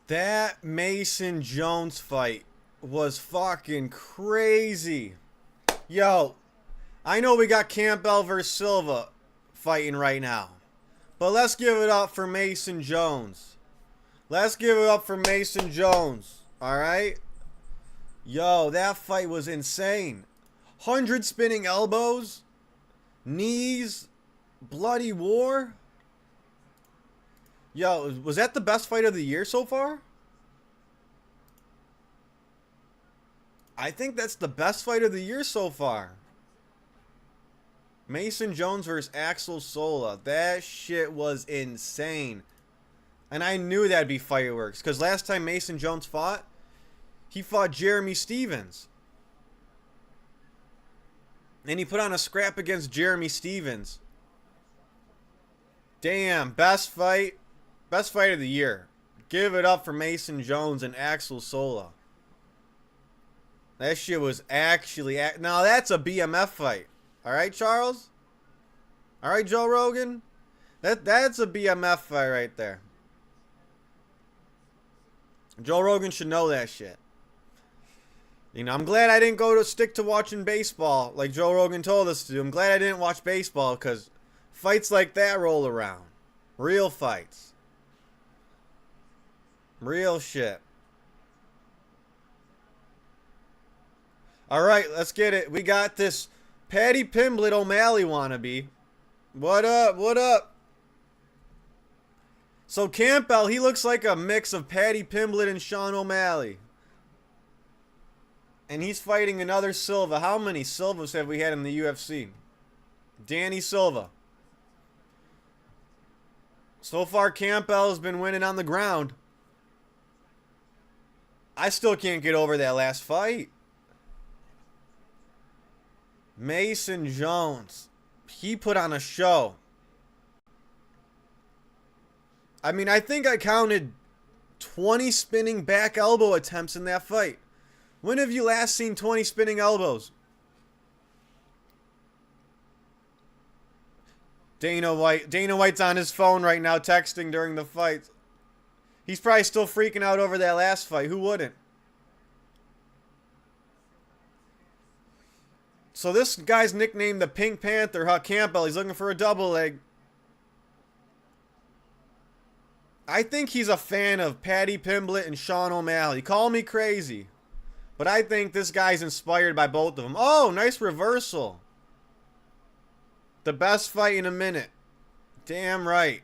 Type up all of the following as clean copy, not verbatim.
That Mason Jones fight was fucking crazy. Yo, I know we got Campbell versus Silva fighting right now. But let's give it up for Mason Jones. Let's give it up for Mason Jones. Alright? Yo, that fight was insane. 100 spinning elbows. Knees. Bloody war. Yo, was that the best fight of the year so far? I think that's the best fight of the year so far. Mason Jones versus Axel Sola. That shit was insane. And I knew that'd be fireworks. Because last time Mason Jones fought, he fought Jeremy Stevens. And he put on a scrap against Jeremy Stevens. Damn, best fight. Best fight of the year. Give it up for Mason Jones and Axel Sola. That shit was actually... Now that's a BMF fight. Alright, Charles? Alright, Joe Rogan? That's a BMF fight right there. Joe Rogan should know that shit. You know, I'm glad I didn't stick to watching baseball like Joe Rogan told us to do. I'm glad I didn't watch baseball because fights like that roll around. Real fights. Real shit. Alright, let's get it. We got this Paddy Pimblett O'Malley wannabe. What up? What up? So Campbell, he looks like a mix of Paddy Pimblett and Sean O'Malley. And he's fighting another Silva. How many Silvas have we had in the UFC? Danny Silva. So far, Campbell has been winning on the ground. I still can't get over that last fight. Mason Jones. He put on a show. I mean, I think I counted 20 spinning back elbow attempts in that fight. When have you last seen 20 spinning elbows? Dana White. Dana White's on his phone right now texting during the fight. He's probably still freaking out over that last fight. Who wouldn't? So this guy's nicknamed the Pink Panther, Huck Campbell. He's looking for a double leg. I think he's a fan of Paddy Pimblett and Sean O'Malley. Call me crazy. But I think this guy's inspired by both of them. Oh, nice reversal. The best fight in a minute. Damn right.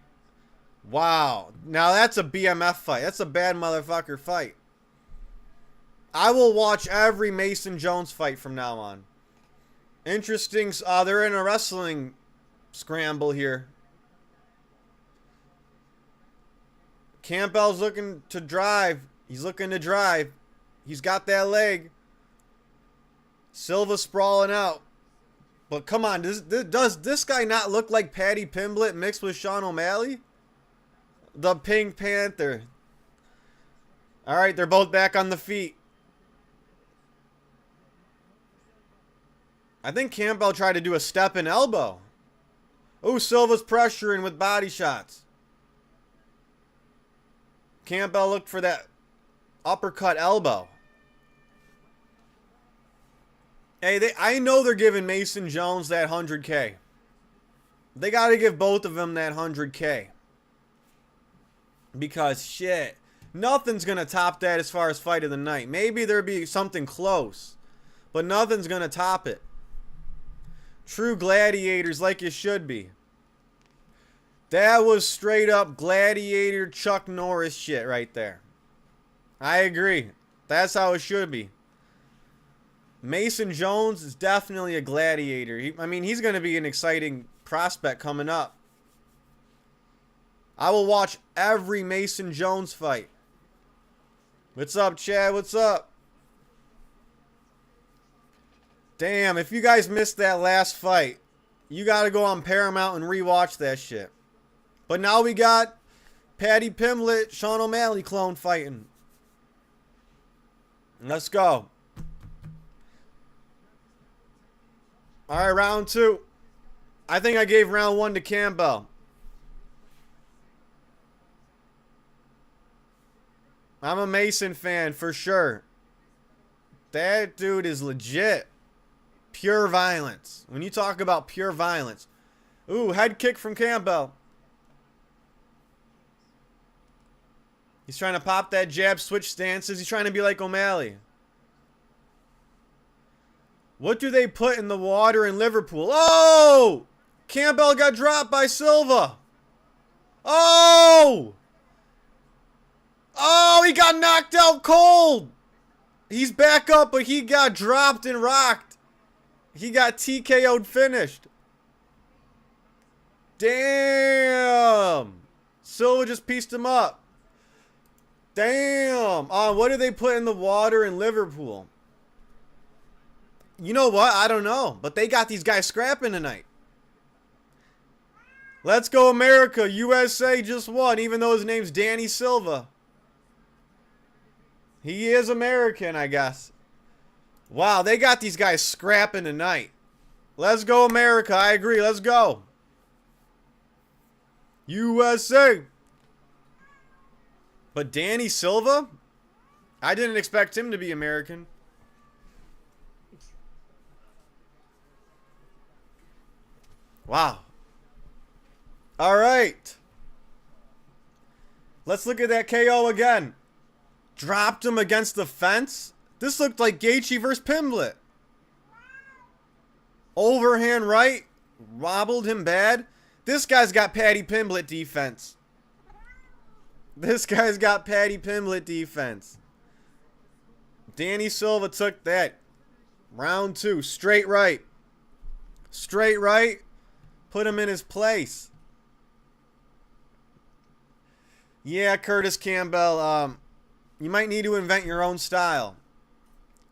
Wow. Now that's a BMF fight. That's a bad motherfucker fight. I will watch every Mason Jones fight from now on. Interesting. They're in a wrestling scramble here. Campbell's looking to drive. He's looking to drive. He's got that leg. Silva sprawling out. But come on, does this guy not look like Paddy Pimblett mixed with Sean O'Malley? The Pink Panther. Alright, they're both back on the feet. I think Campbell tried to do a step and elbow. Oh, Silva's pressuring with body shots. Campbell looked for that uppercut elbow. Hey, I know they're giving Mason Jones that 100K. They got to give both of them that 100K. Because, shit, nothing's going to top that as far as fight of the night. Maybe there'll be something close. But nothing's going to top it. True gladiators like it should be. That was straight up gladiator Chuck Norris shit right there. I agree. That's how it should be. Mason Jones is definitely a gladiator. I mean, he's going to be an exciting prospect coming up. I will watch every Mason Jones fight. What's up, Chad? What's up? Damn, if you guys missed that last fight, you got to go on Paramount and rewatch that shit. But now we got Paddy Pimblett, Sean O'Malley clone fighting. Let's go. All right, round two. I think I gave round one to Campbell. I'm a Mason fan for sure. That dude is legit. Pure violence. When you talk about pure violence. Ooh, head kick from Campbell. He's trying to pop that jab, switch stances. He's trying to be like O'Malley. What do they put in the water in Liverpool? Oh! Campbell got dropped by Silva. Oh! Oh, he got knocked out cold. He's back up, but he got dropped and rocked. He got TKO'd finished. Damn. Silva just pieced him up. Damn. What do they put in the water in Liverpool? You know what? I don't know. But they got these guys scrapping tonight. Let's go America. USA just won, even though his name's Danny Silva. He is American, I guess. Wow, they got these guys scrapping tonight. Let's go America. I agree. Let's go. USA. But Danny Silva? I didn't expect him to be American. Wow. All right. Let's look at that KO again. Dropped him against the fence. This looked like Gaethje versus Pimblett. Overhand right. Wobbled him bad. This guy's got Paddy Pimblett defense. This guy's got Paddy Pimblett defense. Danny Silva took that. Round 2. Straight right. Straight right. Put him in his place. Yeah, Curtis Campbell. You might need to invent your own style.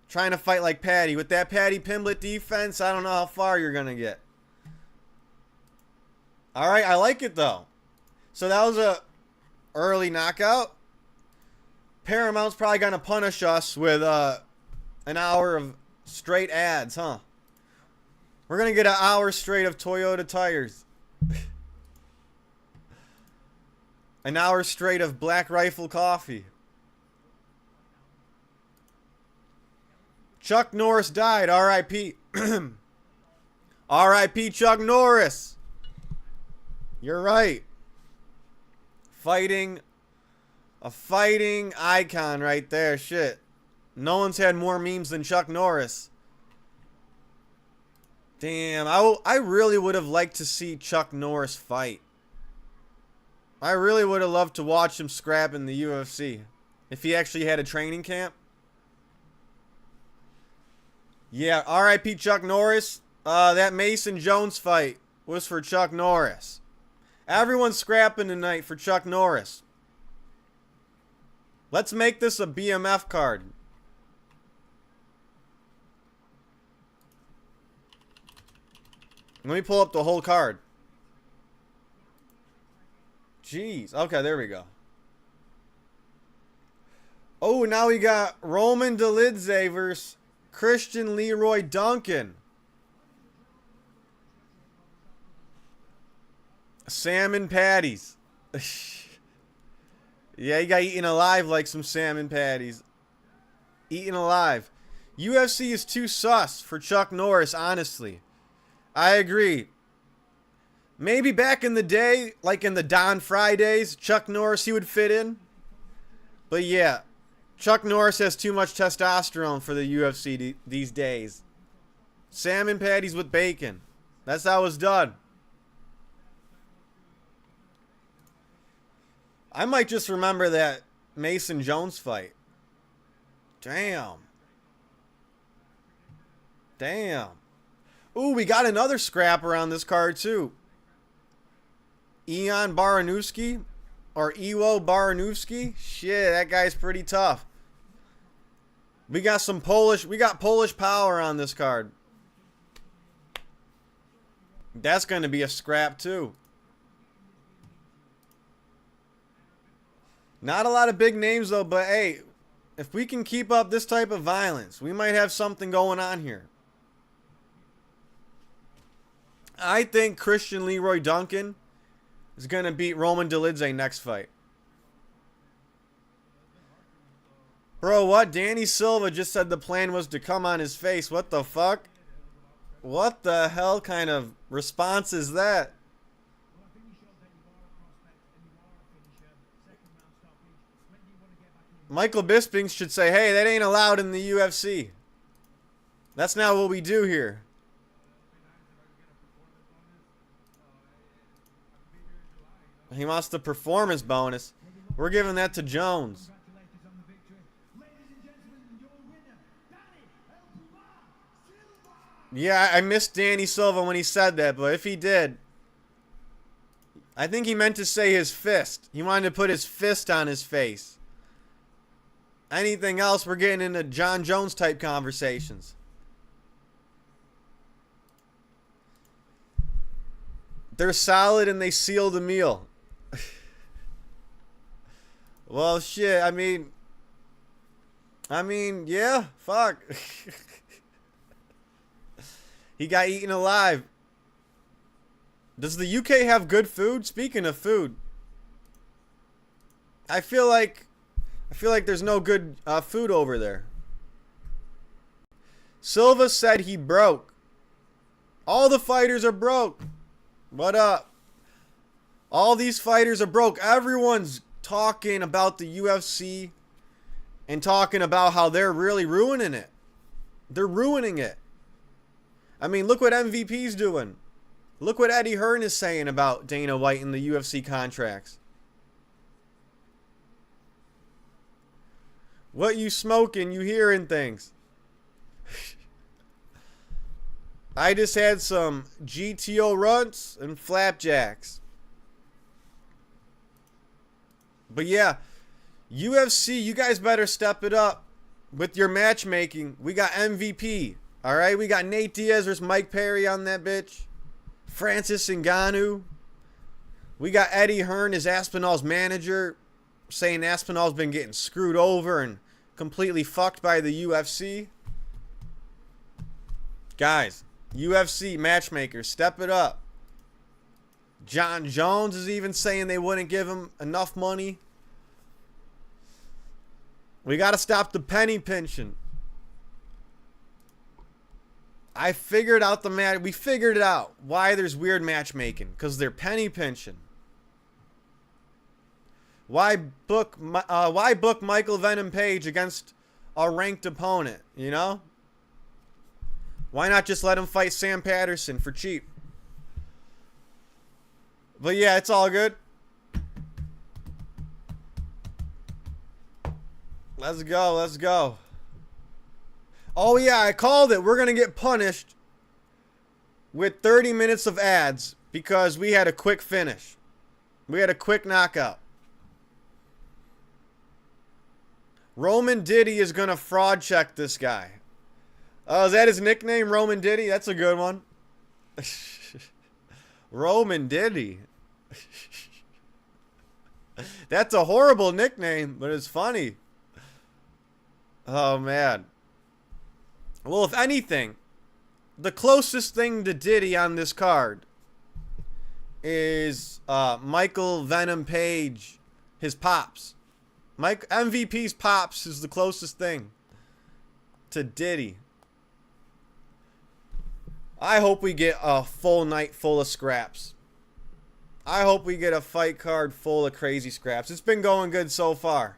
Trying to fight like Paddy. With that Paddy Pimblett defense, I don't know how far you're going to get. Alright, I like it though. So that was a early knockout. Paramount's probably going to punish us with an hour of straight ads, huh? We're going to get an hour straight of Toyota tires. An hour straight of Black Rifle coffee. Chuck Norris died. R.I.P. R.I.P. Chuck Norris. You're right. A fighting icon right there. Shit. No one's had more memes than Chuck Norris. Damn, I really would have liked to see Chuck Norris fight. I really would have loved to watch him scrap in the UFC. If he actually had a training camp. Yeah, R.I.P. Chuck Norris. That Mason Jones fight was for Chuck Norris. Everyone's scrapping tonight for Chuck Norris. Let's make this a BMF card. Let me pull up the whole card. Jeez. Okay, there we go. Oh, now we got Roman Dolidze versus Christian Leroy Duncan. Salmon patties. Yeah, you got eaten alive like some salmon patties. Eaten alive. UFC is too sus for Chuck Norris, honestly. I agree. Maybe back in the day, like in the Don Fridays, Chuck Norris, he would fit in. But yeah, Chuck Norris has too much testosterone for the UFC these days. Salmon patties with bacon. That's how it's done. I might just remember that Mason Jones fight. Damn. Damn. Ooh, we got another scrapper on this card too. Ion Baranowski or Iwo Baranowski. Shit, that guy's pretty tough. We got Polish power on this card. That's going to be a scrap too. Not a lot of big names though, but hey, if we can keep up this type of violence, we might have something going on here. I think Christian Leroy Duncan is going to beat Roman Dolidze next fight. Bro, what? Danny Silva just said the plan was to come on his face. What the fuck? What the hell kind of response is that? Michael Bisping should say, hey, that ain't allowed in the UFC. That's not what we do here. He wants the performance bonus. We're giving that to Jones. Yeah, I missed Danny Silva when he said that, but if he did, I think he meant to say his fist. He wanted to put his fist on his face. Anything else, we're getting into John Jones type conversations. They're solid and they seal the meal. Well, shit, I mean, yeah, fuck. He got eaten alive. Does the UK have good food? Speaking of food, I feel like there's no good food over there. Silva said he broke. All the fighters are broke. What up? All these fighters are broke. Everyone's talking about the UFC and talking about how they're really ruining it. They're ruining it. I mean, look what MVP's doing. Look what Eddie Hearn is saying about Dana White and the UFC contracts. What you smoking? You hearing things. I just had some GTO runts and flapjacks. But yeah, UFC, you guys better step it up with your matchmaking. We got MVP. Alright, we got Nate Diaz versus Mike Perry on that bitch. Francis Ngannou. We got Eddie Hearn as Aspinall's manager, saying Aspinall's been getting screwed over and completely fucked by the UFC. Guys, UFC matchmakers, step it up. John Jones is even saying they wouldn't give him enough money. We got to stop the penny pinching. I figured out we figured it out why there's weird matchmaking, because they're penny pinching. Why book Michael Venom Page against a ranked opponent, you know? Why not just let him fight Sam Patterson for cheap? But yeah, it's all good. Let's go, let's go. Oh yeah, I called it. We're going to get punished with 30 minutes of ads because we had a quick finish. We had a quick knockout. Roman Diddy is going to fraud check this guy. Oh, is that his nickname, Roman Diddy? That's a good one. Roman Diddy. That's a horrible nickname, but it's funny. Oh, man. Well, if anything, the closest thing to Diddy on this card is Michael Venom Page, his pops. MVP's pops is the closest thing to Diddy. I hope we get a full night full of scraps. I hope we get a fight card full of crazy scraps. It's been going good so far.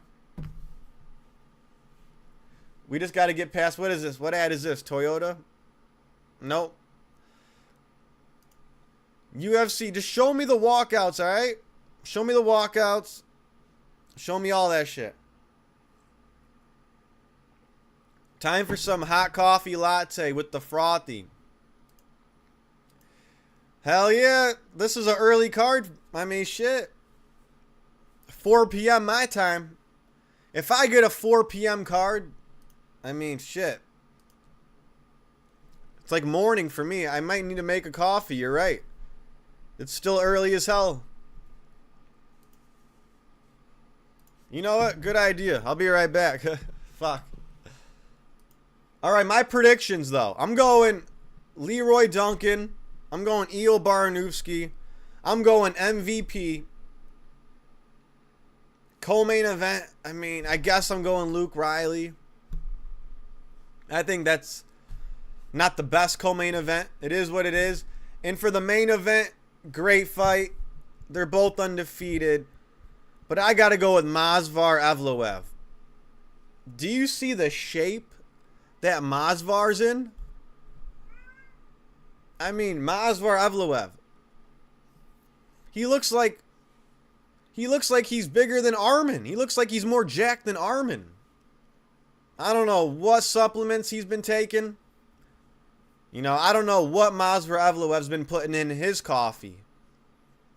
We just got to get past, what is this? What ad is this? Toyota? Nope. UFC, just show me the walkouts, alright? Show me the walkouts. Show me all that shit. Time for some hot coffee latte with the frothy. Hell yeah. This is an early card. I mean, shit. 4 p.m. my time. If I get a 4 p.m. card, I mean, shit. It's like morning for me. I might need to make a coffee. You're right. It's still early as hell. You know what? Good idea. I'll be right back. Fuck. Alright, my predictions, though. I'm going Leroy Duncan. I'm going Eel, Eel. I'm going MVP. Co-main event, I mean, I guess I'm going Luke Riley. I think that's not the best co-main event. It is what it is. And for the main event, great fight. They're both undefeated. But I got to go with Masvar Evloev. Do you see the shape that Masvar's in? I mean, Masvar Evloev. He looks like he's bigger than Armin. He looks like he's more jacked than Armin. I don't know what supplements he's been taking. You know, I don't know what Masvar Evloev's been putting in his coffee.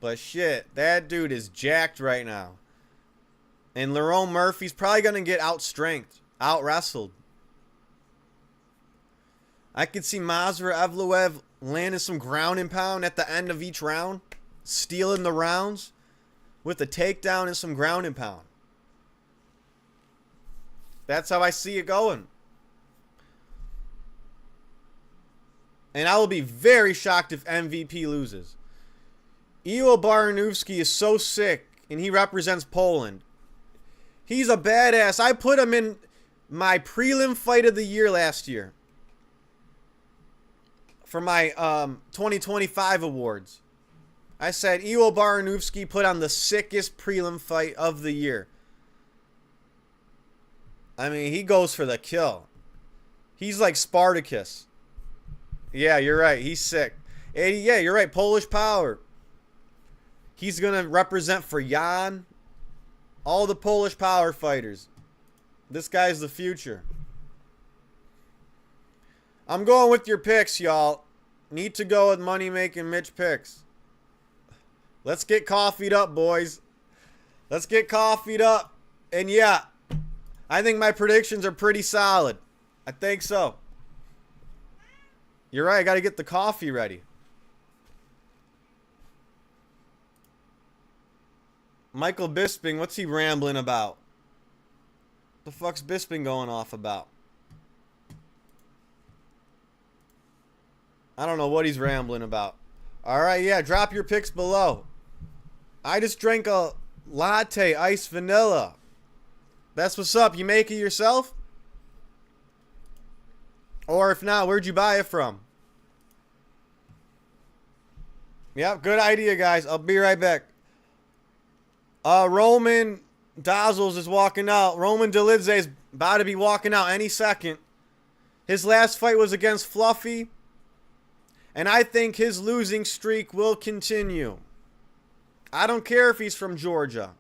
But shit, that dude is jacked right now. And Lerone Murphy's probably going to get out-strengthed, out-wrestled. I could see Masvar Evloev landing some ground and pound at the end of each round. Stealing the rounds with a takedown and some ground and pound. That's how I see it going. And I will be very shocked if MVP loses. Iwo Baranowski is so sick, and he represents Poland. He's a badass. I put him in my prelim fight of the year last year for my 2025 awards. I said Iwo Baranowski put on the sickest prelim fight of the year. I mean, he goes for the kill. He's like Spartacus. Yeah, you're right. He's sick. And yeah, you're right. Polish power. He's going to represent for Jan. All the Polish power fighters. This guy's the future. I'm going with your picks, y'all. Need to go with money-making Mitch picks. Let's get coffeeed up, boys. Let's get coffeeed up. And yeah, I think my predictions are pretty solid. I think so. You're right. I got to get the coffee ready. Michael Bisping, what's he rambling about? The fuck's Bisping going off about? I don't know what he's rambling about. All right, yeah, drop your picks below. I just drank a latte, iced vanilla. That's what's up. You make it yourself? Or if not, where'd you buy it from? Yep, good idea, guys. I'll be right back. Roman Dazzles is walking out. Roman Dolidze is about to be walking out any second. His last fight was against Fluffy. And I think his losing streak will continue. I don't care if he's from Georgia.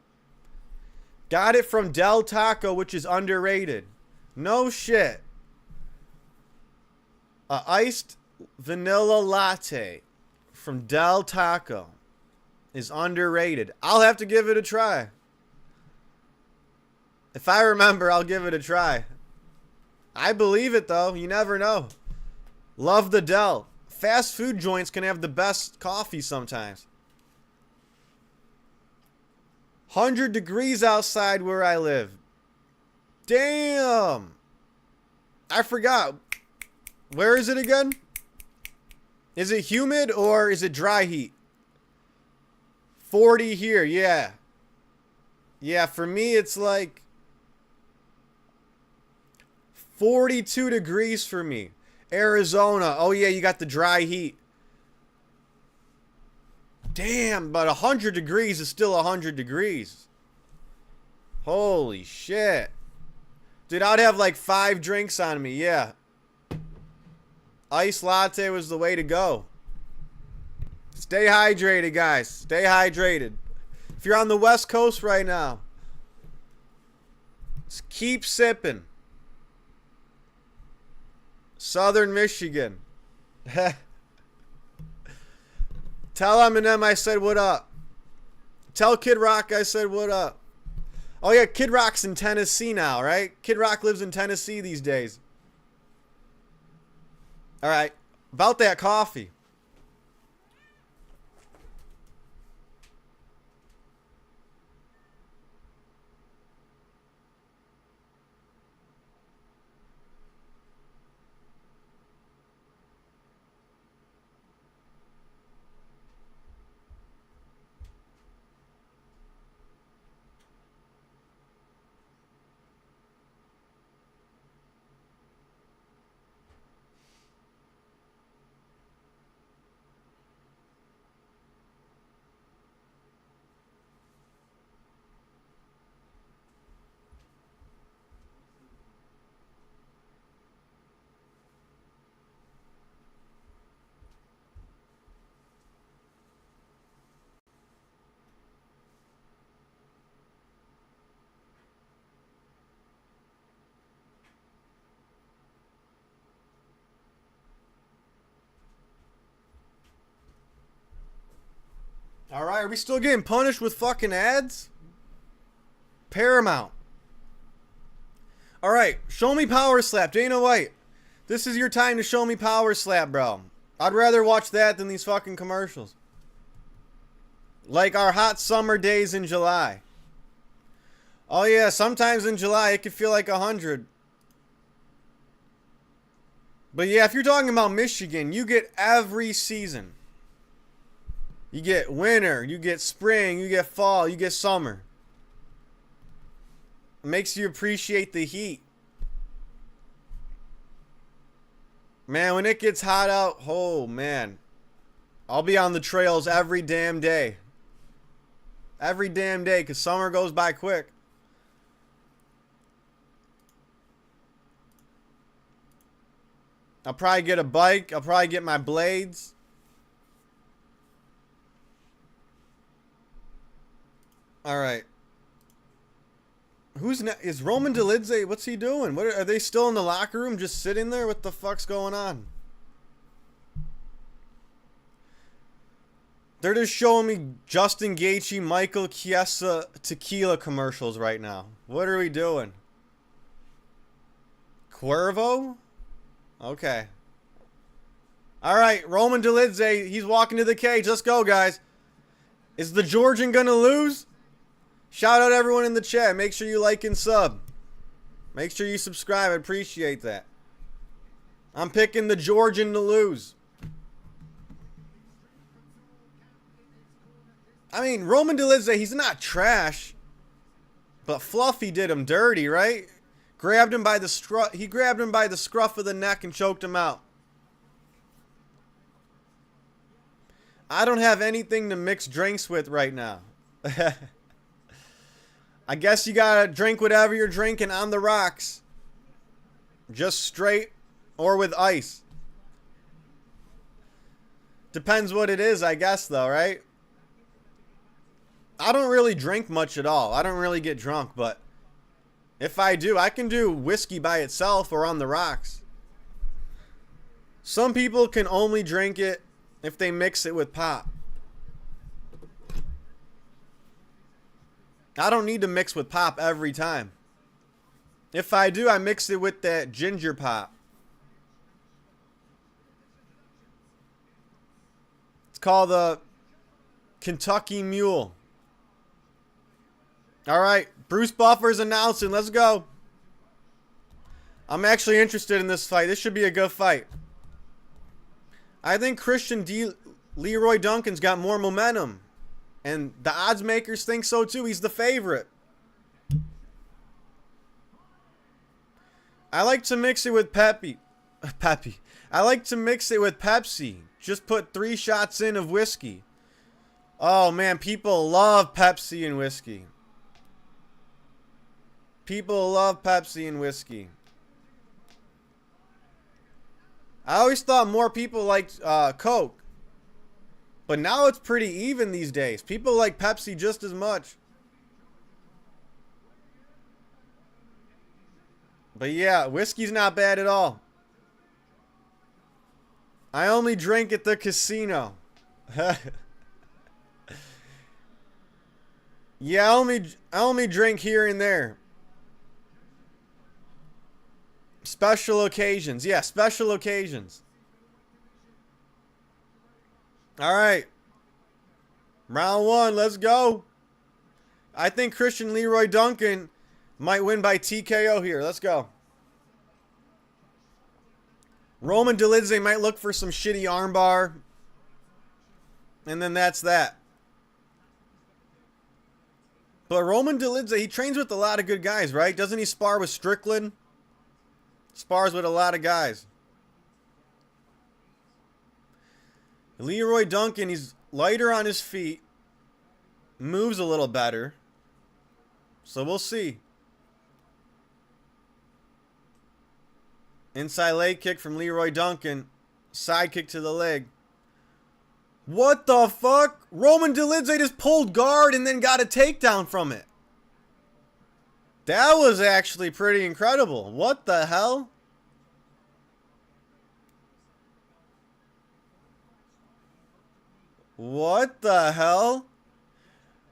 Got it from Del Taco, which is underrated. No shit. A iced vanilla latte from Del Taco is underrated. I'll have to give it a try. If I remember, I'll give it a try. I believe it, though. You never know. Love the Del. Fast food joints can have the best coffee sometimes. 100 degrees outside where I live. Damn. I forgot. Where is it again? Is it humid or is it dry heat? 40 here, yeah. Yeah, for me it's like 42 degrees for me. Arizona. Oh yeah, you got the dry heat. Damn, but 100 degrees is still 100 degrees. Holy shit. Dude, I'd have like 5 drinks on me, yeah. Iced latte was the way to go. Stay hydrated, guys. Stay hydrated. If you're on the West Coast right now, just keep sipping. Southern Michigan. Tell Eminem I said what up. Tell Kid Rock I said what up. Oh yeah, Kid Rock's in Tennessee now, right? Kid Rock lives in Tennessee these days. All right, about that coffee. Alright, are we still getting punished with fucking ads? Paramount. Alright, show me Power Slap. Dana White. This is your time to show me Power Slap, bro. I'd rather watch that than these fucking commercials. Like our hot summer days in July. Oh yeah, sometimes in July it can feel like 100. But yeah, if you're talking about Michigan, you get every season. You get winter, you get spring, you get fall, you get summer. It makes you appreciate the heat. Man, when it gets hot out, oh man. I'll be on the trails every damn day. Every damn day, because summer goes by quick. I'll probably get a bike. I'll probably get my blades. Alright. Who's is Roman Dolidze? What's he doing? What are they still in the locker room just sitting there? What the fuck's going on? They're just showing me Justin Gaethje, Michael Chiesa tequila commercials right now. What are we doing? Cuervo? Okay. Alright, Roman Dolidze, he's walking to the cage. Let's go, guys. Is the Georgian gonna lose? Shout out everyone in the chat. Make sure you like and sub. Make sure you subscribe. I appreciate that. I'm picking the Georgian to lose. I mean, Roman Dolidze, he's not trash. But Fluffy did him dirty, right? Grabbed him by the he grabbed him by the scruff of the neck and choked him out. I don't have anything to mix drinks with right now. I guess you gotta drink whatever you're drinking on the rocks. Just straight or with ice. Depends what it is, I guess, though, right? I don't really drink much at all. I don't really get drunk, but if I do, I can do whiskey by itself or on the rocks. Some people can only drink it if they mix it with pop. I don't need to mix with pop every time. If I do, I mix it with that ginger pop. It's called the Kentucky Mule. Alright, Bruce Buffer's announcing. Let's go. I'm actually interested in this fight. This should be a good fight. I think Leroy Duncan's got more momentum. And the odds makers think so too. He's the favorite. I like to mix it with Peppy. I like to mix it with Pepsi. Just put 3 shots in of whiskey. Oh man, people love Pepsi and whiskey. People love Pepsi and whiskey. I always thought more people liked Coke. But now it's pretty even these days. People like Pepsi just as much. But yeah, whiskey's not bad at all. I only drink at the casino. Yeah, I only drink here and there. Special occasions. Yeah, special occasions. Alright. Round 1, let's go. I think Christian Leroy Duncan might win by TKO here. Let's go. Roman Dolidze might look for some shitty armbar. And then that's that. But Roman Dolidze, he trains with a lot of good guys, right? Doesn't he spar with Strickland? Spars with a lot of guys. Leroy Duncan, he's lighter on his feet. Moves a little better. So we'll see. Inside leg kick from Leroy Duncan. Side kick to the leg. What the fuck? Roman Dolidze just pulled guard and then got a takedown from it. That was actually pretty incredible. What the hell? What the hell?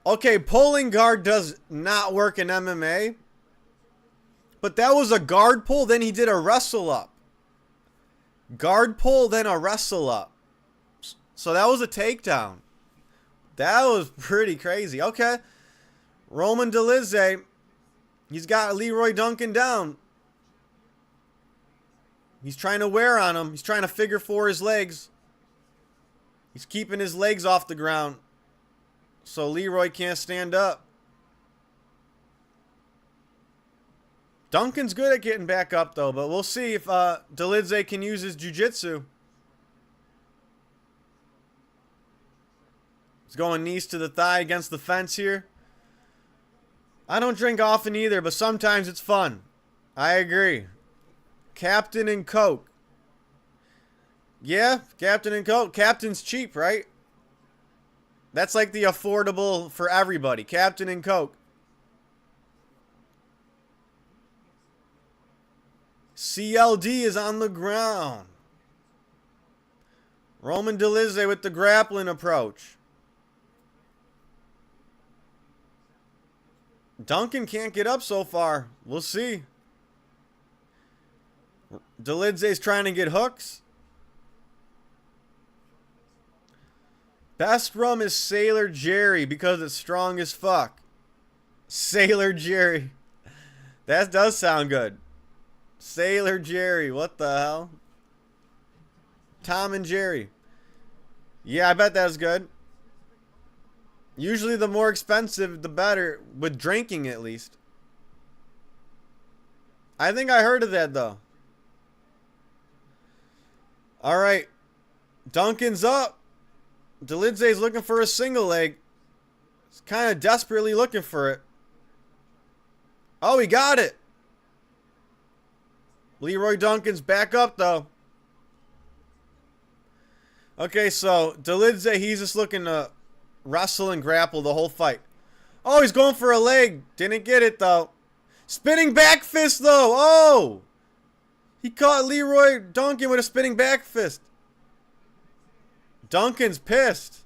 Okay, pulling guard does not work in MMA. But that was a guard pull, then he did a wrestle up. Guard pull, then a wrestle up. So that was a takedown. That was pretty crazy. Okay. Roman Dolidze, he's got Leroy Duncan down. He's trying to wear on him. He's trying to figure four his legs. He's keeping his legs off the ground so Leroy can't stand up. Duncan's good at getting back up, though, but we'll see if Dolidze can use his jiu-jitsu. He's going knees to the thigh against the fence here. I don't drink often either, but sometimes it's fun. I agree. Captain and Coke. Yeah, Captain and Coke. Captain's cheap, right? That's like the affordable for everybody. Captain and Coke. CLD is on the ground. Roman Dolidze with the grappling approach. Duncan can't get up so far. We'll see. Dolidze's trying to get hooks. Best rum is Sailor Jerry because it's strong as fuck. Sailor Jerry. That does sound good. Sailor Jerry. What the hell? Tom and Jerry. Yeah, I bet that's good. Usually the more expensive, the better. With drinking, at least. I think I heard of that, though. Alright. Duncan's up. Dolidze's looking for a single leg. He's kind of desperately looking for it. Oh, he got it. Leroy Duncan's back up, though. Okay, so Dolidze, he's just looking to wrestle and grapple the whole fight. Oh, he's going for a leg. Didn't get it, though. Spinning back fist, though. Oh! He caught Leroy Duncan with a spinning back fist. Duncan's pissed.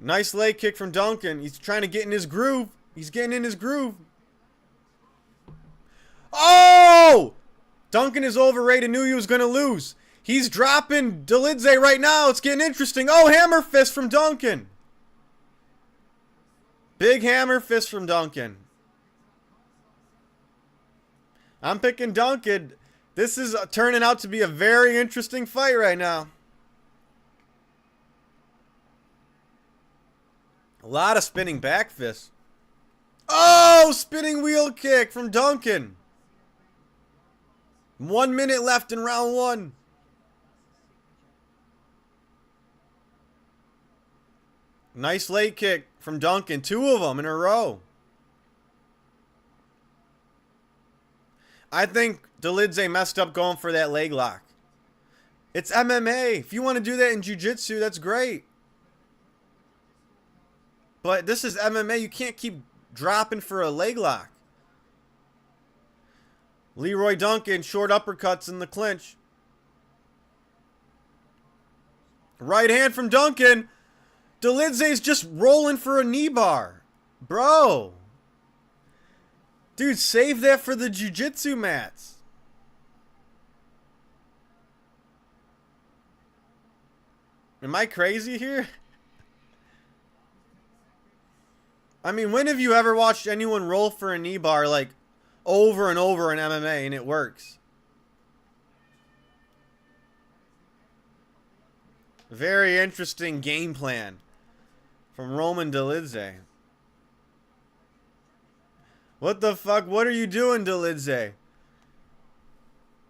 Nice leg kick from Duncan. He's trying to get in his groove. He's getting in his groove. Oh! Duncan is overrated. Knew he was going to lose. He's dropping Dolidze right now. It's getting interesting. Oh, hammer fist from Duncan. Big hammer fist from Duncan. I'm picking Duncan. This is turning out to be a very interesting fight right now. A lot of spinning back fists. Oh, spinning wheel kick from Duncan. 1 minute left in round one. Nice leg kick from Duncan. 2 of them in a row. I think Dolidze messed up going for that leg lock. It's MMA. If you want to do that in jiu-jitsu, that's great. But this is MMA. You can't keep dropping for a leg lock. Leroy Duncan, short uppercuts in the clinch. Right hand from Duncan. Dolidze's just rolling for a knee bar. Bro. Dude, save that for the jiu-jitsu mats. Am I crazy here? I mean, when have you ever watched anyone roll for a knee bar like over and over in MMA and it works? Very interesting game plan from Roman Dolidze. What the fuck? What are you doing, Dolidze?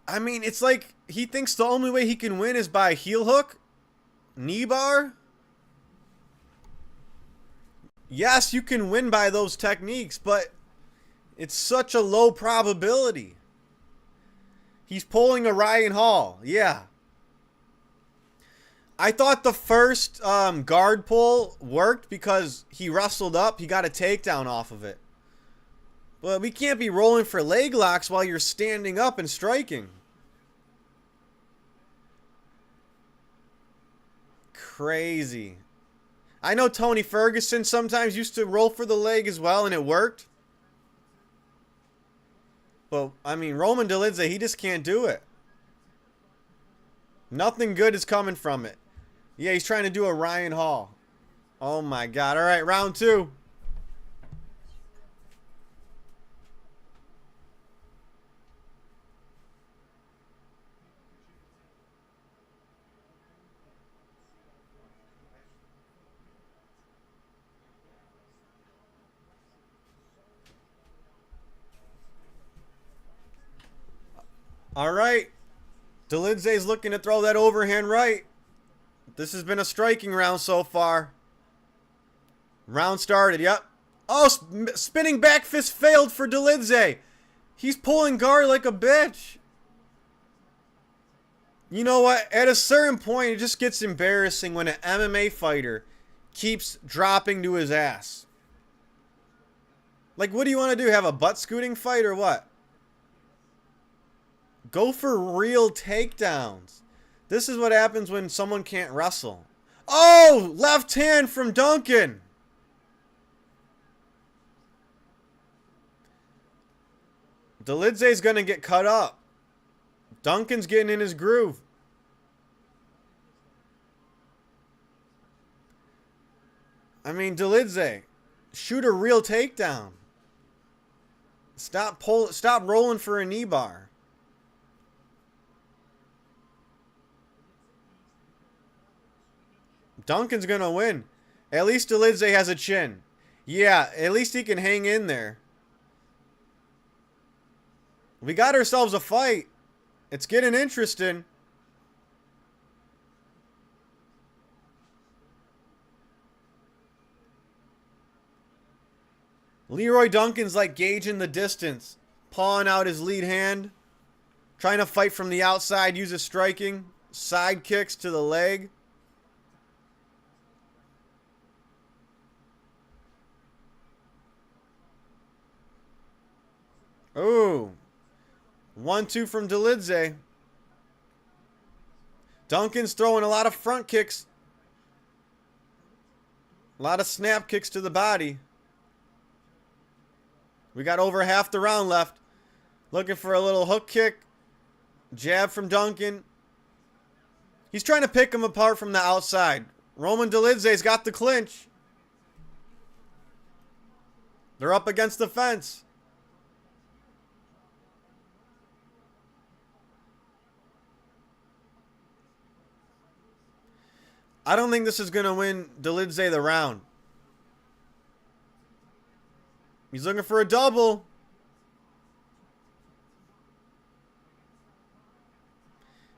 I mean, it's like he thinks the only way he can win is by heel hook? Knee bar? Yes, you can win by those techniques, but it's such a low probability. He's pulling a Ryan Hall. Yeah. I thought the first guard pull worked because he wrestled up. He got a takedown off of it. But we can't be rolling for leg locks while you're standing up and striking. crazy. I know Tony Ferguson sometimes used to roll for the leg as well, and it worked. But, I mean, Roman Dolidze, he just can't do it. Nothing good is coming from it. Yeah, he's trying to do a Ryan Hall. Oh, my God. All right, round 2. All right. Dolidze's looking to throw that overhand right. This has been a striking round so far. Round started, yep. Oh, spinning back fist failed for Dolidze. He's pulling guard like a bitch. You know what? At a certain point, it just gets embarrassing when an MMA fighter keeps dropping to his ass. Like, what do you want to do? Have a butt scooting fight or what? Go for real takedowns. This is what happens when someone can't wrestle. Oh, left hand from Duncan. Dolidze's going to get cut up. Duncan's getting in his groove. I mean, Dolidze, shoot a real takedown. Stop rolling for a knee bar. Duncan's going to win. At least Dolidze has a chin. Yeah, at least he can hang in there. We got ourselves a fight. It's getting interesting. Leroy Duncan's like gauging the distance. Pawing out his lead hand. Trying to fight from the outside. Uses striking. Side kicks to the leg. Ooh. 1-2 from Dolidze. Duncan's throwing a lot of front kicks. A lot of snap kicks to the body. We got over half the round left. Looking for a little hook kick. Jab from Duncan. He's trying to pick him apart from the outside. Roman Dolidze's got the clinch. They're up against the fence. I don't think this is going to win Dolidze the round. He's looking for a double.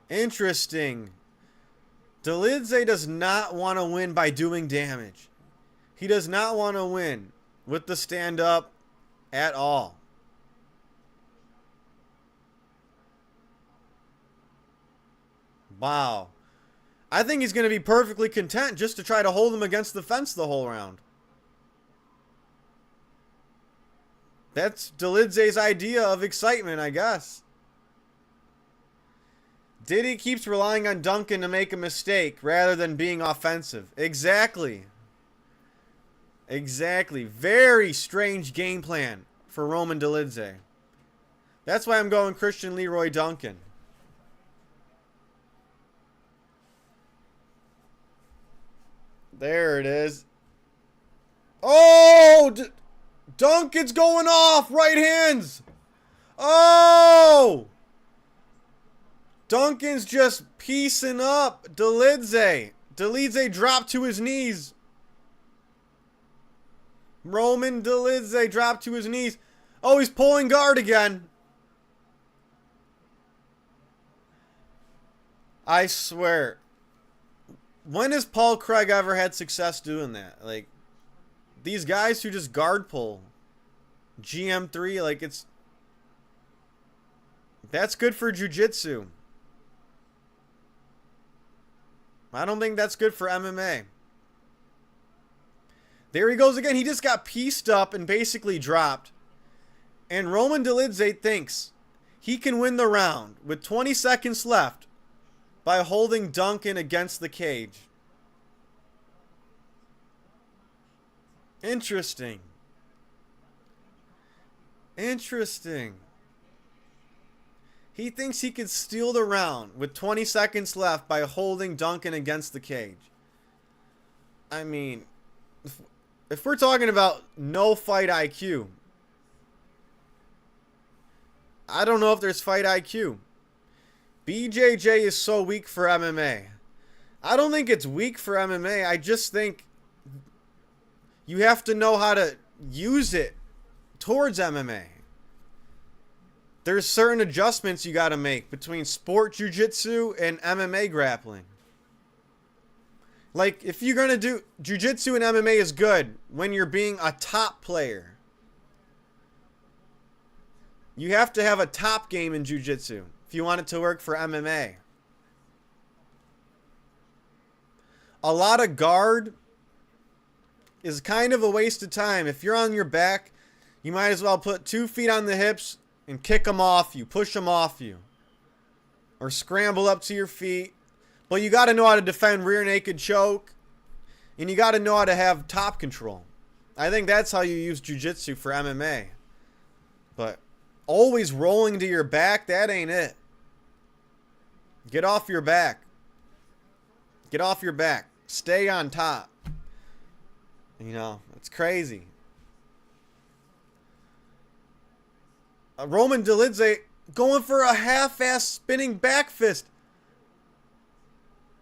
Interesting. Dolidze does not want to win by doing damage. He does not want to win with the stand-up at all. Wow. I think he's going to be perfectly content just to try to hold him against the fence the whole round. That's Dolidze's idea of excitement, I guess. Diddy keeps relying on Duncan to make a mistake rather than being offensive. Exactly. Exactly. Very strange game plan for Roman Dolidze. That's why I'm going Christian Leroy Duncan. There it is. Oh! Duncan's going off! Right hands! Oh! Duncan's just piecing up Dolidze. Dolidze dropped to his knees. Roman Dolidze dropped to his knees. Oh, he's pulling guard again. I swear. When has Paul Craig ever had success doing that? Like, these guys who just guard pull. GM3, like, it's... That's good for jiu-jitsu. I don't think that's good for MMA. There he goes again. He just got pieced up and basically dropped. And Roman Dolidze thinks he can win the round with 20 seconds left by holding Duncan against the cage. Interesting. Interesting. He thinks he could steal the round with 20 seconds left by holding Duncan against the cage. I mean, if we're talking about no fight IQ, I don't know if there's fight IQ. BJJ is so weak for MMA. I don't think it's weak for MMA. I just think you have to know how to use it towards MMA. There's certain adjustments you got to make between sport jiu-jitsu and MMA grappling. Like, if you're going to do jiu-jitsu and MMA is good when you're being a top player. You have to have a top game in jiu-jitsu if you want it to work for MMA. A lot of guard is kind of a waste of time. If you're on your back, you might as well put 2 feet on the hips and kick them off you, push them off you. Or scramble up to your feet. But you got to know how to defend rear naked choke. And you got to know how to have top control. I think that's how you use jiu-jitsu for MMA. But always rolling to your back, that ain't it. Get off your back. Get off your back. Stay on top. You know, it's crazy. Roman Dolidze going for a half-ass spinning back fist.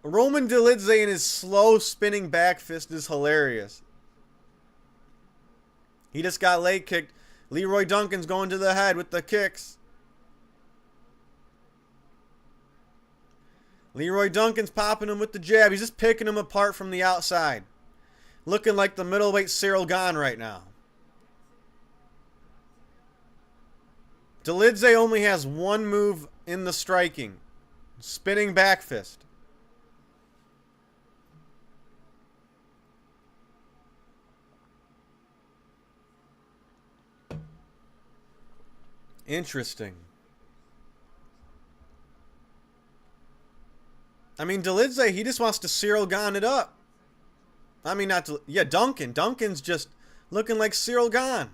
Roman Dolidze and his slow spinning back fist is hilarious. He just got leg kicked. Leroy Duncan's going to the head with the kicks. Leroy Duncan's popping him with the jab. He's just picking him apart from the outside. Looking like the middleweight Cyril Gane right now. Dolidze only has one move in the striking. Spinning back fist. Interesting. I mean, Dolidze, he just wants to Cyril Gane it up. I mean, not to... Yeah, Duncan. Duncan's just looking like Cyril Gane.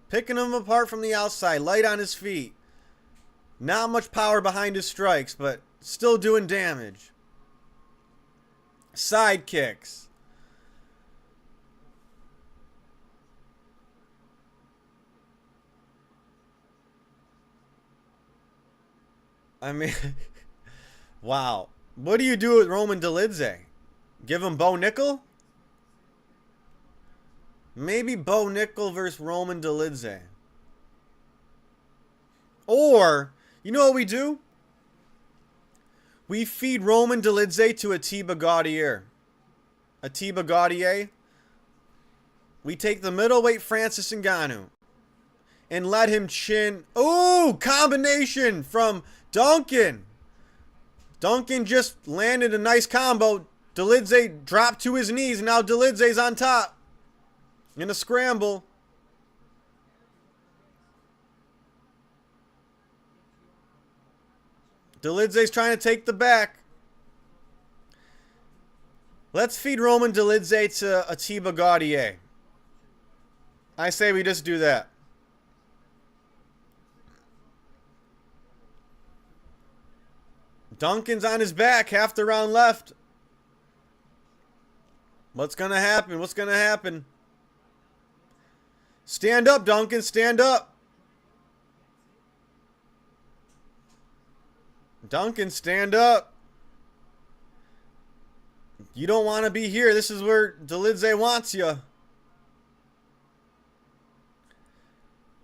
Picking him apart from the outside. Light on his feet. Not much power behind his strikes, but still doing damage. Side kicks. I mean... Wow. What do you do with Roman Dolidze? Give him Bo Nickel? Maybe Bo Nickel versus Roman Dolidze. Or, you know what we do? We feed Roman Dolidze to Atiba Gaudier. Atiba Gaudier. We take the middleweight Francis Ngannou and let him chin. Ooh, combination from Duncan. Duncan just landed a nice combo. Dolidze dropped to his knees. And now Dolidze's on top. In a scramble. Dolidze's trying to take the back. Let's feed Roman Dolidze to Atiba Gaudier. I say we just do that. Duncan's on his back. Half the round left. What's going to happen? What's going to happen? Stand up, Duncan. Stand up. Duncan, stand up. You don't want to be here. This is where Dolidze wants you.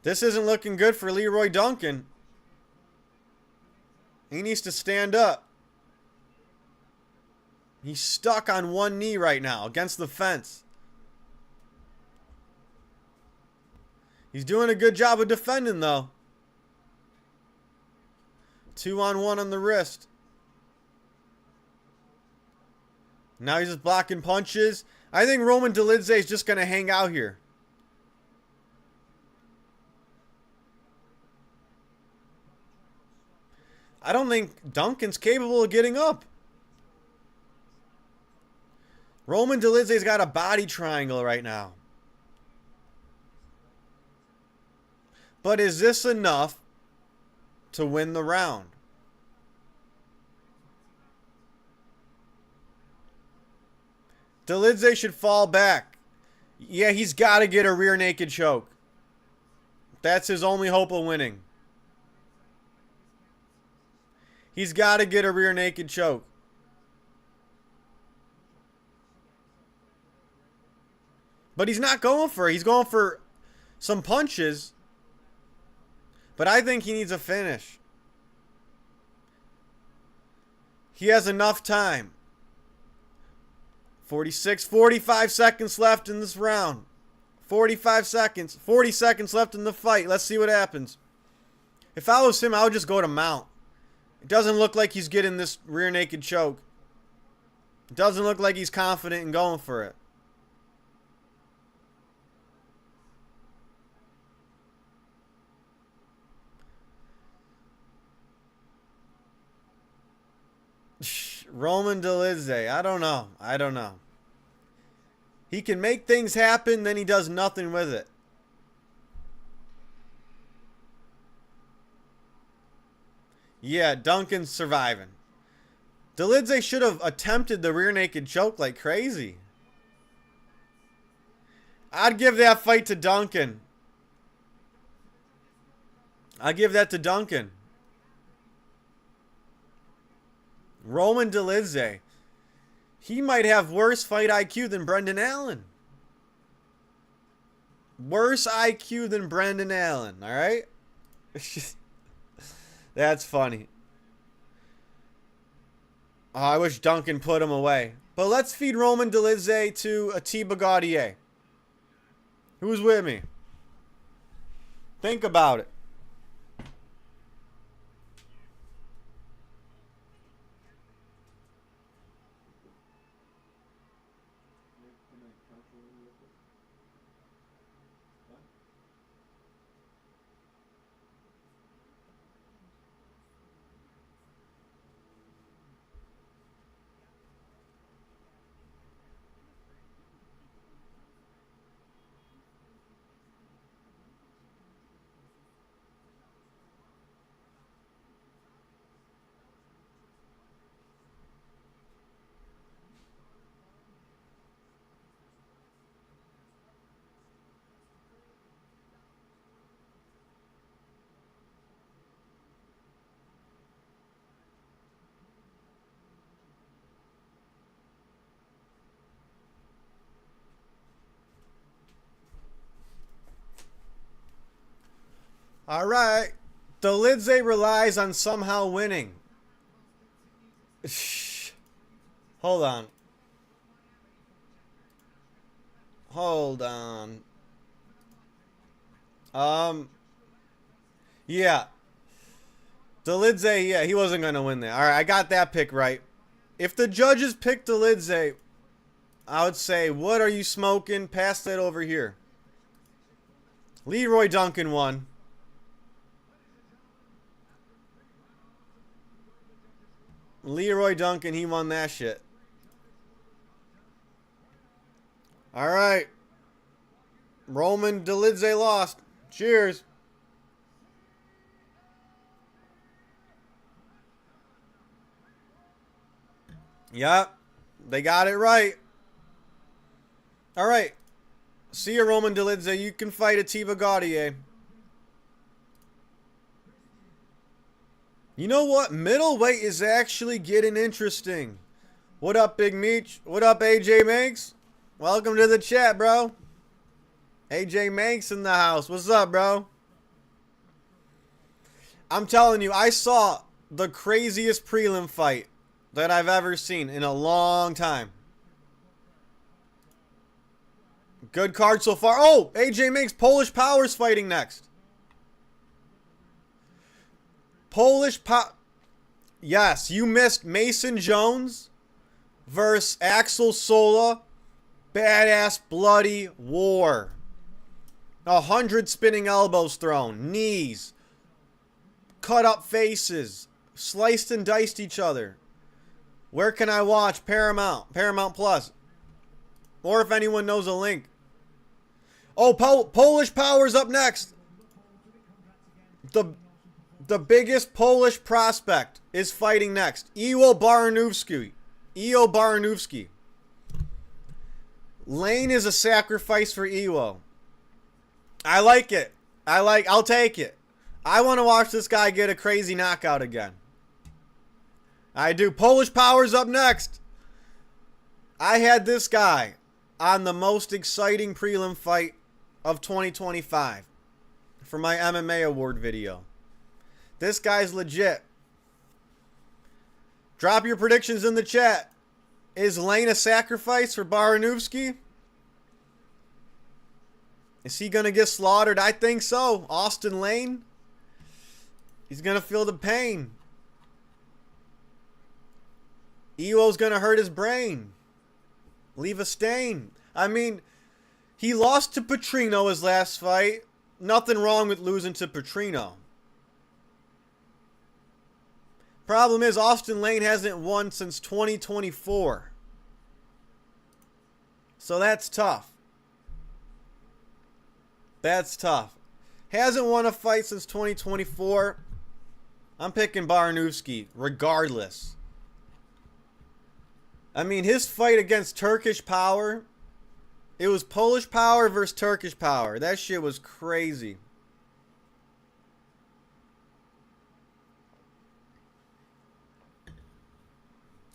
This isn't looking good for Leroy Duncan. He needs to stand up. He's stuck on one knee right now against the fence. He's doing a good job of defending, though. 2-on-1 on the wrist. Now he's just blocking punches. I think Roman Dolidze is just going to hang out here. I don't think Duncan's capable of getting up. Roman Dolidze's got a body triangle right now. But is this enough to win the round? Dolidze should fall back. Yeah, he's got to get a rear naked choke. That's his only hope of winning. He's got to get a rear naked choke. But he's not going for it. He's going for some punches. But I think he needs a finish. He has enough time. 45 seconds left in this round. 45 seconds. 40 seconds left in the fight. Let's see what happens. If I was him, I would just go to mount. It doesn't look like he's getting this rear naked choke. It doesn't look like he's confident in going for it. Roman Dolidze. I don't know. I don't know. He can make things happen, then he does nothing with it. Yeah, Duncan's surviving. Dolidze should have attempted the rear naked choke like crazy. I'd give that fight to Duncan. I'd give that to Duncan. Roman Dolidze. He might have worse fight IQ than Brendan Allen. Worse IQ than Brendan Allen, alright? That's funny. Oh, I wish Duncan put him away. But let's feed Roman Dolidze to Atiba Gaudier. Who's with me? Think about it. All right. Dolidze relies on somehow winning. Hold on. Hold on. Yeah. Dolidze, yeah, he wasn't going to win there. All right, I got that pick right. If the judges picked Dolidze, I would say, what are you smoking? Pass that over here. Leroy Duncan won. Leroy Duncan, he won that shit. All right. Roman Dolidze lost. Cheers. Yep. They got it right. All right. See you, Roman Dolidze. You can fight Atiba Gaudier. You know what? Middleweight is actually getting interesting. What up, Big Meech? What up, AJ Manx? Welcome to the chat, bro. AJ Manx in the house. What's up, bro? I'm telling you, I saw the craziest prelim fight that I've ever seen in a long time. Good card so far. Oh, AJ Manx, Polish Power's fighting next. Yes, you missed Mason Jones versus Axel Sola. Badass bloody war. 100 spinning elbows thrown. Knees. Cut up faces. Sliced and diced each other. Where can I watch? Paramount. Paramount Plus. Or if anyone knows a link. Oh, Polish Power's up next. The the biggest Polish prospect is fighting next. Iwo Baranowski. Iwo Baranowski. Lane is a sacrifice for Iwo. I like it. I'll take it. I want to watch this guy get a crazy knockout again. I do. Polish Power's up next. I had this guy on the most exciting prelim fight of 2025 for my MMA award video. This guy's legit. Drop your predictions in the chat. Is Lane a sacrifice for Baranowski? Is he going to get slaughtered? I think so. Austin Lane. He's going to feel the pain. Iwo's going to hurt his brain. Leave a stain. I mean, he lost to Petrino his last fight. Nothing wrong with losing to Petrino. Problem is, Austin Lane hasn't won since 2024. So that's tough. That's tough. Hasn't won a fight since 2024. I'm picking Baranowski regardless. I mean, his fight against Turkish Power, it was Polish Power versus Turkish Power. That shit was crazy.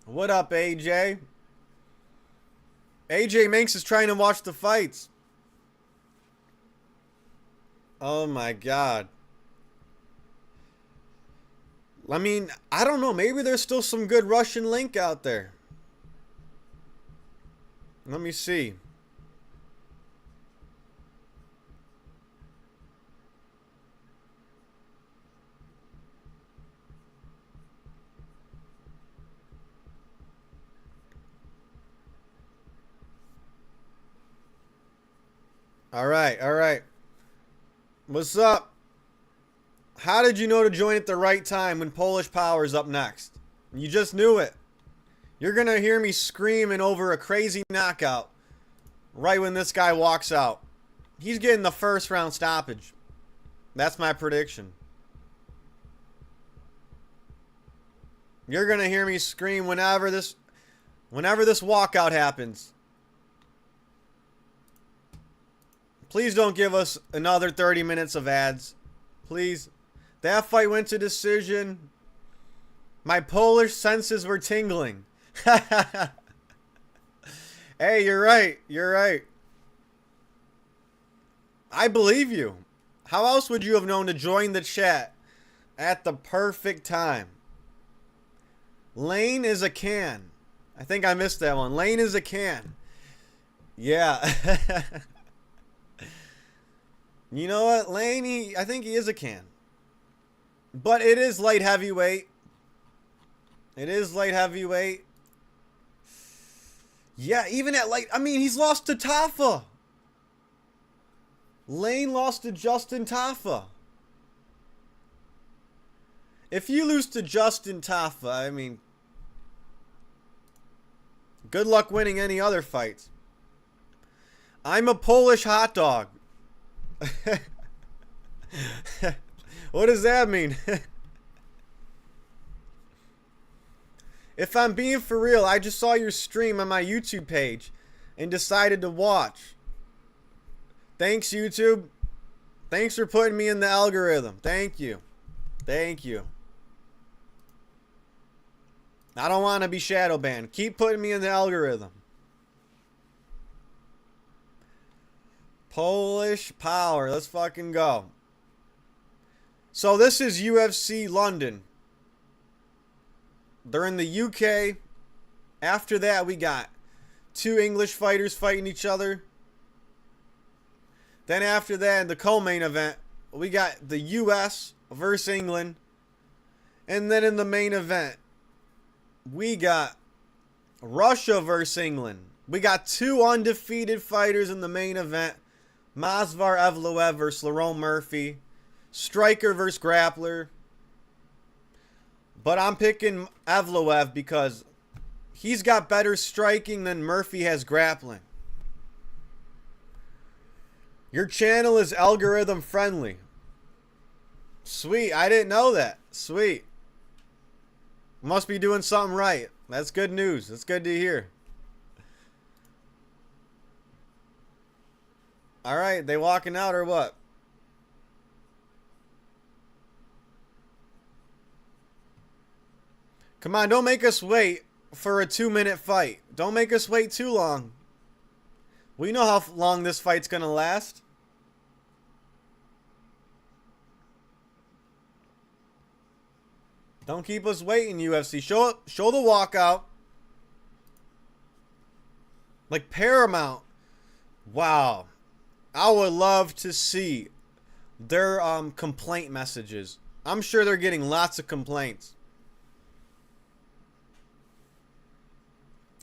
What up, AJ? AJ Minx is trying to watch the fights. Oh my god. I mean, I don't know. Maybe there's still some good Russian link out there. Let me see. All right, all right. What's up? How did you know to join at the right time when Polish Power's up next? You just knew it. You're going to hear me screaming over a crazy knockout right when this guy walks out. He's getting the first round stoppage. That's my prediction. You're going to hear me scream whenever this walkout happens. Please don't give us another 30 minutes of ads. Please. That fight went to decision. My Polish senses were tingling. Hey, you're right. You're right. I believe you. How else would you have known to join the chat at the perfect time? Lane is a can. I think I missed that one. Lane is a can. Yeah. You know what? Lane, I think he is a can. But it is light heavyweight. It is light heavyweight. Yeah, even at light... I mean, he's lost to Tafa. Lane lost to Justin Tafa. If you lose to Justin Tafa, I mean... good luck winning any other fights. I'm a Polish hot dog. What does that mean? If I'm being for real, I just saw your stream on my YouTube page and decided to watch. Thanks, YouTube. Thanks for putting me in the algorithm. Thank you. Thank you. I don't want to be shadow banned. Keep putting me in the algorithm. Polish Power. Let's fucking go. So this is UFC London. They're in the UK. After that, we got 2 English fighters fighting each other. Then after that, in the co-main event, we got the US versus England. And then in the main event, we got Russia versus England. We got 2 undefeated fighters in the main event. Masvar Evloev versus Lerone Murphy. Striker versus grappler. But I'm picking Evloev because he's got better striking than Murphy has grappling. Your channel is algorithm friendly. Sweet. I didn't know that. Sweet. Must be doing something right. That's good news. That's good to hear. All right. They walking out or what? Come on. Don't make us wait for a 2-minute fight. Don't make us wait too long. We know how long this fight's going to last. Don't keep us waiting, UFC. Show the walkout. Like Paramount. Wow. I would love to see their complaint messages. I'm sure they're getting lots of complaints.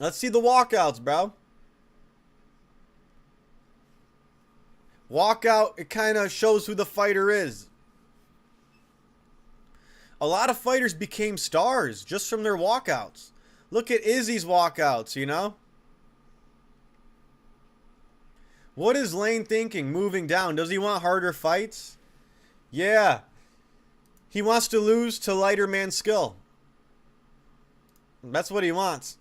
Let's see the walkouts, bro. Walkout, it kind of shows who the fighter is. A lot of fighters became stars just from their walkouts. Look at Izzy's walkouts, you know? What is Lane thinking moving down? Does he want harder fights? Yeah. He wants to lose to lighter man skill. That's what he wants.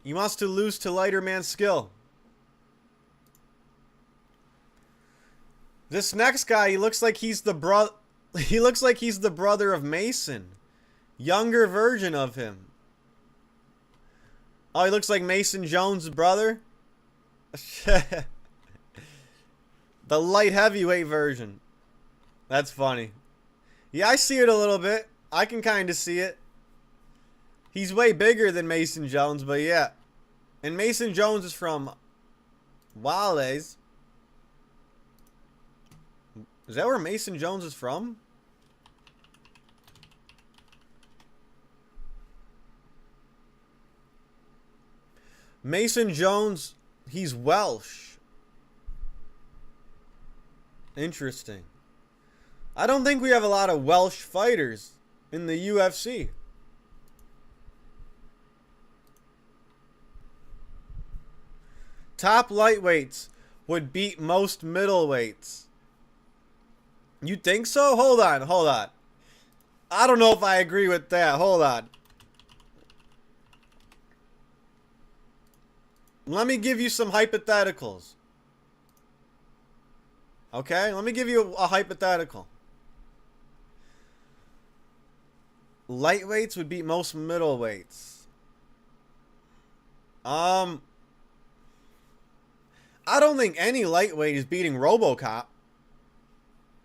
He wants to lose to lighter man skill. This next guy, he looks like he's the brother of Mason. Younger version of him. Oh, he looks like Mason Jones' brother? The light heavyweight version. That's funny. Yeah, I see it a little bit. I can kind of see it. He's way bigger than Mason Jones, but yeah. And Mason Jones is from Wales. Is that where Mason Jones is from? Mason Jones, he's Welsh. Interesting. I don't think we have a lot of Welsh fighters in the UFC. Top lightweights would beat most middleweights. You think so? Hold on. I don't know if I agree with that. Hold on. Let me give you some hypotheticals. Okay? Let me give you a hypothetical. Lightweights would beat most middleweights. I don't think any lightweight is beating RoboCop.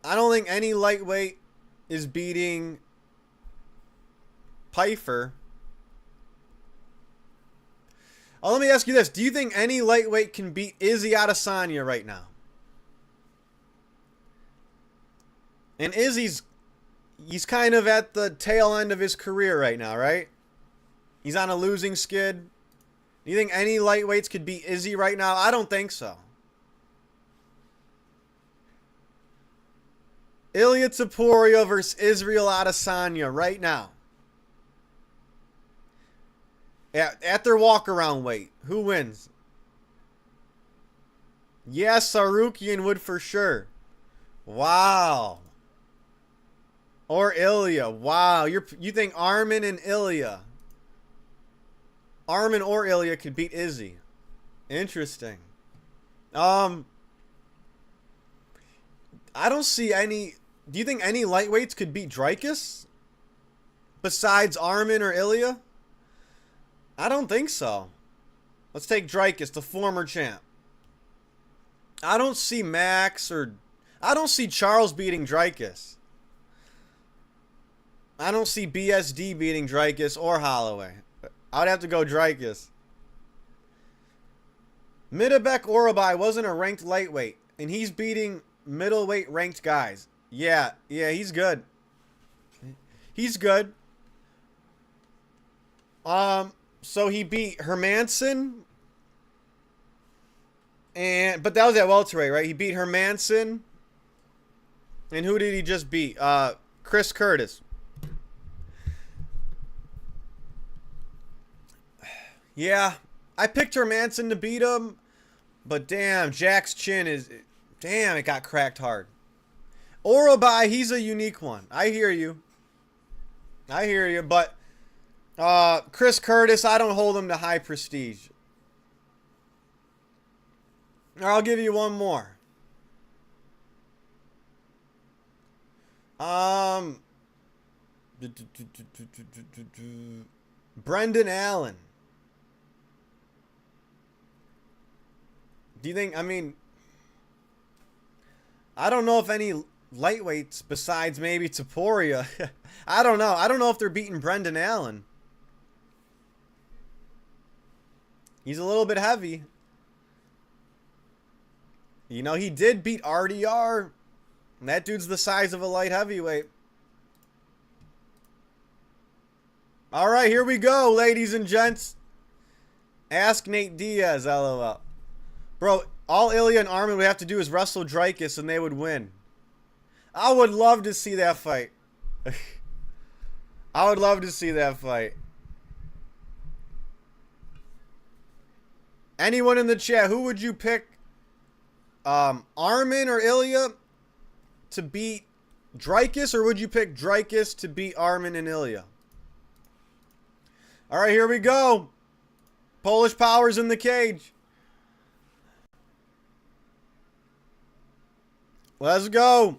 I don't think any lightweight is beating Pfeiffer. Oh, let me ask you this. Do you think any lightweight can beat Izzy Adesanya right now? And he's kind of at the tail end of his career right now, right? He's on a losing skid. Do you think any lightweights could beat Izzy right now? I don't think so. Ilia Topuria versus Israel Adesanya right now. At their walk-around weight. Who wins? Yes, Sarukian would for sure. Wow. Or Ilia. Wow. You think Armin and Ilia. Armin or Ilia could beat Izzy. Interesting. I don't see any... Do you think any lightweights could beat Dricus? Besides Armin or Ilia? I don't think so. Let's take Dricus, the former champ. I don't see Max or... I don't see Charles beating Dricus. I don't see BSD beating Dricus or Holloway. I'd have to go Dricus. Midabek Orabai wasn't a ranked lightweight, and he's beating middleweight ranked guys. Yeah, he's good. He's good. So he beat Hermanson. But that was at welterweight, right? He beat Hermanson. And who did he just beat? Chris Curtis. Yeah, I picked Hermanson to beat him. But damn, Jack's chin is... Damn, it got cracked hard. Orobai, he's a unique one. I hear you. I hear you, but Chris Curtis, I don't hold him to high prestige. I'll give you one more. Brendan Allen. Do you think, I mean, I don't know if any lightweights besides maybe Taporia. I don't know. I don't know if they're beating Brendan Allen. He's a little bit heavy. You know, he did beat RDR. And that dude's the size of a light heavyweight. All right, here we go, ladies and gents. Ask Nate Diaz, LOL. Bro, all Ilya and Armin would have to do is wrestle Dreykus and they would win. I would love to see that fight. I would love to see that fight. Anyone in the chat, who would you pick? Armin or Ilya to beat Dreykus, or would you pick Dreykus to beat Armin and Ilya? All right, here we go. Polish Power's in the cage. Let's go.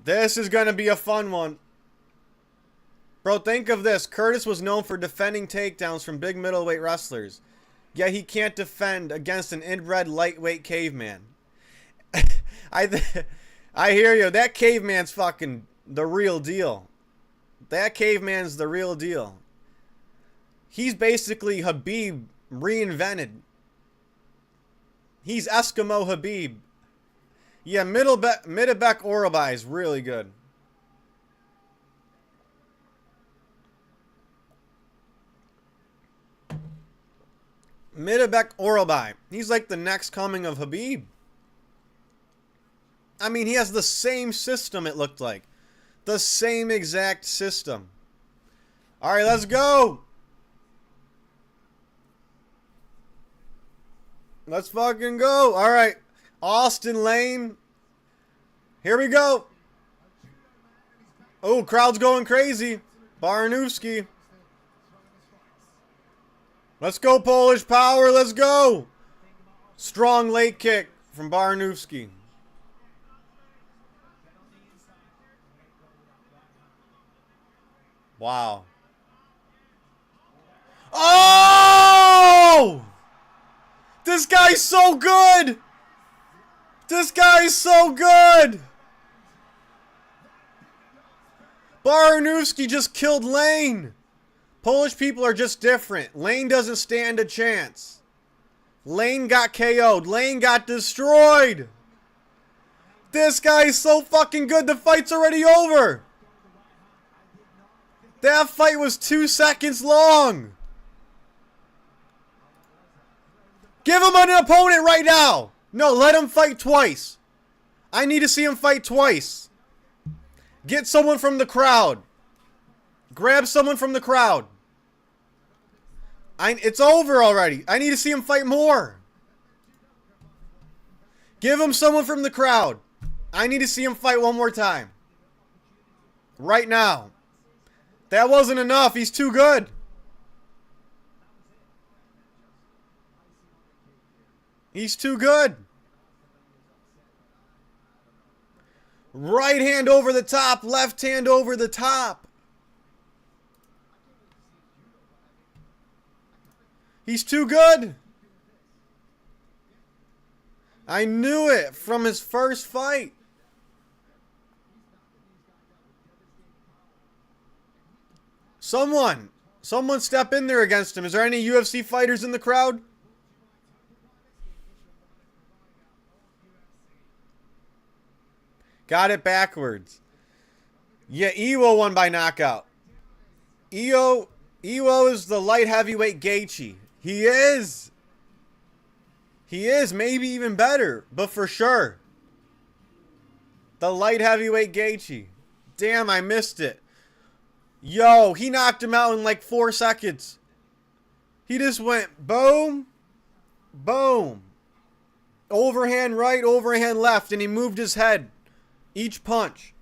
This is going to be a fun one. Bro, think of this. Curtis was known for defending takedowns from big middleweight wrestlers. Yet he can't defend against an inbred lightweight caveman. I hear you. That caveman's fucking the real deal. That caveman's the real deal. He's basically Habib reinvented. He's Eskimo Habib. Yeah, Midabek Orobai is really good. Midabek Orobai. He's like the next coming of Habib. I mean, he has the same system, it looked like. The same exact system. All right, let's go. Let's fucking go. All right. Austin Lane. Here we go. Oh, crowd's going crazy. Baranowski. Let's go, Polish Power. Let's go. Strong late kick from Baranowski. Wow. Oh! This guy's so good! This guy's so good! Baranowski just killed Lane. Polish people are just different. Lane doesn't stand a chance. Lane got KO'd. Lane got destroyed. This guy is so fucking good. The fight's already over. That fight was 2 seconds long. Give him an opponent right now. No, let him fight twice. I need to see him fight twice. Get someone from the crowd. Grab someone from the crowd. It's over already. I need to see him fight more. Give him someone from the crowd. I need to see him fight one more time. Right now. That wasn't enough. He's too good. He's too good. Right hand over the top. Left hand over the top. He's too good. I knew it from his first fight. Someone step in there against him. Is there any UFC fighters in the crowd? Got it backwards. Yeah, Iwo won by knockout. Iwo is the light heavyweight Gaethje. He is. He is. Maybe even better. But for sure. The light heavyweight Gaethje. Damn, I missed it. Yo, he knocked him out in like 4 seconds. He just went boom. Boom. Overhand right, overhand left. And he moved his head. Each punch.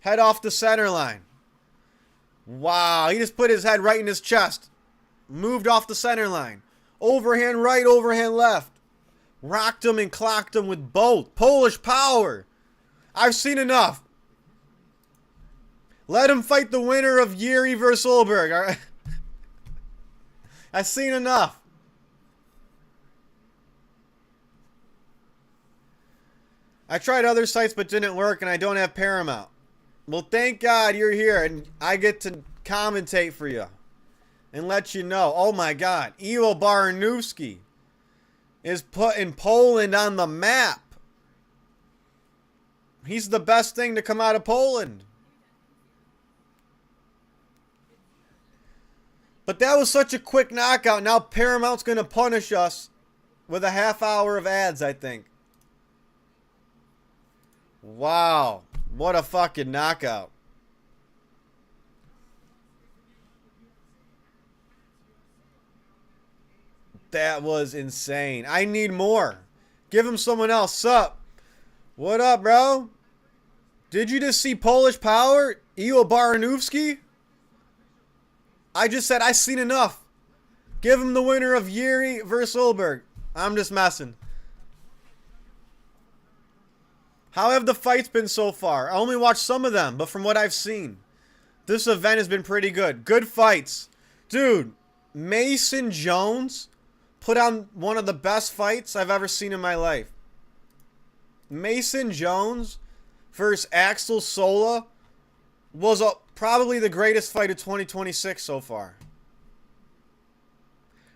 Head off the center line. Wow, he just put his head right in his chest. Moved off the center line. Overhand right, overhand left. Rocked him and clocked him with both. Polish power. I've seen enough. Let him fight the winner of Yuri versus Solberg. All right? I've seen enough. I tried other sites but didn't work, and I don't have Paramount. Well, thank God you're here, and I get to commentate for you and let you know. Oh my God, Iwo Baranowski is putting Poland on the map. He's the best thing to come out of Poland. But that was such a quick knockout. Now Paramount's going to punish us with a half hour of ads, I think. Wow. What a fucking knockout. That was insane. I need more. Give him someone else. Sup? What up, bro? Did you just see Polish power? Iwo Baranowski? I just said I seen enough. Give him the winner of Yuri versus Solberg. I'm just messing. How have the fights been so far? I only watched some of them, but from what I've seen, this event has been pretty good. Good fights. Dude, Mason Jones put on one of the best fights I've ever seen in my life. Mason Jones versus Axel Sola was probably the greatest fight of 2026 so far.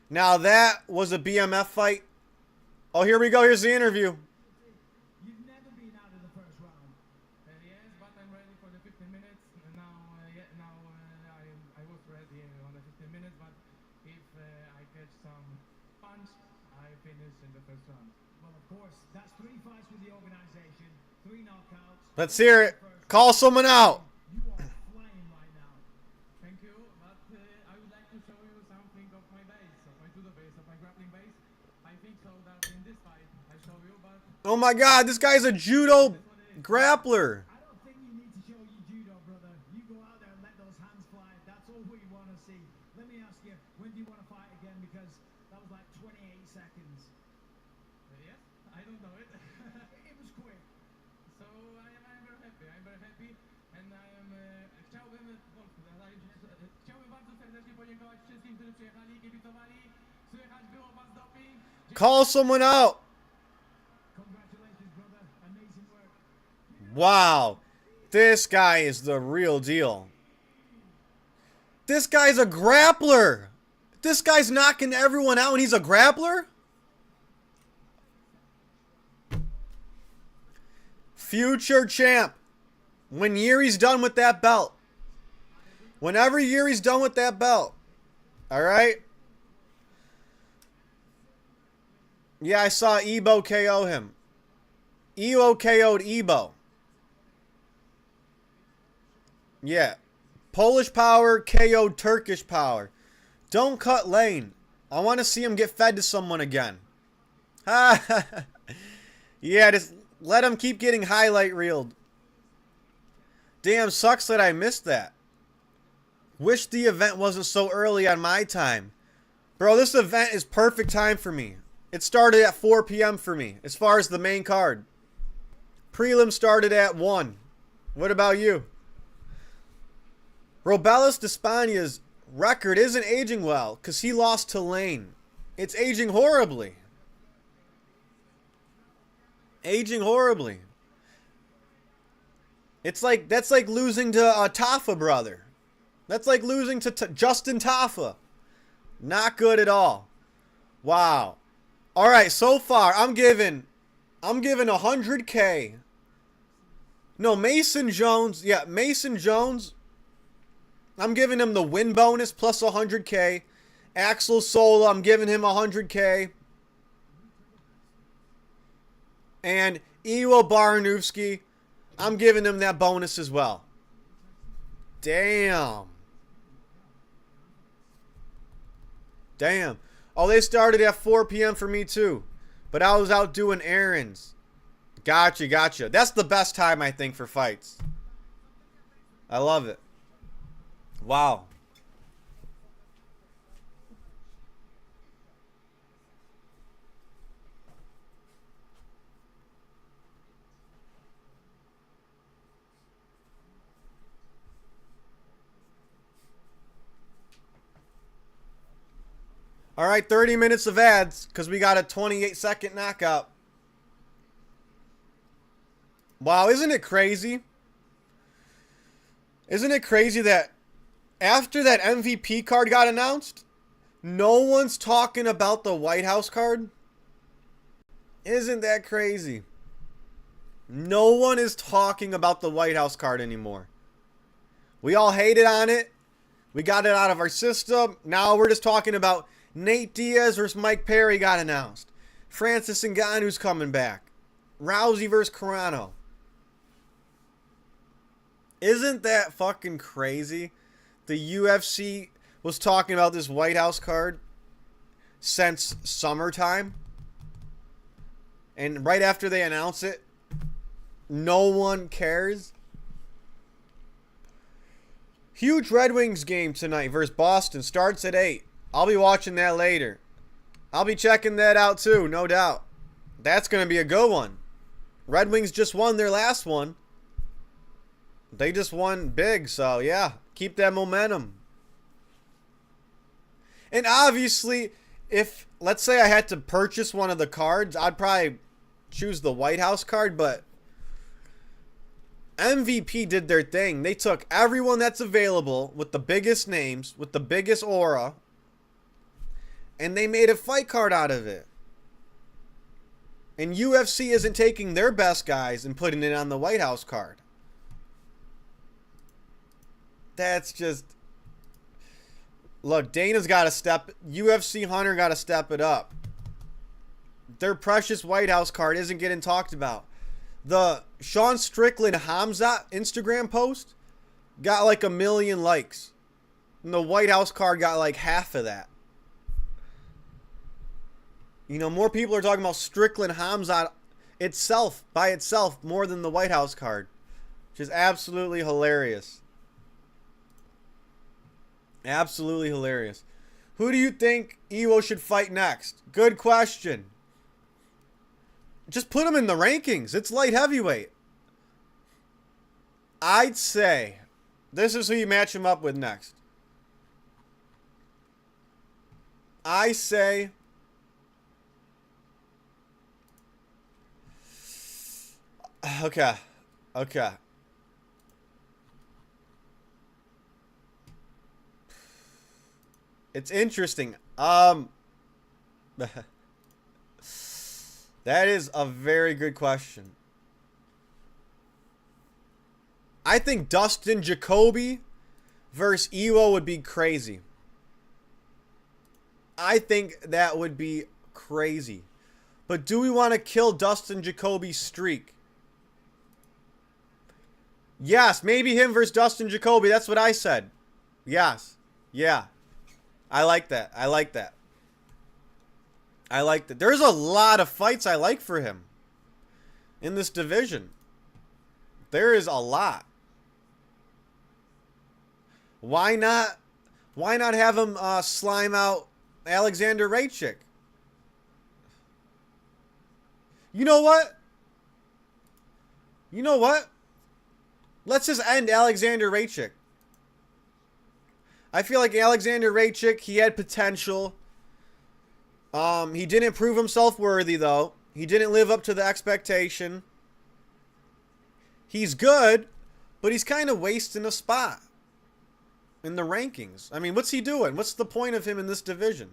Now that was a BMF fight. Oh, here we go. Here's the interview. Let's hear it. Call someone out. You are flying right now. Thank you, but I would like to show you something of my base, of my judo base, of my grappling base. I think so that in this fight I show you, but... Oh my God, this guy's a judo grappler. I don't think you need to show you judo, brother. You go out there and let those hands fly. That's all we want to see. Let me ask you, when do you want to fight again? Because that was like 28 seconds. Yes? I don't know it. It was quick. So I'm very happy. I'm very happy. And I am... Chciałbym bardzo serdecznie podziękować wszystkim, którzy przyjechali, kibicowali. Słychać było was doping. Call someone out. Congratulations, brother. Amazing work. Wow. This guy is the real deal. This guy's a grappler. This guy's knocking everyone out and he's a grappler? Future champ. When Yuri's done with that belt. Whenever Yuri's done with that belt. Alright? Yeah, I saw Ebo KO him. Ebo KO'd Ebo. Yeah. Polish power KO'd Turkish power. Don't cut lane. I want to see him get fed to someone again. Yeah, just let him keep getting highlight reeled. Damn, sucks that I missed that. Wish the event wasn't so early on my time. Bro, this event is perfect time for me. It started at 4 p.m. for me, as far as the main card. Prelim started at 1. What about you? Robelis Despania's record isn't aging well, because he lost to Lane. It's aging horribly. Aging horribly. It's like, that's like losing to Tafa, brother. That's like losing to Justin Tafa. Not good at all. Wow. All right, so far I'm giving 100K. No, Mason Jones. Yeah, Mason Jones. I'm giving him the win bonus plus 100K. Axel Sola, I'm giving him 100K. And Iwo Baranowski, I'm giving him that bonus as well. Damn. Damn. Oh, they started at 4 p.m. for me too. But I was out doing errands. Gotcha, gotcha. That's the best time, I think, for fights. I love it. Wow. All right, 30 minutes of ads because we got a 28-second knockout. Wow, isn't it crazy? Isn't it crazy that after that MVP card got announced, no one's talking about the White House card? Isn't that crazy? No one is talking about the White House card anymore. We all hated on it. We got it out of our system. Now we're just talking about Nate Diaz versus Mike Perry got announced. Francis Ngannou's coming back. Rousey versus Carano. Isn't that fucking crazy? The UFC was talking about this White House card since summertime. And right after they announce it, no one cares. Huge Red Wings game tonight versus Boston. Starts at 8. I'll be watching that later. I'll be checking that out too, no doubt. That's going to be a good one. Red Wings just won their last one. They just won big, so yeah. Keep that momentum. And obviously, if, let's say I had to purchase one of the cards, I'd probably choose the White House card, but MVP did their thing. They took everyone that's available with the biggest names, with the biggest aura, and they made a fight card out of it. And UFC isn't taking their best guys and putting it on the White House card. That's just... Look, Dana's got to step... UFC Hunter got to step it up. Their precious White House card isn't getting talked about. The Sean Strickland Hamza Instagram post got like 1 million likes. And the White House card got like half of that. You know, more people are talking about Strickland Hamza itself, by itself, more than the White House card. Which is absolutely hilarious. Absolutely hilarious. Who do you think Evo should fight next? Good question. Just put him in the rankings. It's light heavyweight. I'd say this is who you match him up with next. I say... Okay. Okay. It's interesting. That is a very good question. I think Dustin Jacoby versus Evo would be crazy. I think that would be crazy. But do we want to kill Dustin Jacoby's streak? Yes, maybe him versus Dustin Jacoby. That's what I said. Yes. Yeah. I like that. I like that. I like that. There's a lot of fights I like for him in this division. There is a lot. Why not have him slime out Alexander Raychik? You know what? You know what? Let's just end Alexander Raychik. I feel like Alexander Raychik, he had potential. He didn't prove himself worthy, though. He didn't live up to the expectation. He's good, but he's kind of wasting a spot in the rankings. I mean, what's he doing? What's the point of him in this division?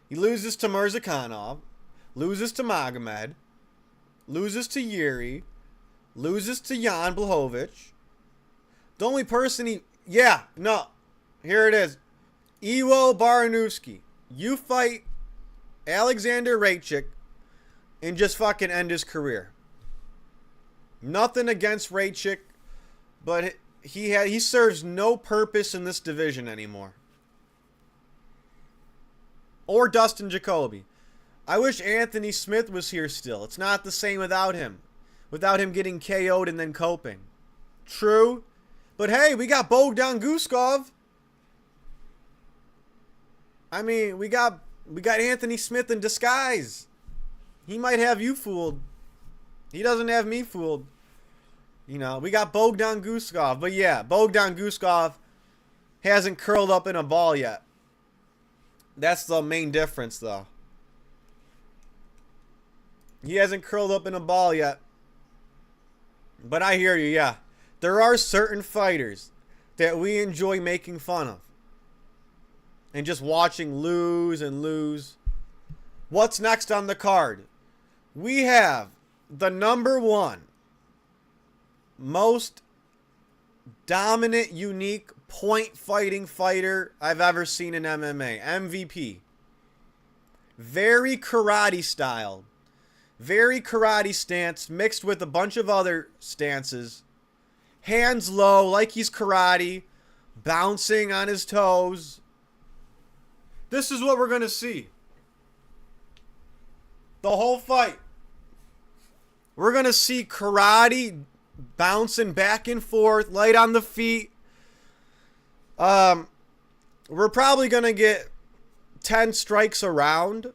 He loses to Mirzakhanov, loses to Magomed, loses to Yuri, loses to Jan Blachowicz. The only person he... Yeah, no. Here it is. Iwo Baranowski. You fight Alexander Raychik and just fucking end his career. Nothing against Raychik, but he serves no purpose in this division anymore. Or Dustin Jacoby. I wish Anthony Smith was here still. It's not the same without him. without him getting KO'd and then coping. True. But hey, we got Bogdan Guskov. I mean, we got Anthony Smith in disguise. He might have you fooled. He doesn't have me fooled. You know, we got Bogdan Guskov. But yeah, Bogdan Guskov hasn't curled up in a ball yet. That's the main difference, though. He hasn't curled up in a ball yet. But I hear you, yeah. There are certain fighters that we enjoy making fun of. And just watching lose and lose. What's next on the card? We have the #1 most dominant, unique, point fighting fighter I've ever seen in MMA. MVP. Very karate style. Very karate stance mixed with a bunch of other stances. Hands low like he's karate. Bouncing on his toes. This is what we're going to see. The whole fight. We're going to see karate bouncing back and forth, light on the feet. We're probably going to get 10 strikes a round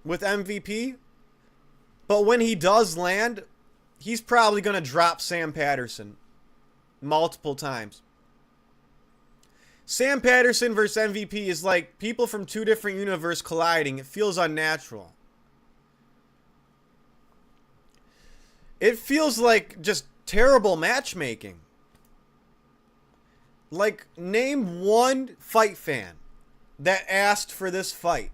with MVP. But when he does land, he's probably going to drop Sam Patterson multiple times. Sam Patterson versus MVP is like people from two different universes colliding. It feels unnatural. It feels like just terrible matchmaking. Like, name one fight fan that asked for this fight.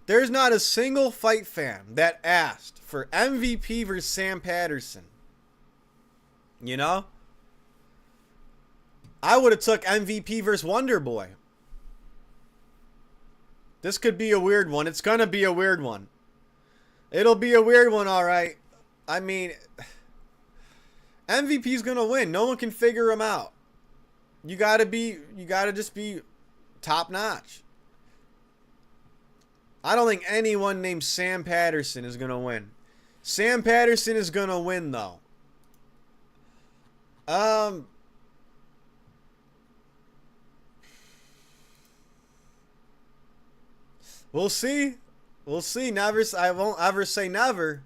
There's not a single fight fan that asked for MVP versus Sam Patterson. You know? I would have took MVP versus Wonder Boy. This could be a weird one. It's going to be a weird one. It'll be a weird one, all right. I mean, MVP's going to win. No one can figure him out. You got to just be top notch. I don't think anyone named Sam Patterson is going to win. Sam Patterson is going to win, though. We'll see. We'll see. I won't ever say never.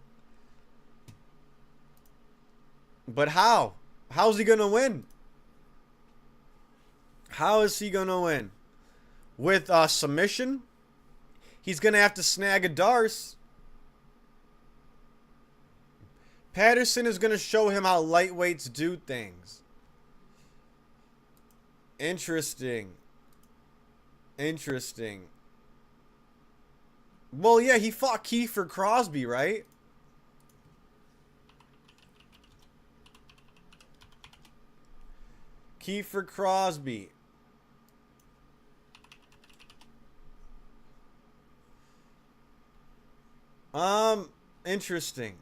But how? How's he going to win? How is he going to win? With submission? He's going to have to snag a Darce. Patterson is going to show him how lightweights do things. Interesting. Interesting. Well, yeah, he fought Kiefer Crosby, right? Kiefer Crosby. Interesting.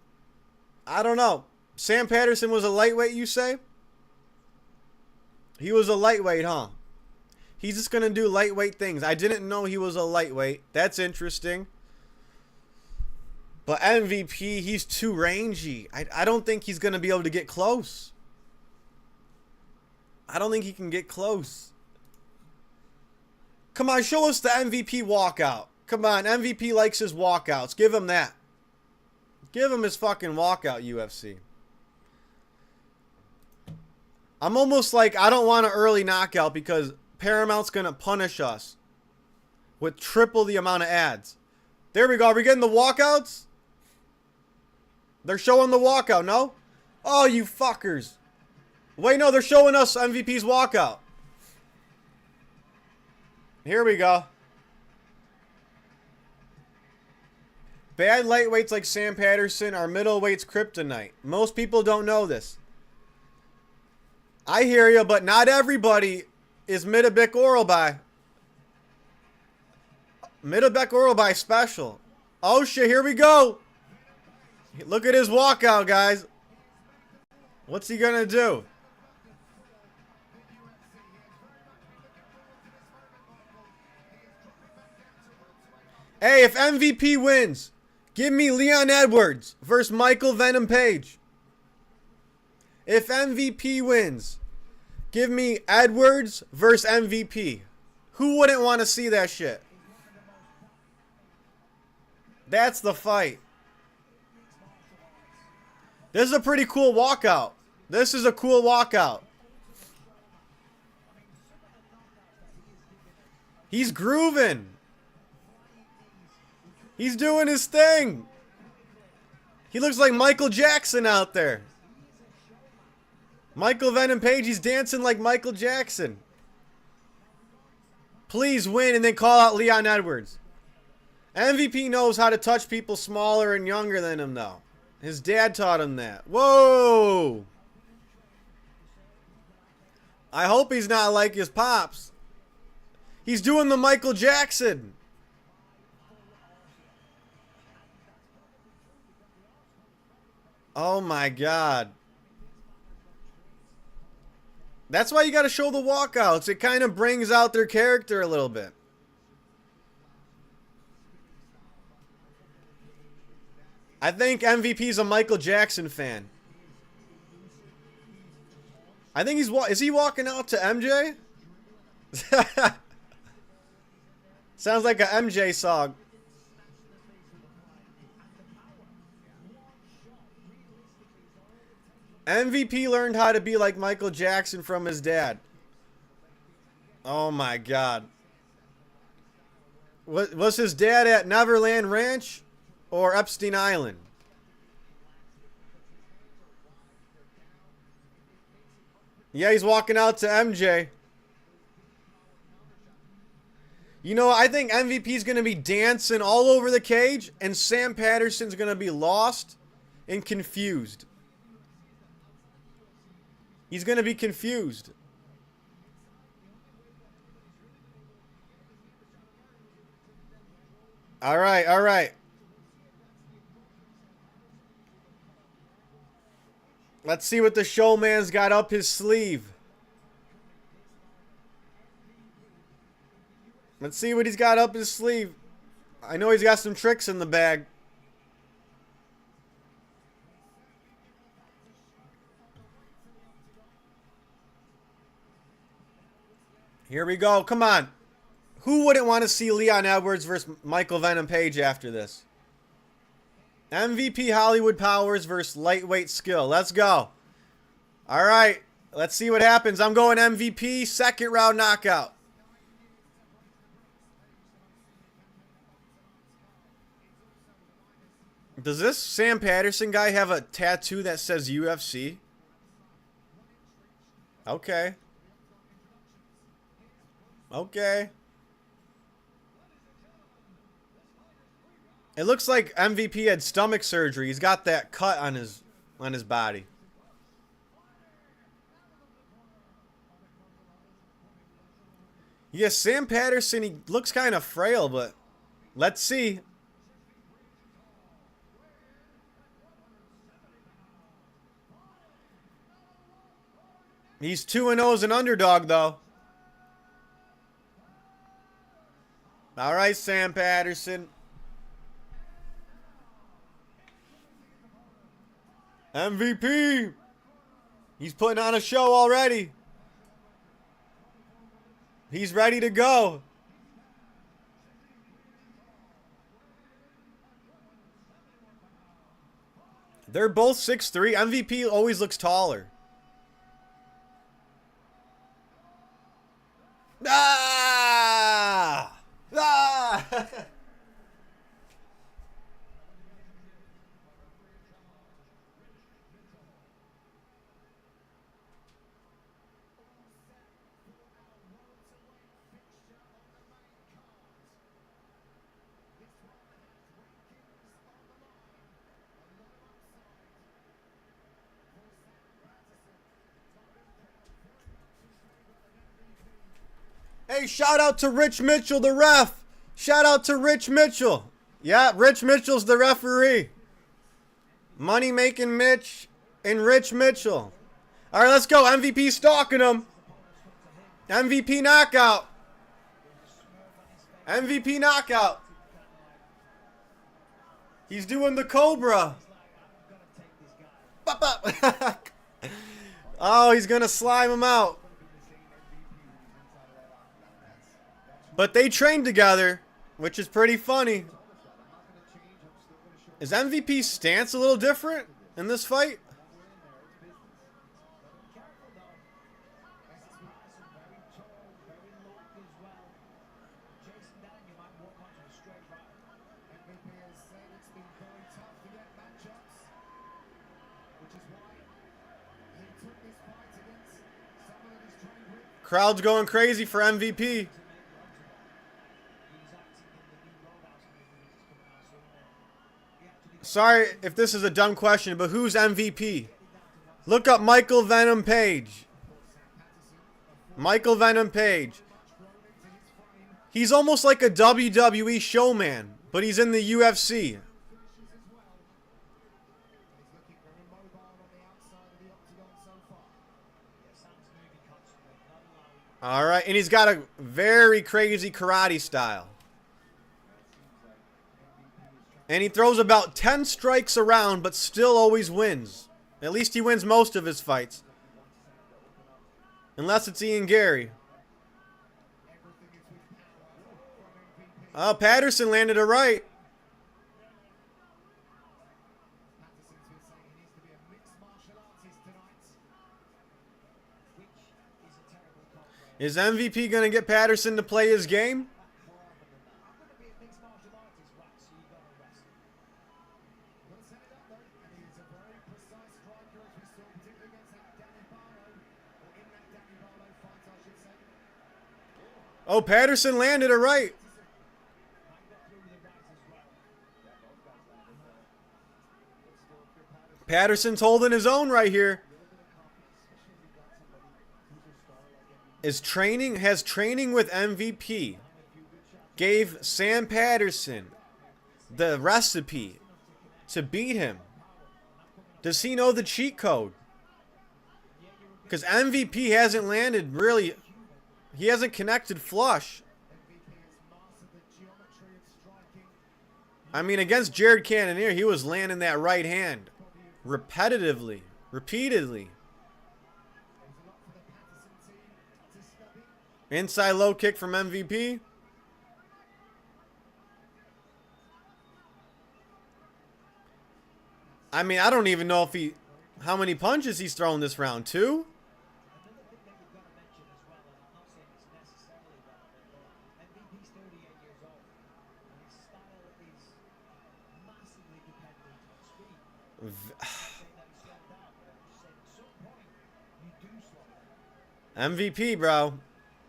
I don't know. Sam Patterson was a lightweight, you say? He was a lightweight, huh? He's just going to do lightweight things. I didn't know he was a lightweight. That's interesting. But MVP, he's too rangy. I don't think he's going to be able to get close. I don't think he can get close. Come on, show us the MVP walkout. Come on, MVP likes his walkouts. Give him that. Give him his fucking walkout, UFC. I'm almost like, I don't want an early knockout because Paramount's going to punish us with triple the amount of ads. There we go. Are we getting the walkouts? They're showing the walkout, no? Oh, you fuckers. Wait, no, they're showing us MVP's walkout. Here we go. Bad lightweights like Sam Patterson are middleweights kryptonite. Most people don't know this. I hear you, but not everybody is Middlebeck Oralby. Middlebeck Oralby special. Oh shit, here we go. Look at his walkout, guys. What's he gonna do? Hey, if MVP wins, Give me Leon Edwards versus Michael Venom Page. If MVP wins, give me Edwards versus MVP. Who wouldn't want to see that shit? That's the fight. This is a pretty cool walkout. This is a cool walkout. He's grooving. He's doing his thing. He looks like Michael Jackson out there. Michael Venom Page, he's dancing like Michael Jackson. Please win and then call out Leon Edwards. MVP knows how to touch people smaller and younger than him, though. His dad taught him that. Whoa! I hope he's not like his pops. He's doing the Michael Jackson. Oh my God. That's why you got to show the walkouts. It kind of brings out their character a little bit. I think MVP's a Michael Jackson fan. I think is he walking out to MJ? Sounds like a MJ song. MVP learned how to be like Michael Jackson from his dad. Oh my God. Was his dad at Neverland Ranch or Epstein Island? Yeah, he's walking out to MJ. You know, I think MVP's going to be dancing all over the cage, and Sam Patterson's going to be lost and confused. He's going to be confused. All right, all right. Let's see what the showman's got up his sleeve. Let's see what he's got up his sleeve. I know he's got some tricks in the bag. Here we go. Come on. Who wouldn't want to see Leon Edwards versus Michael Venom Page after this? MVP Hollywood Powers versus lightweight skill. Let's go. All right. Let's see what happens. I'm going MVP, second round knockout. Does this Sam Patterson guy have a tattoo that says UFC? Okay. Okay. It looks like MVP had stomach surgery. He's got that cut on his body. Yeah, Sam Patterson, he looks kind of frail, but let's see. He's 2-0 as an underdog, though. All right, Sam Patterson. MVP. He's putting on a show already. He's ready to go. They're both 6'3". MVP always looks taller. Ah! Ah! Hey, shout out to Rich Mitchell, the ref. Shout out to Rich Mitchell. Yeah, Rich Mitchell's the referee. Money making Mitch and Rich Mitchell. All right, let's go. MVP stalking him. MVP knockout. MVP knockout. He's doing the Cobra. Bop, bop. Oh, he's going to slime him out. But they trained together, which is pretty funny. Is MVP's stance a little different in this fight? Crowd's going crazy for MVP. Sorry if this is a dumb question, but who's MVP? Look up Michael Venom Page. Michael Venom Page. He's almost like a WWE showman, but he's in the UFC. All right, and he's got a very crazy karate style. And he throws about 10 strikes around, but still always wins. At least he wins most of his fights. Unless it's Ian Gary. Oh, Patterson landed a right. Is MVP going to get Patterson to play his game? Oh, Patterson landed a right. Patterson's holding his own right here. Has training with MVP gave Sam Patterson the recipe to beat him? Does he know the cheat code? Because MVP hasn't landed really. He hasn't connected flush. I mean, against Jared Cannonier, he was landing that right hand repetitively, repeatedly. Inside low kick from MVP. I mean, I don't even know if how many punches he's thrown this round. 2? MVP, bro.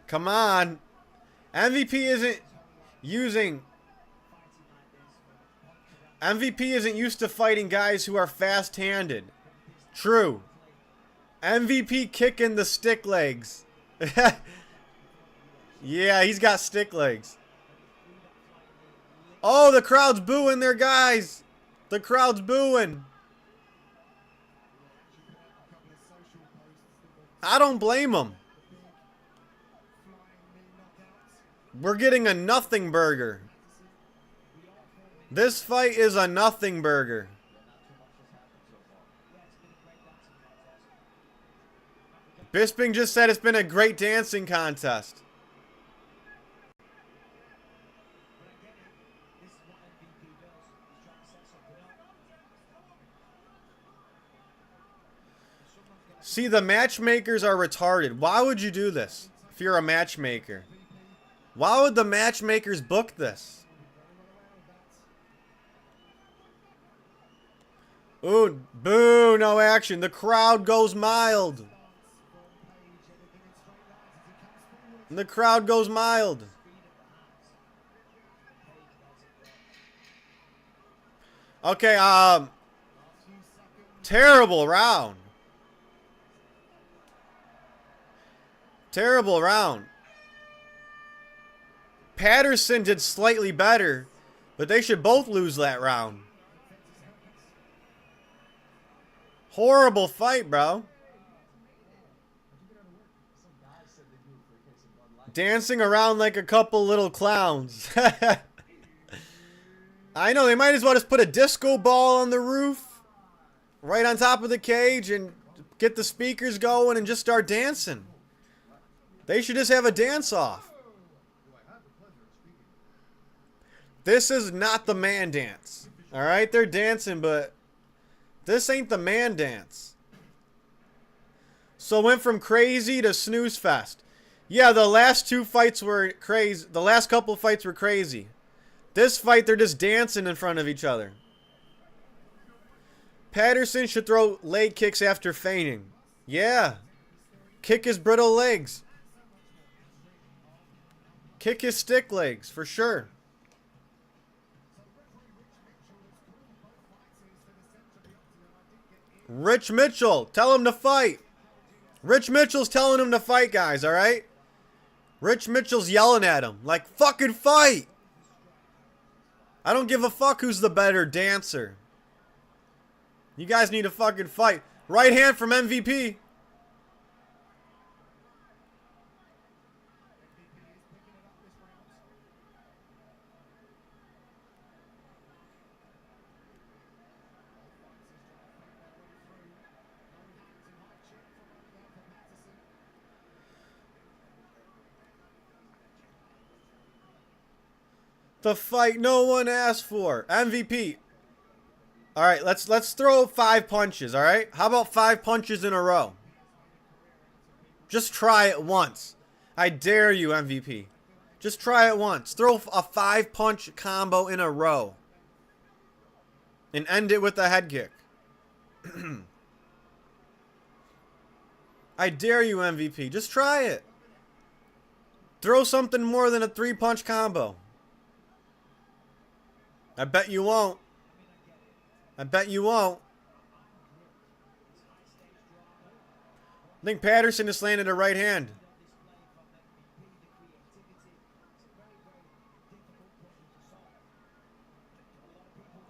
Come on. MVP isn't used to fighting guys who are fast-handed. True. MVP kicking the stick legs. Yeah, he's got stick legs. Oh, the crowd's booing their guys. The crowd's booing. I don't blame them. We're getting a nothing burger. This fight is a nothing burger. Bisping just said it's been a great dancing contest. See, the matchmakers are retarded. Why would you do this if you're a matchmaker? Why would the matchmakers book this? Ooh, boo, no action. The crowd goes mild. The crowd goes mild. Okay, terrible round. Terrible round. Patterson did slightly better, but they should both lose that round. Horrible fight, bro. Dancing around like a couple little clowns. I know, they might as well just put a disco ball on the roof, right on top of the cage, and get the speakers going and just start dancing. They should just have a dance-off. This is not the man dance. Alright, they're dancing, but this ain't the man dance. So it went from crazy to snooze fest. Yeah, the last two fights were crazy. The last couple fights were crazy. This fight, they're just dancing in front of each other. Patterson should throw leg kicks after feigning. Yeah. Kick his brittle legs. Kick his stick legs, for sure. Rich Mitchell, tell him to fight. Rich Mitchell's telling him to fight, guys, alright? Rich Mitchell's yelling at him, like, fucking fight! I don't give a fuck who's the better dancer. You guys need to fucking fight. Right hand from MVP. The fight no one asked for. MVP. All right, let's throw 5 punches, all right? How about 5 punches in a row? Just try it once. I dare you, MVP. Just try it once. Throw a 5-punch combo in a row. And end it with a head kick. I dare you, MVP. Just try it. Throw something more than a 3-punch combo. I bet you won't. I bet you won't. I think Patterson just landed a right hand.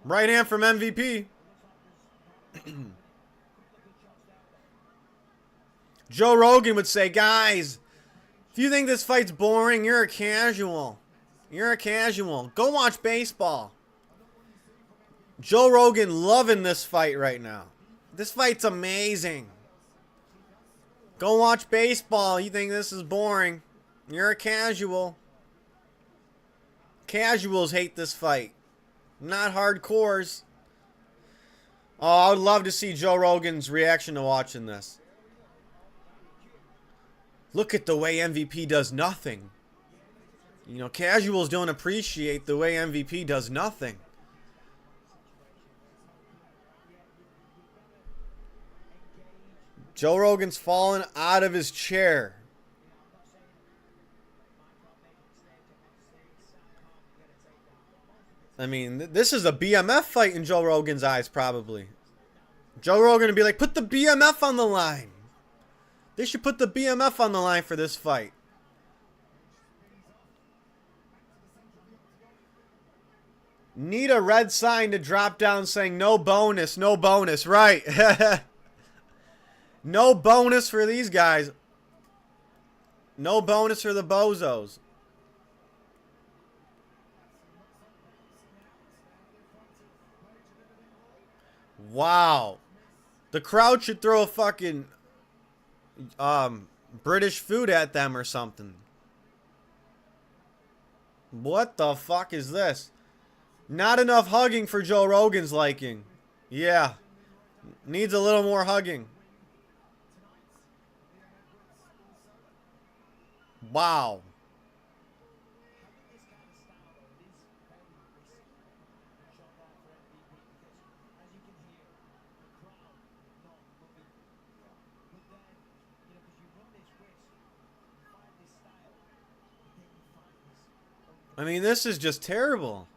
Right hand from MVP. Joe Rogan would say, guys, if you think this fight's boring, you're a casual. You're a casual. Go watch baseball. Joe Rogan loving this fight right now. This fight's amazing. Go watch baseball. You think this is boring. You're a casual. Casuals hate this fight. Not hardcores. Oh, I would love to see Joe Rogan's reaction to watching this. Look at the way MVP does nothing. You know, casuals don't appreciate the way MVP does nothing. Joe Rogan's fallen out of his chair. I mean, this is a BMF fight in Joe Rogan's eyes, probably. Joe Rogan would be like, put the BMF on the line. They should put the BMF on the line for this fight. Need a red sign to drop down saying no bonus, no bonus. Right. No bonus for these guys. No bonus for the bozos. Wow. The crowd should throw a fucking British food at them or something. What the fuck is this? Not enough hugging for Joe Rogan's liking. Yeah. Needs a little more hugging. Wow. I mean, this is just terrible.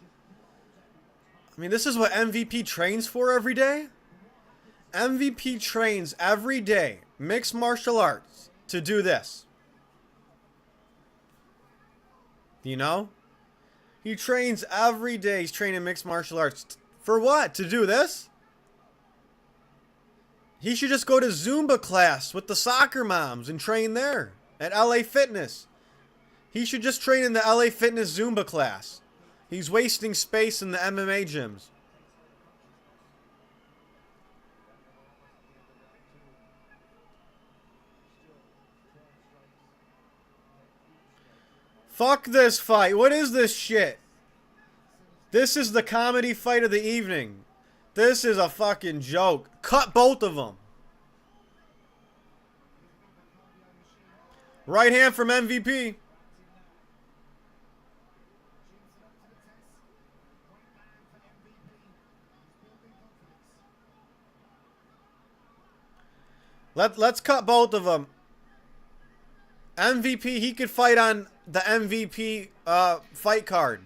I mean, this is what MVP trains for every day? MVP trains every day, mixed martial arts, to do this. You know? He trains every day. He's training mixed martial arts. For what? To do this? He should just go to Zumba class with the soccer moms and train there at LA Fitness. He should just train in the LA Fitness Zumba class. He's wasting space in the MMA gyms. Fuck this fight. What is this shit? This is the comedy fight of the evening. This is a fucking joke. Cut both of them. Right hand from MVP. Let's cut both of them. MVP, he could fight on the MVP fight card.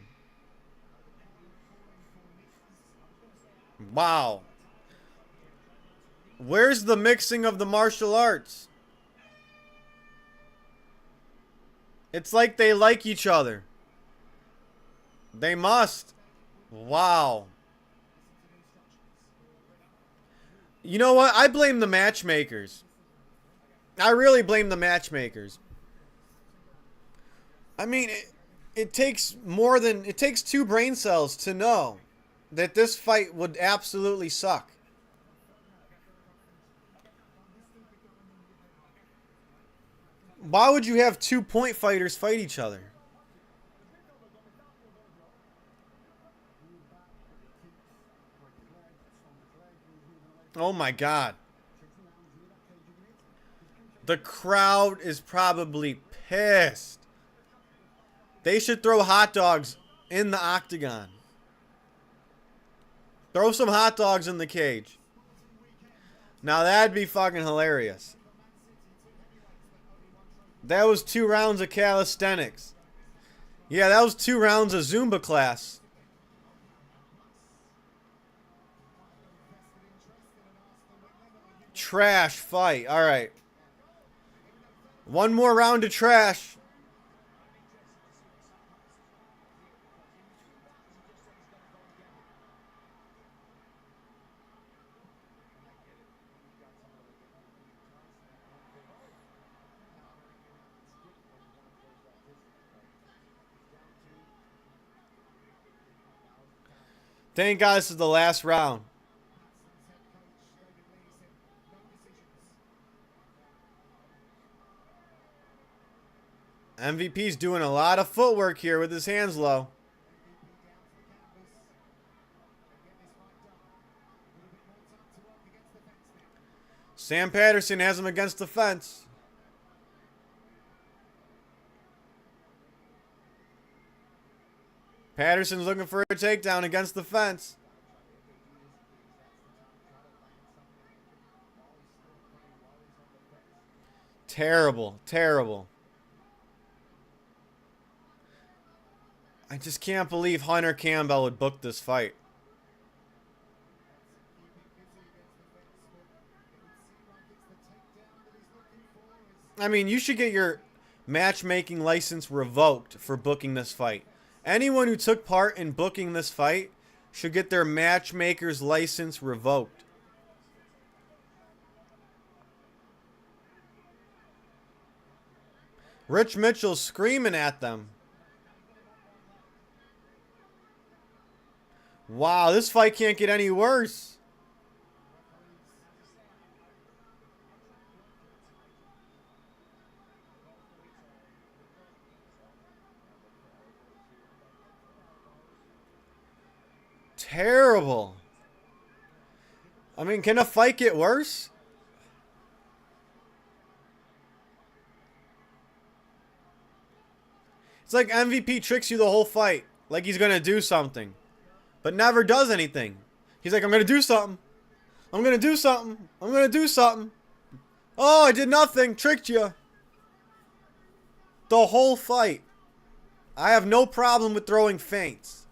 Wow. Where's the mixing of the martial arts? It's like they like each other. They must. Wow. You know what? I blame the matchmakers. I really blame the matchmakers. I mean, it takes more than... It takes 2 brain cells to know that this fight would absolutely suck. Why would you have 2 point fighters fight each other? Oh my God. The crowd is probably pissed. They should throw hot dogs in the octagon. Throw some hot dogs in the cage. Now that'd be fucking hilarious. That was 2 rounds of calisthenics. Yeah, that was 2 rounds of Zumba class. Trash fight. All right. 1 more round of trash. Thank God this is the last round. MVP's doing a lot of footwork here with his hands low. Sam Patterson has him against the fence. Patterson's looking for a takedown against the fence. Terrible, terrible. I just can't believe Hunter Campbell would book this fight. I mean, you should get your matchmaking license revoked for booking this fight. Anyone who took part in booking this fight should get their matchmaker's license revoked. Rich Mitchell's screaming at them. Wow, this fight can't get any worse. Terrible. I mean, can a fight get worse? It's like MVP tricks you the whole fight. Like he's going to do something. But never does anything. He's like, I'm going to do something. I'm going to do something. I'm going to do something. Oh, I did nothing. Tricked you. The whole fight. I have no problem with throwing feints.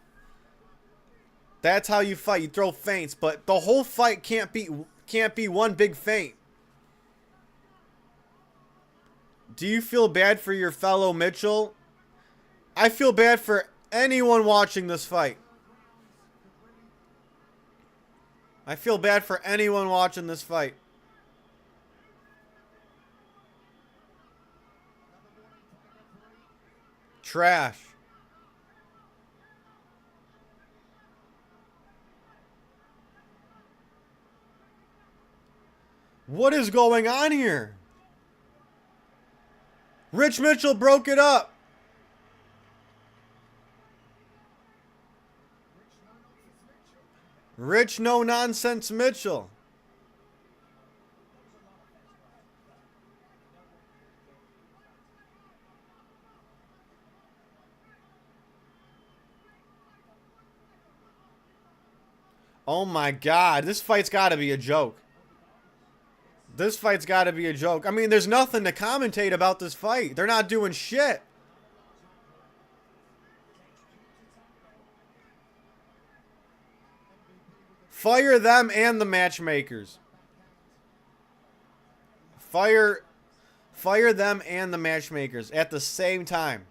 That's how you fight. You throw feints. But the whole fight can't be one big feint. Do you feel bad for your fellow Mitchell? I feel bad for anyone watching this fight. I feel bad for anyone watching this fight. Trash. What is going on here? Rich Mitchell broke it up. Rich no nonsense Mitchell. Oh my God, this fight's got to be a joke. This fight's got to be a joke. I mean, there's nothing to commentate about this fight. They're not doing shit. Fire them and the matchmakers. Fire them and the matchmakers at the same time.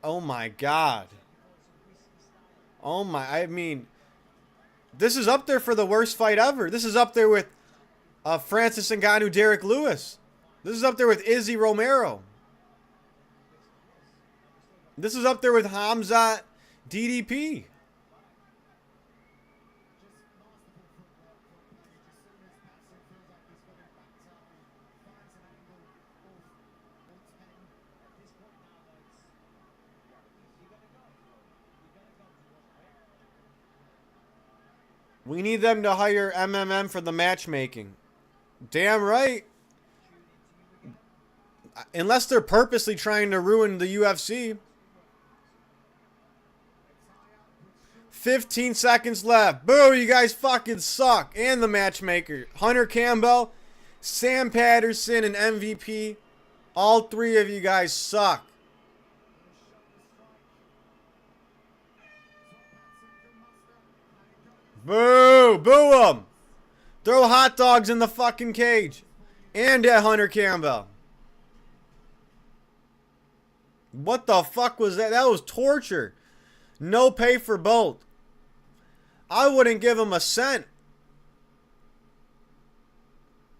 Oh my God. Oh my, I mean, this is up there for the worst fight ever. This is up there with Francis Ngannou, Derek Lewis. This is up there with Izzy Romero. This is up there with Hamzat DDP. We need them to hire MMM for the matchmaking. Damn right. Unless they're purposely trying to ruin the UFC. 15 seconds left. Boo, you guys fucking suck. And the matchmaker. Hunter Campbell, Sam Patterson, and MVP. All three of you guys suck. Boo! Boo them! Throw hot dogs in the fucking cage. And at Hunter Campbell. What the fuck was that? That was torture. No pay for both. I wouldn't give him a cent.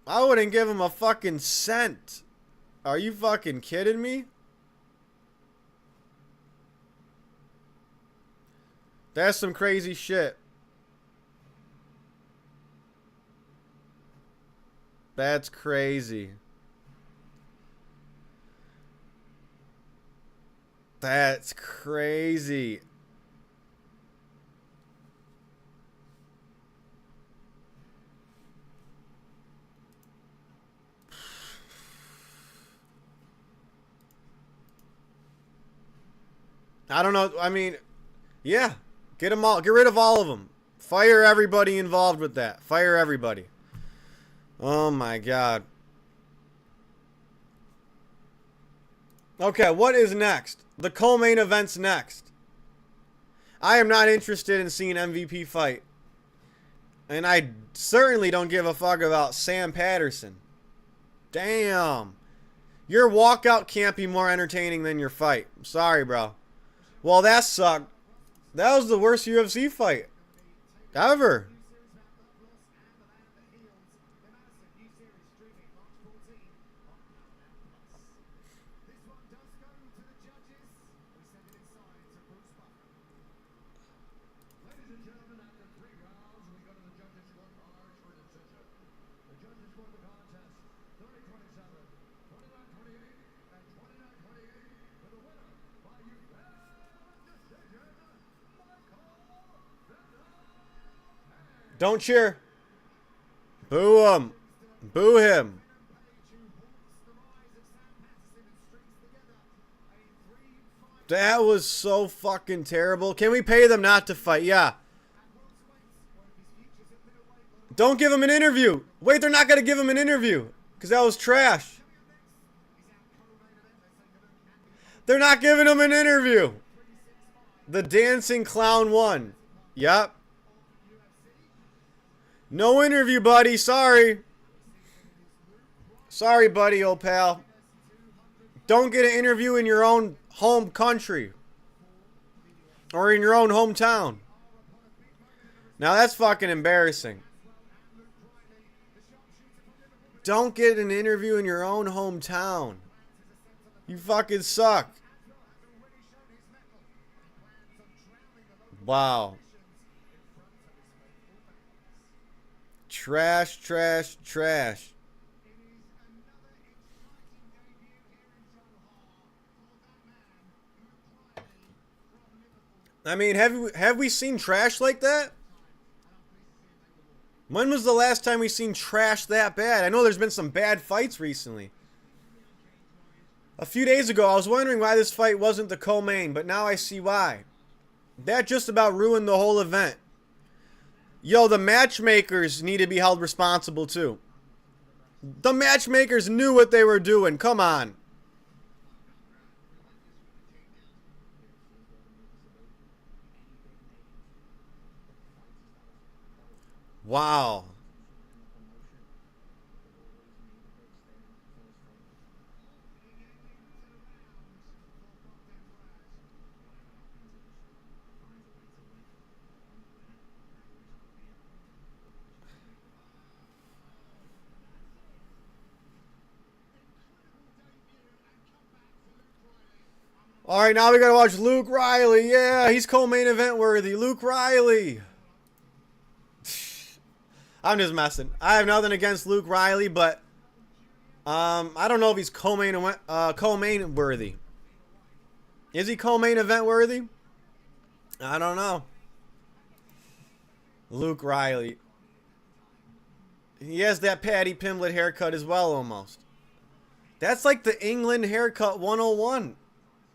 I wouldn't give him a fucking cent. Are you fucking kidding me? That's some crazy shit. That's crazy. That's crazy. I don't know. I mean, yeah. Get them all. Get rid of all of them. Fire everybody involved with that. Fire everybody. Oh my God. Okay, what is next? The co-main event's next. I am not interested in seeing MVP fight. And I certainly don't give a fuck about Sam Patterson. Damn. Your walkout can't be more entertaining than your fight. I'm sorry, bro. Well, that sucked. That was the worst UFC fight ever. Don't cheer. Boo him. Boo him. That was so fucking terrible. Can we pay them not to fight? Yeah. Don't give him an interview. Wait, they're not going to give him an interview because that was trash. They're not giving him an interview. The dancing clown won. Yep. No interview, buddy. Sorry. Sorry, buddy, old pal. Don't get an interview in your own home country. Or in your own hometown. Now that's fucking embarrassing. Don't get an interview in your own hometown. You fucking suck. Wow. Trash, trash, trash. I mean, have we seen trash like that? When was the last time we seen trash that bad? I know there's been some bad fights recently. A few days ago, I was wondering why this fight wasn't the co-main, but now I see why. That just about ruined the whole event. Yo, the matchmakers need to be held responsible too. The matchmakers knew what they were doing. Come on. Wow. All right, now we gotta watch Luke Riley. Yeah, he's co-main event worthy. Luke Riley. I'm just messing. I have nothing against Luke Riley, but I don't know if he's co-main worthy. Is he co-main event worthy? I don't know. Luke Riley. He has that Paddy Pimblett haircut as well, almost. That's like the England haircut 101.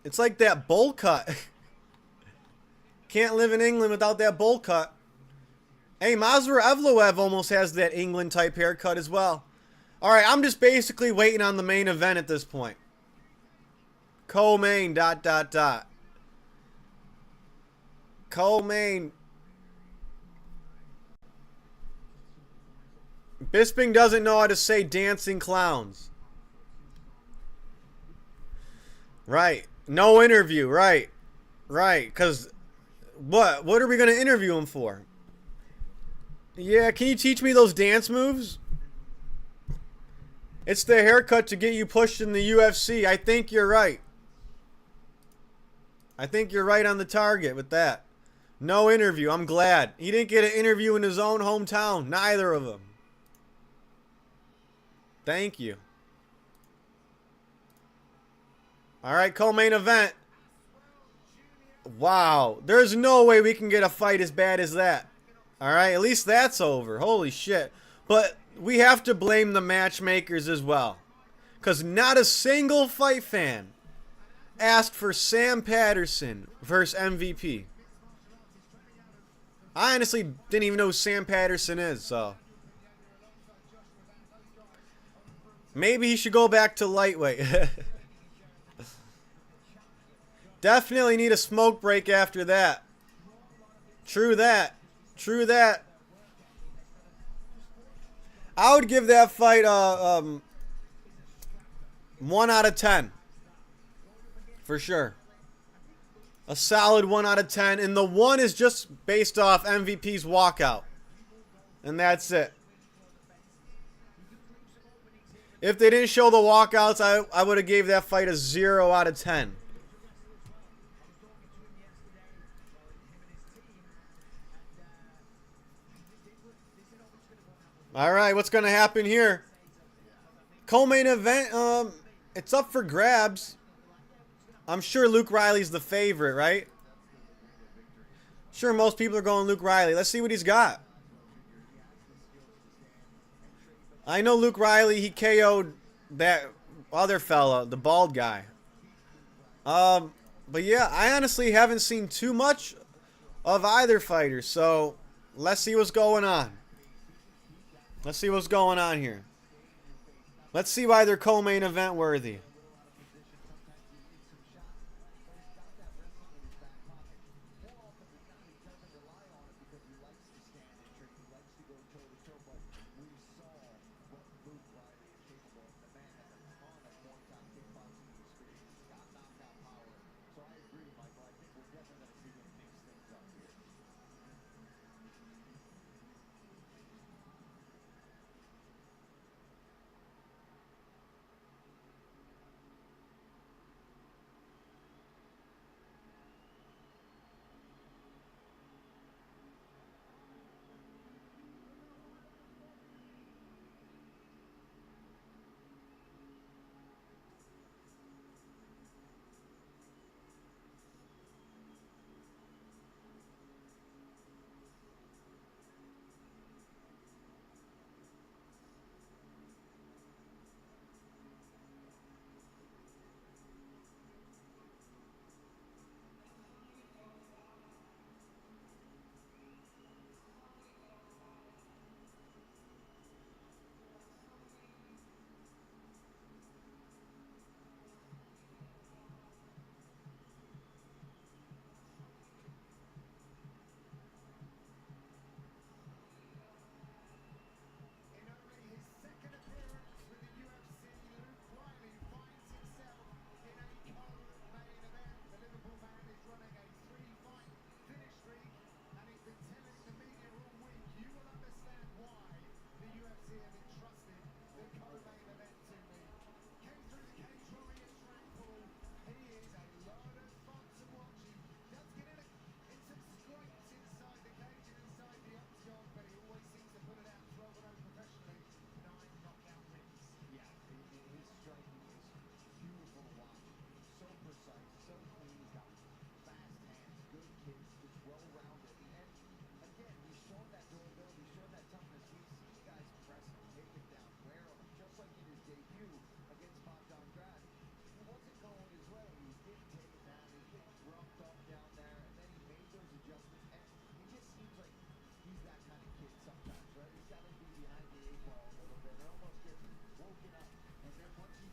It's like that bowl cut. Can't live in England without that bowl cut. Hey, Masur Evloev almost has that England type haircut as well. Alright, I'm just basically waiting on the main event at this point. Co-main, ... Co-main. Bisping doesn't know how to say dancing clowns. Right. No interview. Right. Right. Because what? What are we going to interview him for? Yeah, can you teach me those dance moves? It's the haircut to get you pushed in the UFC. I think you're right. I think you're right on the target with that. No interview. I'm glad. He didn't get an interview in his own hometown. Neither of them. Thank you. Alright, co-main event. Wow. There's no way we can get a fight as bad as that. Alright, at least that's over. Holy shit. But we have to blame the matchmakers as well. Because not a single fight fan asked for Sam Patterson versus MVP. I honestly didn't even know who Sam Patterson is, so. Maybe he should go back to lightweight. Definitely need a smoke break after that. True that. True that. I would give that fight 1 out of 10. For sure. A solid 1 out of 10. And the 1 is just based off MVP's walkout. And that's it. If they didn't show the walkouts, I would have gave that fight a 0 out of 10. Alright, what's going to happen here? Co-main event, it's up for grabs. I'm sure Luke Riley's the favorite, right? Sure, most people are going Luke Riley. Let's see what he's got. I know Luke Riley, he KO'd that other fella, the bald guy. But yeah, I honestly haven't seen too much of either fighter, so let's see what's going on. Let's see what's going on here. Let's see why they're co-main event worthy.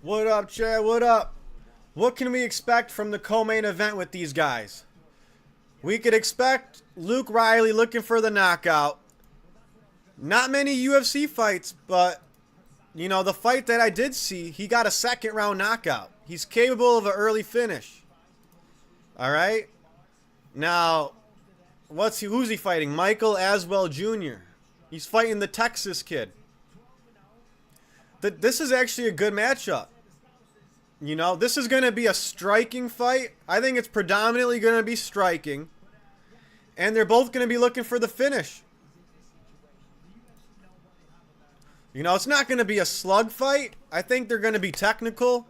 What up, Chad? What up? What can we expect from the co-main event with these guys? We could expect Luke Riley looking for the knockout. Not many UFC fights, but, you know, the fight that I did see, he got a second round knockout. He's capable of an early finish. All right? Now, who's he fighting? Michael Aswell Jr. He's fighting the Texas kid. This is actually a good matchup. You know, this is going to be a striking fight. I think it's predominantly going to be striking. And they're both going to be looking for the finish. You know, it's not going to be a slug fight. I think they're going to be technical.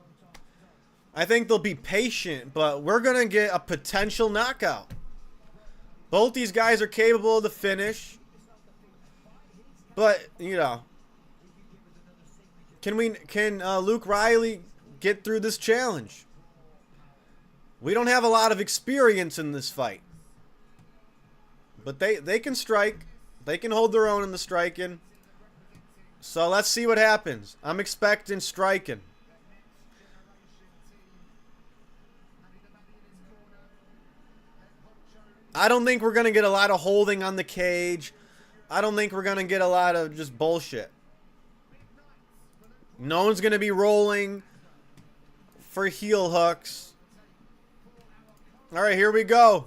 I think they'll be patient, but we're going to get a potential knockout. Both these guys are capable of the finish. But, you know, can Luke Riley get through this challenge? We don't have a lot of experience in this fight. But they can strike. They can hold their own in the striking. So let's see what happens. I'm expecting striking. I don't think we're going to get a lot of holding on the cage. I don't think we're going to get a lot of just bullshit. No one's going to be rolling for heel hooks. All right, here we go.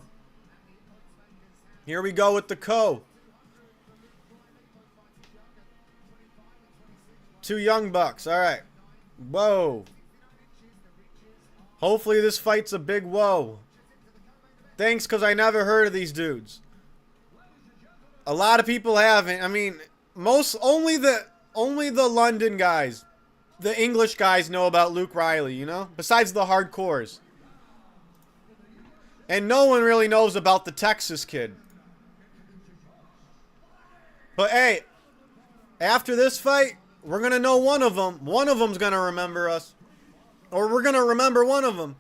Here we go with the co. Two young bucks. All right. Whoa. Hopefully this fight's a big whoa. Thanks, because I never heard of these dudes. A lot of people haven't. I mean, only the London guys, the English guys know about Luke Riley, you know? Besides the hardcores. And no one really knows about the Texas kid. But hey, after this fight, we're going to know one of them. One of them's going to remember us. Or we're going to remember one of them.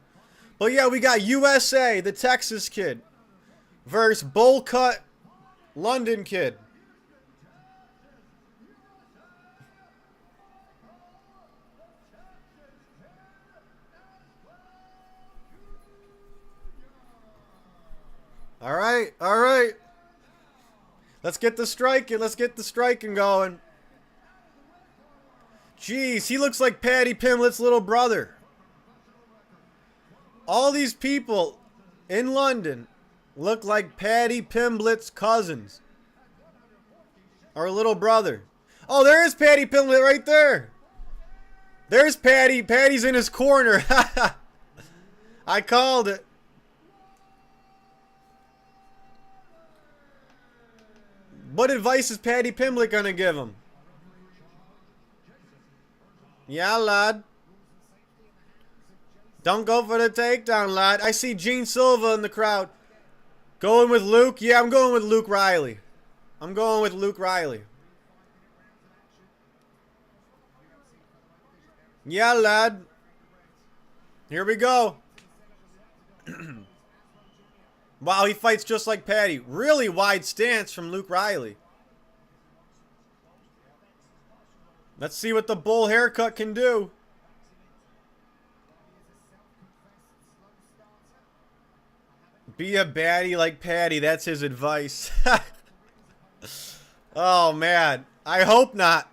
But yeah, we got USA, the Texas kid, versus bowl cut London kid. All right, all right. Let's get the striking. Let's get the striking going. Jeez, he looks like Paddy Pimblett's little brother. All these people in London look like Paddy Pimblett's cousins. Or little brother. Oh, there is Paddy Pimblett right there. There's Paddy. Paddy's in his corner. I called it. What advice is Paddy Pimblett going to give him? Yeah, lad. Don't go for the takedown, lad. I see Gene Silva in the crowd. Going with Luke? Yeah, I'm going with Luke Riley. I'm going with Luke Riley. Yeah, lad. Here we go. Wow, he fights just like Paddy. Really wide stance from Luke Riley. Let's see what the bull haircut can do. Be a baddie like Paddy. That's his advice. Oh, man. I hope not.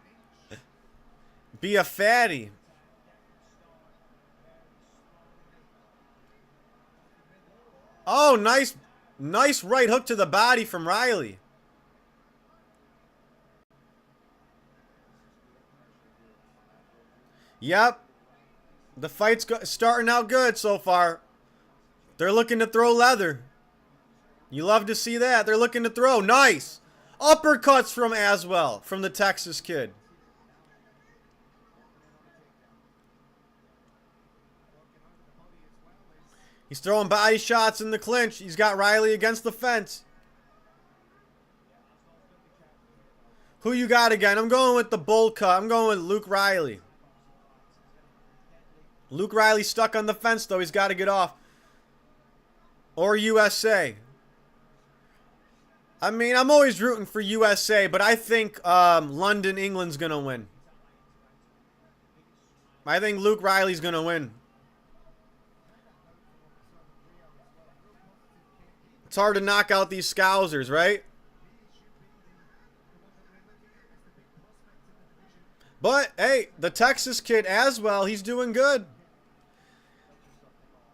Be a fatty. Oh, nice right hook to the body from Riley. Yep. The fight's starting out good so far. They're looking to throw leather. You love to see that. They're looking to throw. Nice. Uppercuts from Aswell, from the Texas kid. He's throwing body shots in the clinch. He's got Riley against the fence. Who you got again? I'm going with the bull cut. I'm going with Luke Riley. Luke Riley's stuck on the fence, though. He's got to get off. Or USA. I mean, I'm always rooting for USA, but I think London, England's going to win. I think Luke Riley's going to win. It's hard to knock out these Scousers, right? But, hey, the Texas kid as well, he's doing good.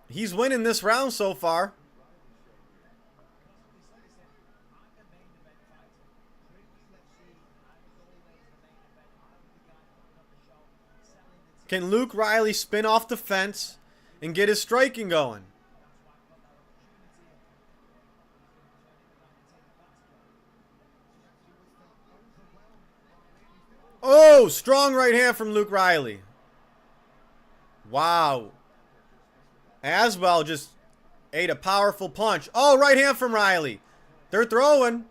He's winning this round so far. Can Luke Riley spin off the fence and get his striking going? Oh, strong right hand from Luke Riley. Wow. Aswell just ate a powerful punch. Oh, right hand from Riley. They're throwing.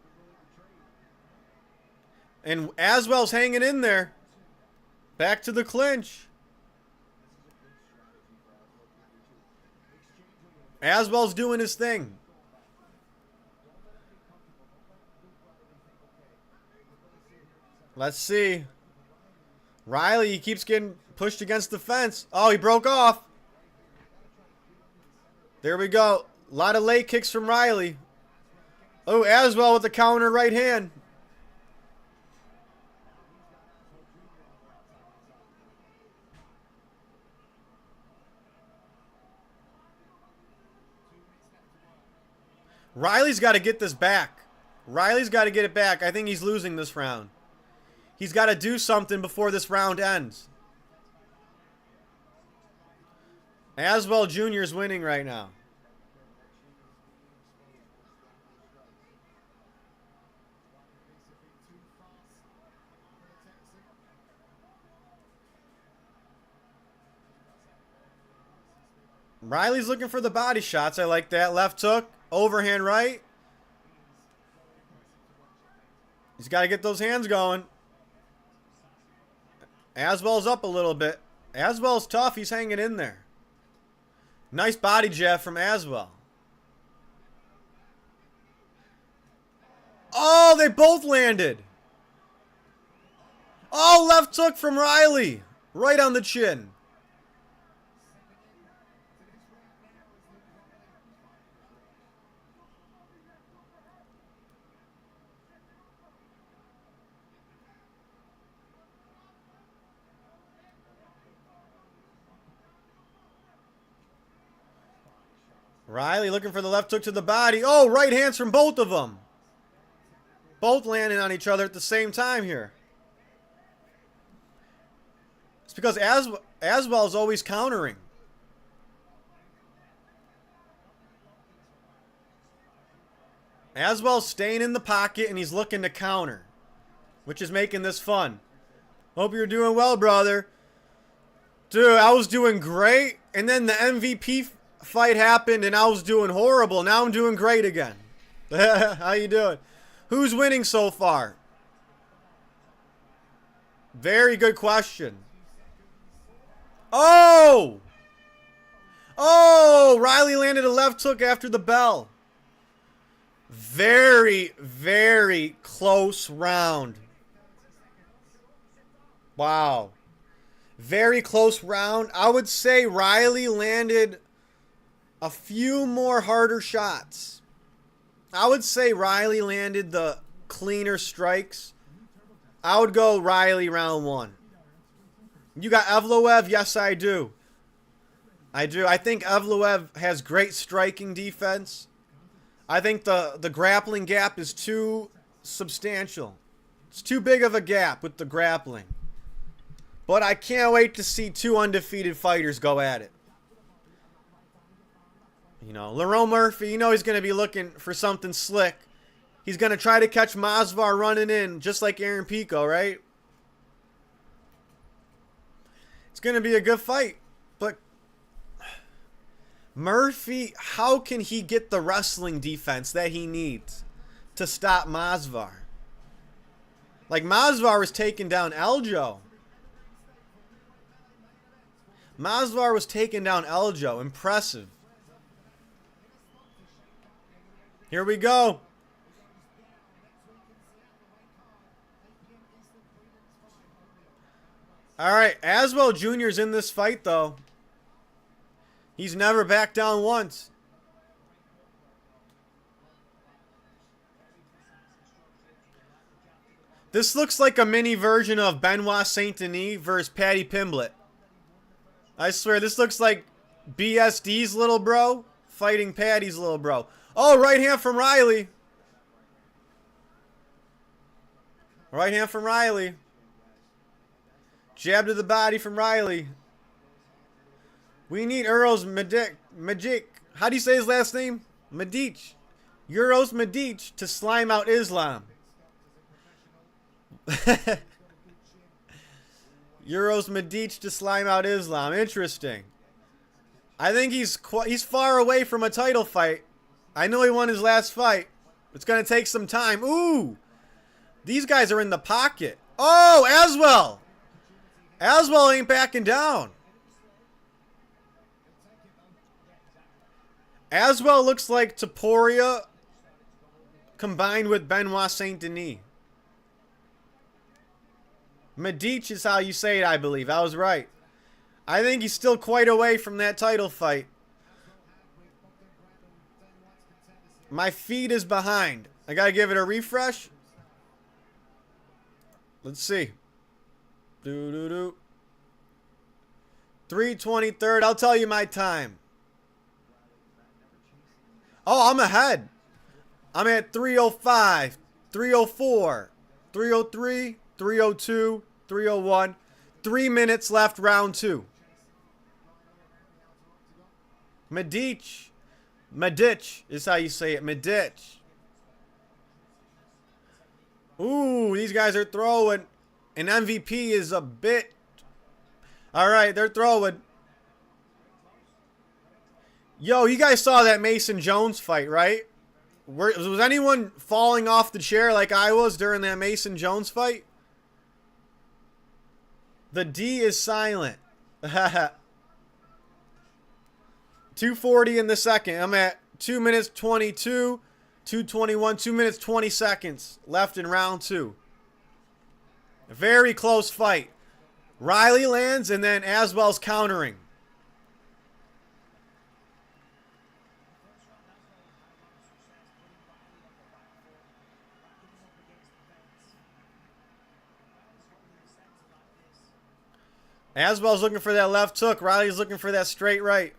And Aswell's hanging in there. Back to the clinch. Aswell's doing his thing. Let's see. Riley, he keeps getting pushed against the fence. Oh, he broke off. There we go. A lot of late kicks from Riley. Oh, Aswell with the counter right hand. Riley's got to get this back. Riley's got to get it back. I think he's losing this round. He's got to do something before this round ends. Aswell Jr. is winning right now. Riley's looking for the body shots. I like that. Left hook. Overhand right. He's got to get those hands going. Aswell's up a little bit. Aswell's tough. He's hanging in there. Nice body jab from Aswell. Oh, they both landed. Oh, left hook from Riley. Right on the chin. Riley looking for the left hook to the body. Oh, right hands from both of them. Both landing on each other at the same time here. It's because Aswell is always countering. Aswell's staying in the pocket and he's looking to counter, which is making this fun. Hope you're doing well, brother. Dude, I was doing great, and then the MVP fight happened and I was doing horrible. Now I'm doing great again. How you doing? Who's winning so far? Very good question. Oh! Oh! Riley landed a left hook after the bell. Very, very close round. Wow. Very close round. I would say Riley landed a few more harder shots. I would say Riley landed the cleaner strikes. I would go Riley round one. You got Evloev? Yes, I do. I do. I think Evloev has great striking defense. I think the grappling gap is too substantial. It's too big of a gap with the grappling. But I can't wait to see two undefeated fighters go at it. You know, Lerone Murphy, you know he's going to be looking for something slick. He's going to try to catch Masvidal running in, just like Aaron Pico, right? It's going to be a good fight. But Murphy, how can he get the wrestling defense that he needs to stop Masvidal? Like, Masvidal was taking down Eljo. Masvidal was taking down Eljo. Impressive. Here we go. All right, Aswell Jr.'s in this fight, though. He's never backed down once. This looks like a mini version of Benoit Saint Denis versus Paddy Pimblett. I swear, this looks like BSD's little bro fighting Paddy's little bro. Oh, right hand from Riley. Right hand from Riley. Jab to the body from Riley. We need Euros Magic. How do you say his last name? Medic. Euros Medic to slime out Islam. Euros Medic to slime out Islam. Interesting. I think he's far away from a title fight. I know he won his last fight. It's going to take some time. Ooh. These guys are in the pocket. Oh, Aswell. Aswell ain't backing down. Aswell looks like Topuria combined with Benoit Saint Denis. Medic is how you say it, I believe. I was right. I think he's still quite away from that title fight. My feed is behind. I gotta give it a refresh. Let's see. 3:23. I'll tell you my time. Oh, I'm ahead. I'm at 3:05, 3:04, 3:03, 3:02, 3:01. 3 minutes left, round 2. Medic is how you say it. Medic. Ooh, these guys are throwing. And MVP is a bit. All right, they're throwing. Yo, you guys saw that Mason Jones fight, right? Was anyone falling off the chair like I was during that Mason Jones fight? The D is silent. 2:40 in the second. I'm at 2 minutes 22, 2:21, 2 minutes 20 seconds left in round 2. A very close fight. Riley lands and then Aswell's countering. Aswell's looking for that left hook. Riley's looking for that straight right.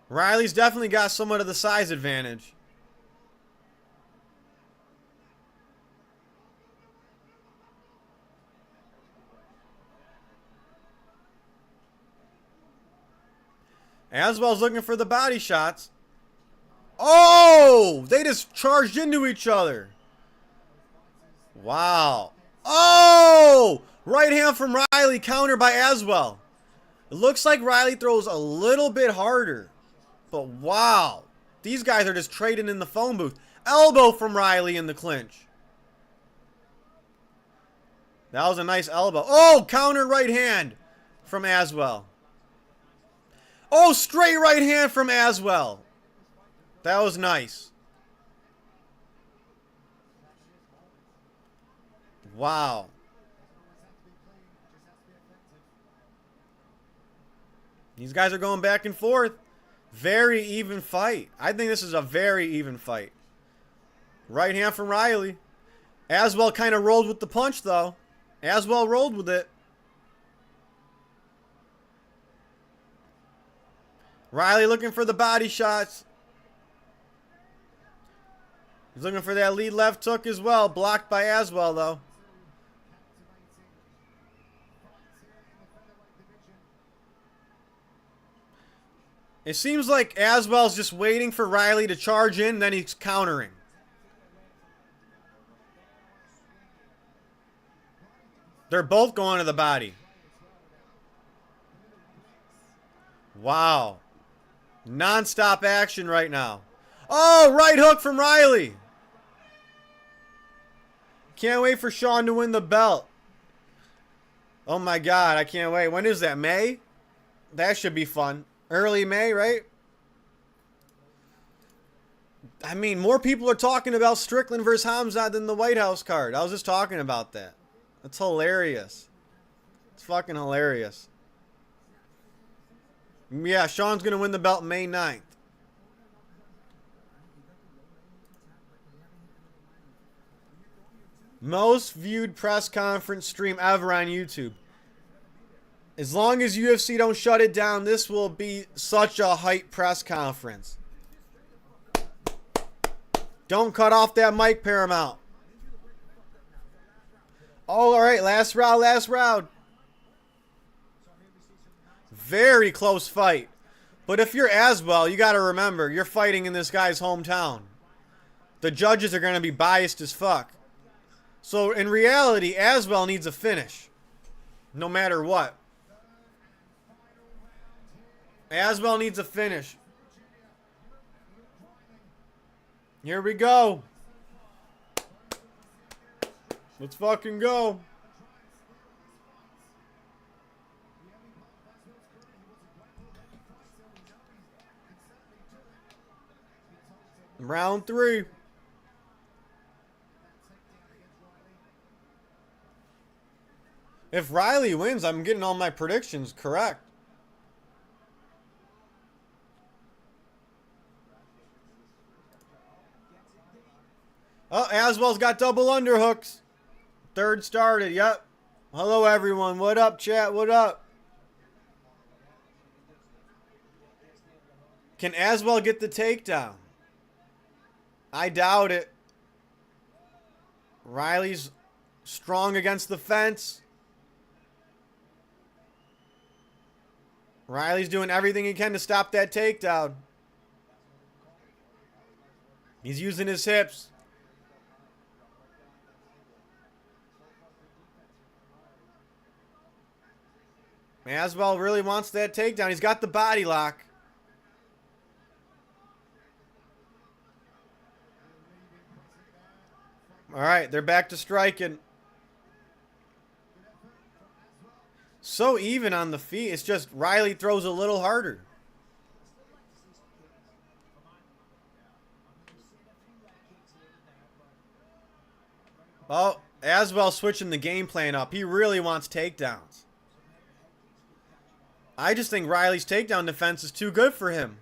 Riley's definitely got somewhat of the size advantage. Aswell's looking for the body shots. Oh! They just charged into each other. Wow. Oh! Right hand from Riley, counter by Aswell. It looks like Riley throws a little bit harder. But wow. These guys are just trading in the phone booth. Elbow from Riley in the clinch. That was a nice elbow. Oh! Counter right hand from Aswell. Oh! Straight right hand from Aswell. That was nice. Wow. These guys are going back and forth. Very even fight. I think this is a very even fight. Right hand from Riley. Aswell kind of rolled with the punch, though. Aswell rolled with it. Riley looking for the body shots. He's looking for that lead left hook as well. Blocked by Aswell, though. It seems like Aswell's just waiting for Riley to charge in, then he's countering. They're both going to the body. Wow. Non-stop action right now. Oh, right hook from Riley. Can't wait for Sean to win the belt. Oh my God, I can't wait. When is that, May? That should be fun. Early May, right? I mean, more people are talking about Strickland versus Hamzat than the White House card. I was just talking about that. That's hilarious. It's fucking hilarious. Yeah, Sean's going to win the belt May 9th. Most viewed press conference stream ever on YouTube. As long as UFC don't shut it down, this will be such a hype press conference. Don't cut off that mic, Paramount. Oh, all right, last round, last round. Very close fight. But if you're Aswell, you got to remember, you're fighting in this guy's hometown. The judges are going to be biased as fuck. So in reality, Aswell needs a finish. No matter what. Aswell needs a finish. Here we go. Let's fucking go. Round 3. If Riley wins, I'm getting all my predictions correct. Oh, Aswell's got double underhooks. Third started, yep. Hello, everyone. What up, chat? What up? Can Aswell get the takedown? I doubt it. Riley's strong against the fence. Riley's doing everything he can to stop that takedown. He's using his hips. Aswell really wants that takedown. He's got the body lock. All right, they're back to striking. So even on the feet. It's just Riley throws a little harder. Oh, Aswell switching the game plan up. He really wants takedowns. I just think Riley's takedown defense is too good for him.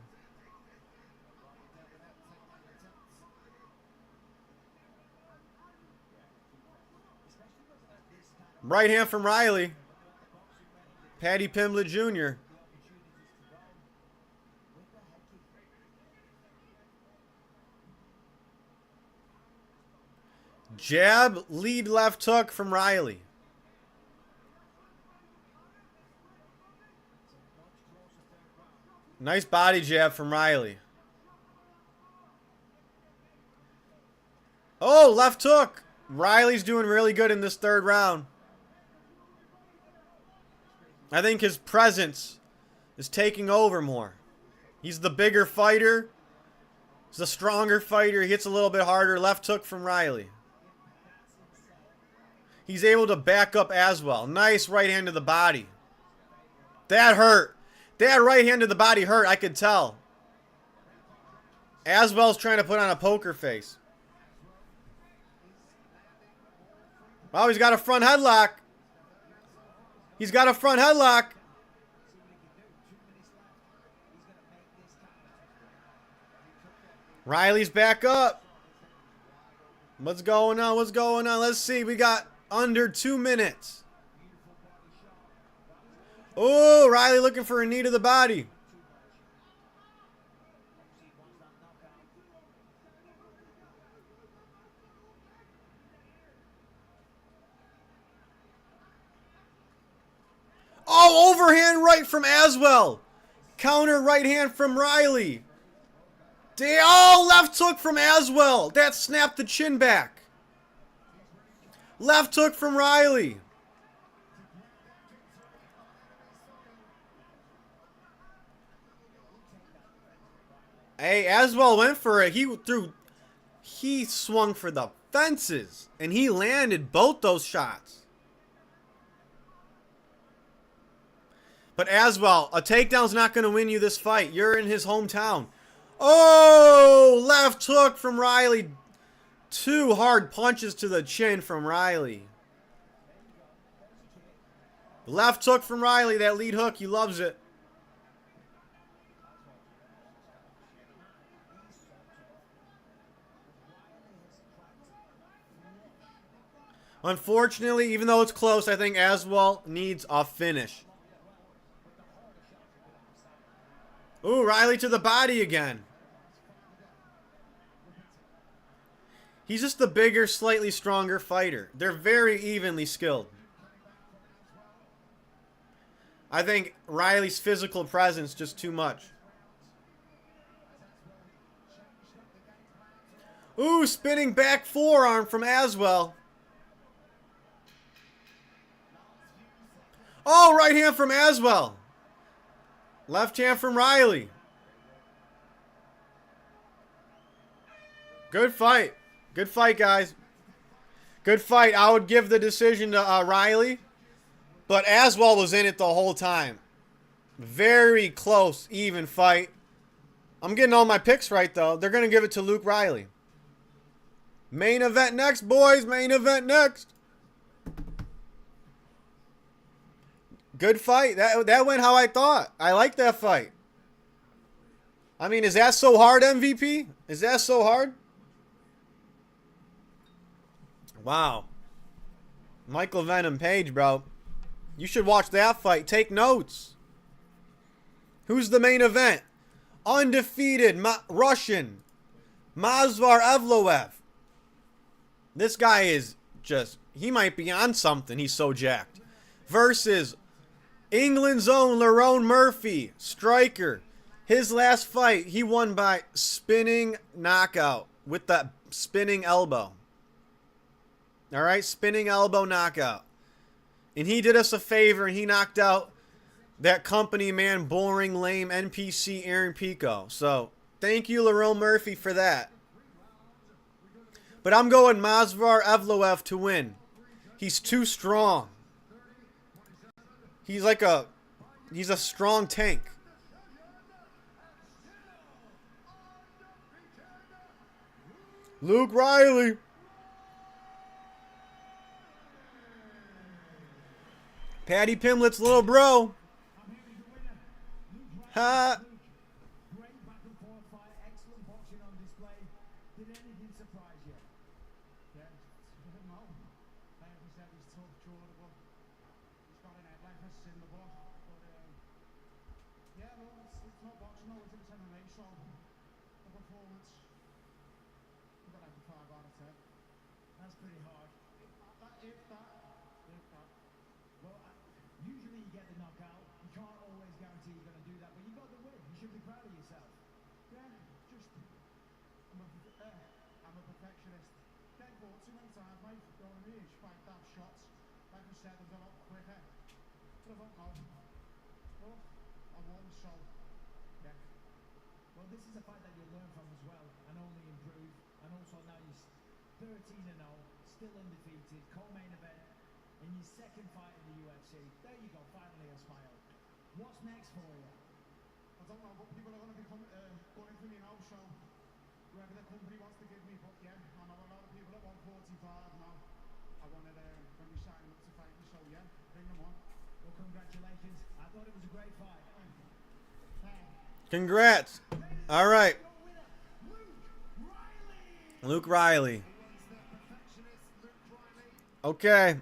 Right hand from Riley. Paddy Pimblett Jr. Jab, lead left hook from Riley. Nice body jab from Riley. Oh, left hook. Riley's doing really good in this third round. I think his presence is taking over more. He's the bigger fighter. He's a stronger fighter. He hits a little bit harder. Left hook from Riley. He's able to back up Aswell. Nice right hand to the body. That hurt. That right hand to the body hurt, I could tell. Aswell's trying to put on a poker face. Oh, he's got a front headlock. He's got a front headlock. Riley's back up. What's going on? What's going on? Let's see. We got under 2 minutes. Oh, Riley looking for a knee to the body. Oh, overhand right from Aswell. Counter right hand from Riley. Oh, left hook from Aswell. That snapped the chin back. Left hook from Riley. Hey, Aswell went for it. He swung for the fences, and he landed both those shots. But Aswell, a takedown's not going to win you this fight. You're in his hometown. Oh, left hook from Riley. 2 hard punches to the chin from Riley. Left hook from Riley, that lead hook, he loves it. Unfortunately, even though it's close, I think Aswell needs a finish. Ooh, Riley to the body again. He's just the bigger, slightly stronger fighter. They're very evenly skilled. I think Riley's physical presence just too much. Ooh, spinning back forearm from Aswell. Oh, right hand from Aswell. Left hand from Riley. Good fight. Good fight, guys. Good fight. I would give the decision to Riley. But Aswell was in it the whole time. Very close, even fight. I'm getting all my picks right, though. They're going to give it to Luke Riley. Main event next, boys. Main event next. Good fight. That went how I thought. I like that fight. I mean, is that so hard, MVP? Is that so hard? Wow. Michael Venom Page, bro. You should watch that fight. Take notes. Who's the main event? Undefeated Russian Movsar Evloev. This guy is just, he might be on something. He's so jacked. Versus England's own Lerone Murphy, striker. His last fight, he won by spinning knockout with the spinning elbow. All right, spinning elbow knockout. And he did us a favor and he knocked out that company man, boring, lame NPC Aaron Pico. So, thank you, Lerone Murphy, for that. But I'm going Movsar Evloev to win. He's too strong. He's a strong tank. Luke Riley. Paddy Pimblett's little bro. Ha. Great back and forth fight, excellent boxing on display. Did anything surprise you? Yeah, no. Like I said, he's tough, durable. He's got an headlight in the book. But yeah, no, it's not boxing, no, it's MMA, so the performance, we've got like a 5 out of 10. That's pretty hard. If that. Well, usually you get the knockout. You can't always guarantee you're going to do that, but you got the win. You should be proud of yourself. Yeah, just I'm a perfectionist. Get caught too many times, mate. You know what I mean? Fight that shots. Like I said, they're a lot quicker. But I don't know. Oh, I won, so yeah. Well, this is a fight that you learn from as well, and only improve. And also now he's 13-0, still undefeated, co-main event. In your second fight in the UFC. There you go, finally a smile. What's next for you? I don't know, but people are going to be going for me now, so whoever the company wants to give me, but yeah, I know a lot of people at 145 now. I wanted when we signed up to fight me, so yeah, bring them on. Well, congratulations. I thought it was a great fight. Congrats. All right. Luke Riley. Okay.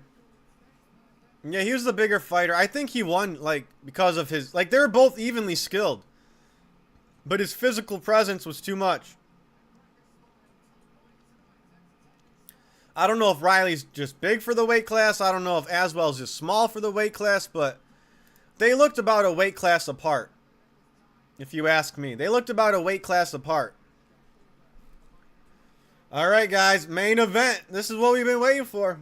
Yeah, he was the bigger fighter. I think he won, like, because of his... Like, they were both evenly skilled. But his physical presence was too much. I don't know if Riley's just big for the weight class. I don't know if Aswell's just small for the weight class. But they looked about a weight class apart. If you ask me. They looked about a weight class apart. All right, guys. Main event. This is what we've been waiting for.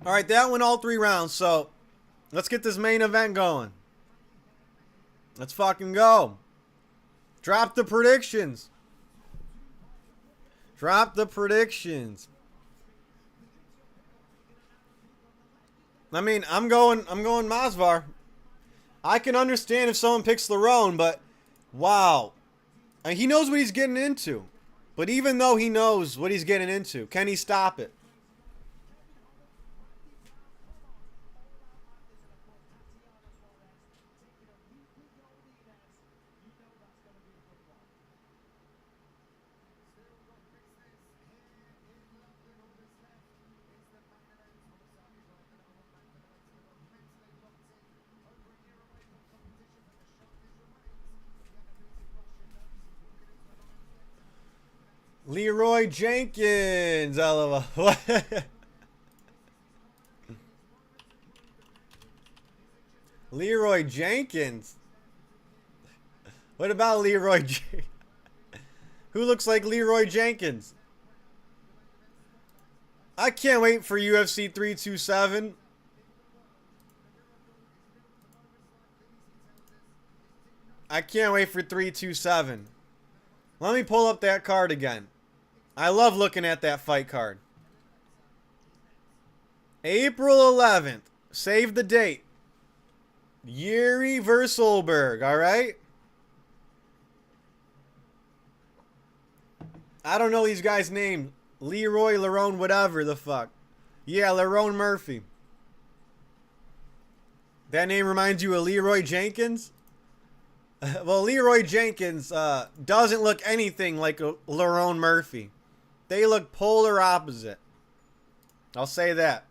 All right, that went all 3 rounds, so let's get this main event going. Let's fucking go. Drop the predictions. Drop the predictions. I mean, I'm going Movsar. I can understand if someone picks Lerone, but wow. And he knows what he's getting into. But even though he knows what he's getting into, can he stop it? Leroy Jenkins. What? Leroy Jenkins. What about Leroy Jenkins? Who looks like Leroy Jenkins? I can't wait for UFC 327. I can't wait for 327. Let me pull up that card again. I love looking at that fight card. April 11th. Save the date. Yuri versus Solberg, alright? I don't know these guys' names. Leroy, Lerone, whatever the fuck. Yeah, Lerone Murphy. That name reminds you of Leroy Jenkins? Well, Leroy Jenkins doesn't look anything like Lerone Murphy. They look polar opposite. I'll say that.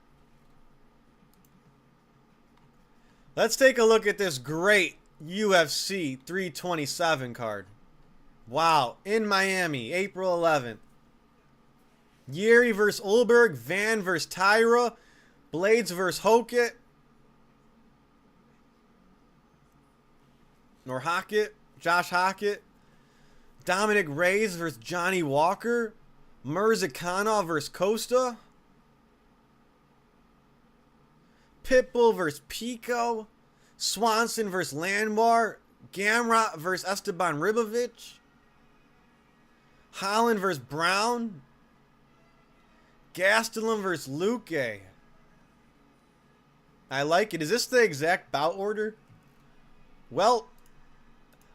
Let's take a look at this great UFC 327 card. Wow. In Miami, April 11th. Yuri versus Ulberg. Van versus Tyra. Blades versus Hockett. Or Hockett. Josh Hockett. Dominic Reyes versus Johnny Walker. Mirzakhanov versus Costa. Pitbull versus Pico. Swanson versus Landmar. Gamrot versus Esteban Ribovic. Holland versus Brown. Gastelum versus Luque. I like it. Is this the exact bout order? Well.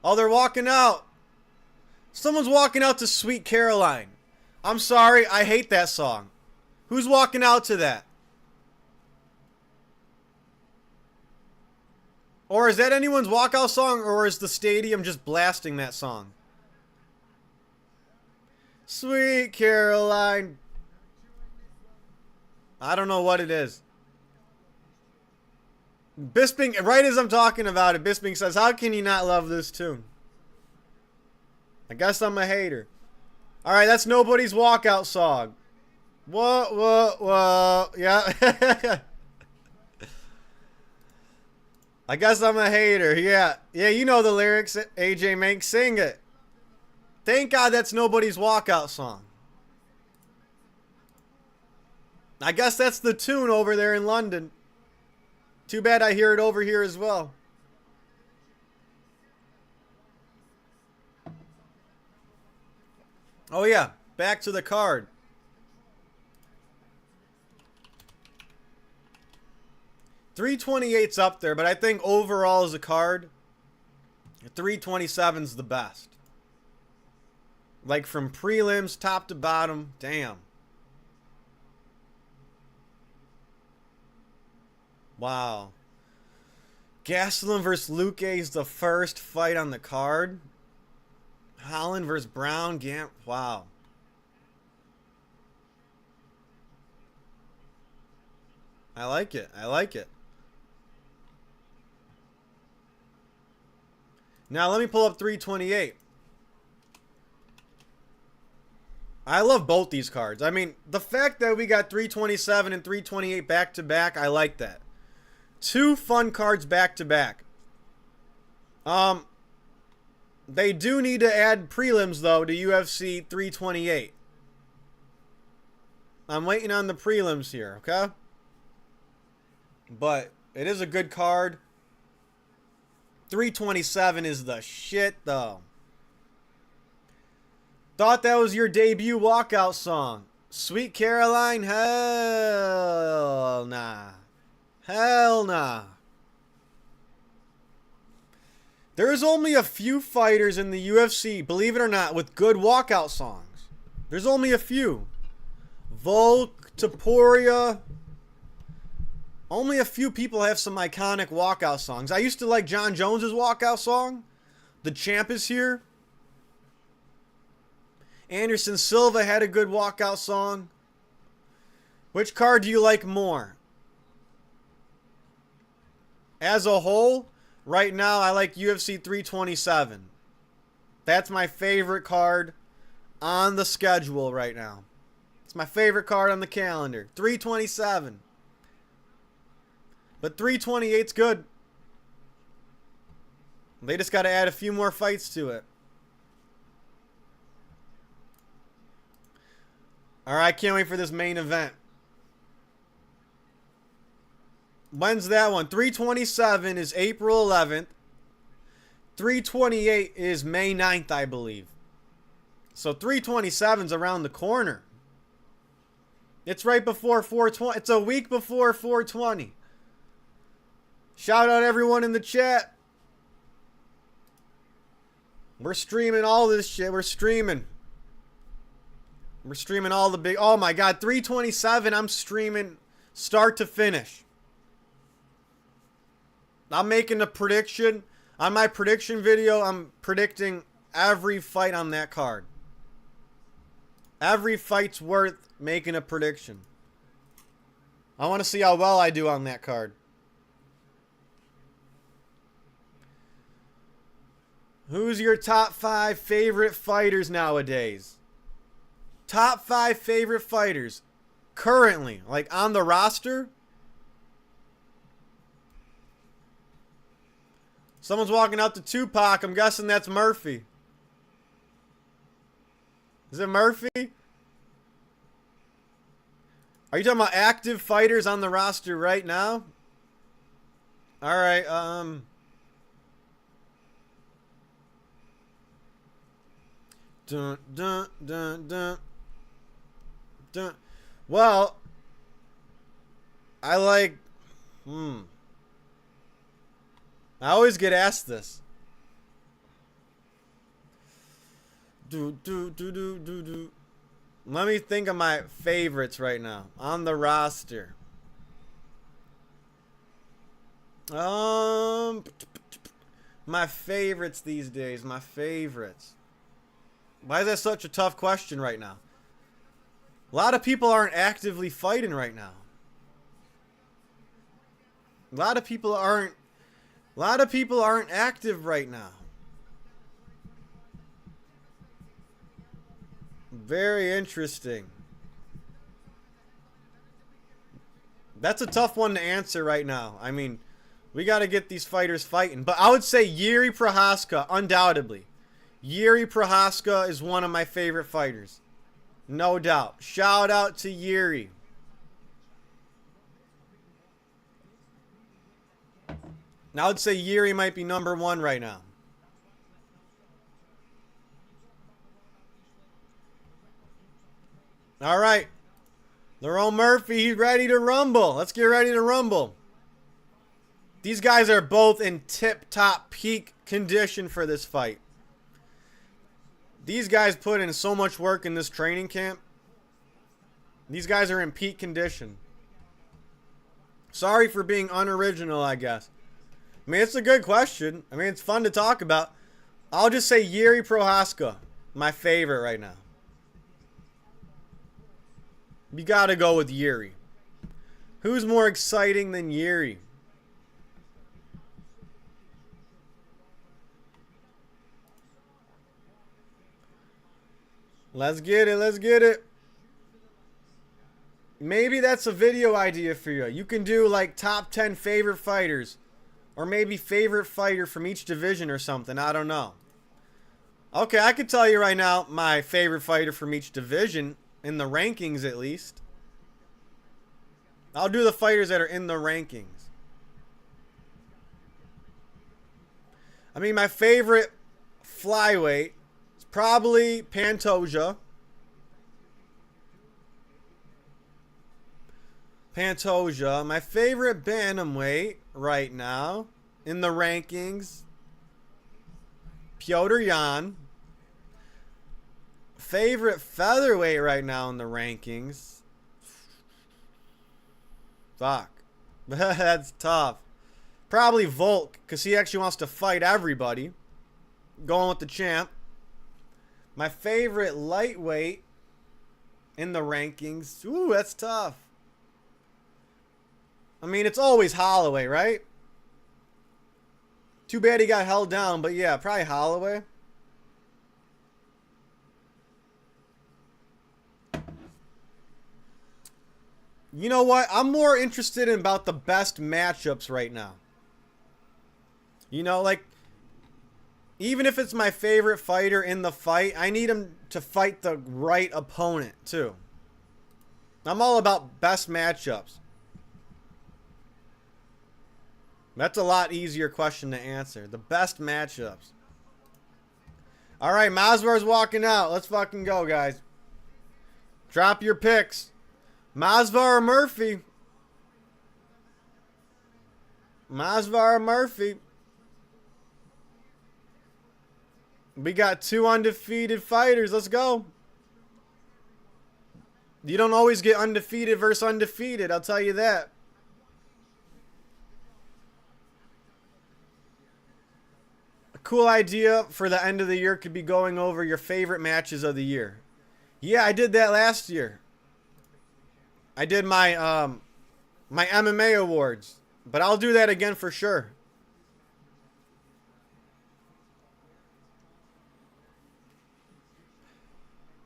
Oh, they're walking out. Someone's walking out to Sweet Caroline. I'm sorry. I hate that song. Who's walking out to that? Or is that anyone's walkout song, or is the stadium just blasting that song? Sweet Caroline. I don't know what it is. Bisping, right as I'm talking about it, Bisping says, how can you not love this tune? I guess I'm a hater. Alright, that's nobody's walkout song. Whoa. Yeah. I guess I'm a hater. Yeah, you know the lyrics. AJ Mank, sing it. Thank God that's nobody's walkout song. I guess that's the tune over there in London. Too bad I hear it over here as well. Oh yeah, back to the card. .328's up there, but I think overall as a card, 327's the best. Like from prelims top to bottom, damn. Wow. Gastelum versus Luque is the first fight on the card. Holland versus Brown. Wow. I like it. I like it. Now let me pull up 328. I love both these cards. I mean, the fact that we got 327 and 328 back to back, I like that. Two fun cards back to back. They do need to add prelims though to UFC 328. I'm waiting on the prelims here, okay? But it is a good card. 327 is the shit though. Thought that was your debut walkout song. Sweet Caroline? Hell nah. Hell nah. There's only a few fighters in the UFC, believe it or not, with good walkout songs. There's only a few. Volk, Taporia. Only a few people have some iconic walkout songs. I used to like John Jones's walkout song. The Champ is Here. Anderson Silva had a good walkout song. Which card do you like more? As a whole, right now I like UFC 327. That's my favorite card on the schedule right now. It's my favorite card on the calendar. 327. But 328's good. They just got to add a few more fights to it. Alright, can't wait for this main event. When's that one? 327 is April 11th. 328 is May 9th, I believe. So 327's around the corner. It's right before 420. It's a week before 420. Shout out everyone in the chat. We're streaming all this shit. We're streaming all the big... Oh my god, 327, I'm streaming start to finish. I'm making a prediction. On my prediction video, I'm predicting every fight on that card. Every fight's worth making a prediction. I want to see how well I do on that card. Who's your top 5 favorite fighters nowadays? Top 5 favorite fighters currently, like on the roster? Someone's walking out to Tupac. I'm guessing that's Murphy. Is it Murphy? Are you talking about active fighters on the roster right now? Alright, Dun, dun, dun, dun. Dun. Well, I like... I always get asked this. Let me think of my favorites right now on the roster. My favorites these days. My favorites. Why is that such a tough question right now? A lot of people aren't actively fighting right now. A lot of people aren't active right now. Very interesting. That's a tough one to answer right now. I mean, we got to get these fighters fighting. But I would say Yuri Prohaska, undoubtedly. Yuri Prohaska is one of my favorite fighters. No doubt. Shout out to Yuri. Now I would say Yuri might be number 1 right now. All right. Lerone Murphy, he's ready to rumble. Let's get ready to rumble. These guys are both in tip-top peak condition for this fight. These guys put in so much work in this training camp. These guys are in peak condition. Sorry for being unoriginal, I guess. I mean, it's a good question. I mean, it's fun to talk about. I'll just say Yuri Prohaska, my favorite right now. You gotta go with Yuri. Who's more exciting than Yuri? Let's get it. Let's get it. Maybe that's a video idea for you. You can do like top 10 favorite fighters. Or maybe favorite fighter from each division or something. I don't know. Okay, I can tell you right now my favorite fighter from each division. In the rankings, at least. I'll do the fighters that are in the rankings. I mean, my favorite flyweight is probably Pantoja. My favorite bantamweight right now in the rankings. Piotr Jan. Favorite featherweight right now in the rankings. Fuck. That's tough. Probably Volk, because he actually wants to fight everybody. Going with the champ. My favorite lightweight in the rankings. Ooh, that's tough. I mean, it's always Holloway, right? Too bad he got held down, but yeah, probably Holloway. You know what? I'm more interested in about the best matchups right now. You know, like, even if it's my favorite fighter in the fight, I need him to fight the right opponent, too. I'm all about best matchups. That's a lot easier question to answer. The best matchups. All right, Masvar's walking out. Let's fucking go, guys. Drop your picks. Masvar or Murphy? Masvar or Murphy? We got 2 undefeated fighters. Let's go. You don't always get undefeated versus undefeated. I'll tell you that. A cool idea for the end of the year could be going over your favorite matches of the year. Yeah, I did that last year. I did my my MMA awards, but I'll do that again for sure.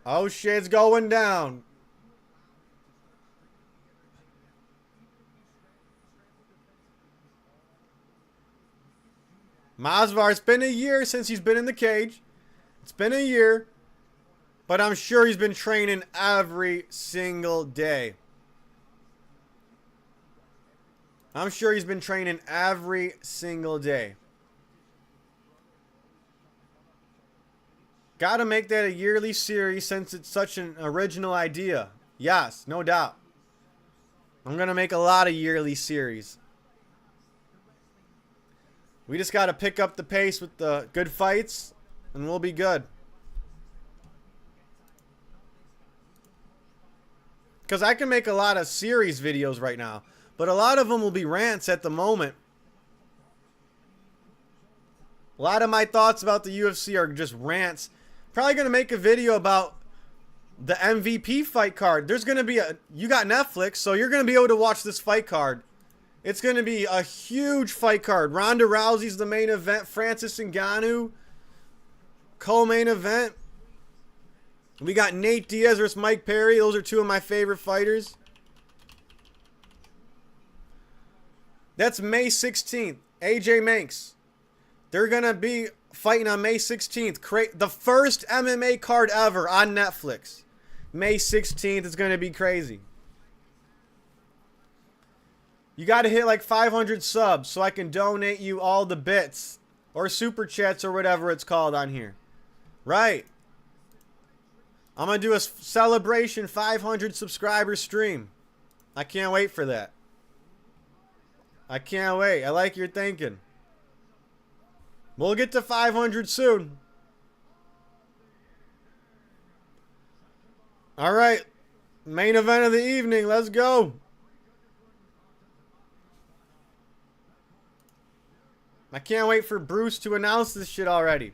Oh shit, it's going down. Masvar, it's been a year since he's been in the cage. It's been a year, but I'm sure he's been training every single day. I'm sure he's been training every single day. Gotta make that a yearly series since it's such an original idea. Yes, no doubt. I'm gonna make a lot of yearly series. We just gotta pick up the pace with the good fights, and we'll be good. Because I can make a lot of series videos right now, but a lot of them will be rants at the moment. A lot of my thoughts about the UFC are just rants. Probably going to make a video about the MVP fight card. There's going to be a... You got Netflix, so you're going to be able to watch this fight card. It's going to be a huge fight card. Ronda Rousey's the main event. Francis Ngannou, co-main event. We got Nate Diaz versus Mike Perry. Those are 2 of my favorite fighters. That's May 16th. AJ Manx. They're going to be fighting on May 16th. The first MMA card ever on Netflix. May 16th is going to be crazy. You got to hit like 500 subs so I can donate you all the bits. Or super chats or whatever it's called on here. Right. I'm going to do a celebration 500 subscriber stream. I can't wait for that. I can't wait. I like your thinking. We'll get to 500 soon. All right. Main event of the evening. Let's go. I can't wait for Bruce to announce this shit already.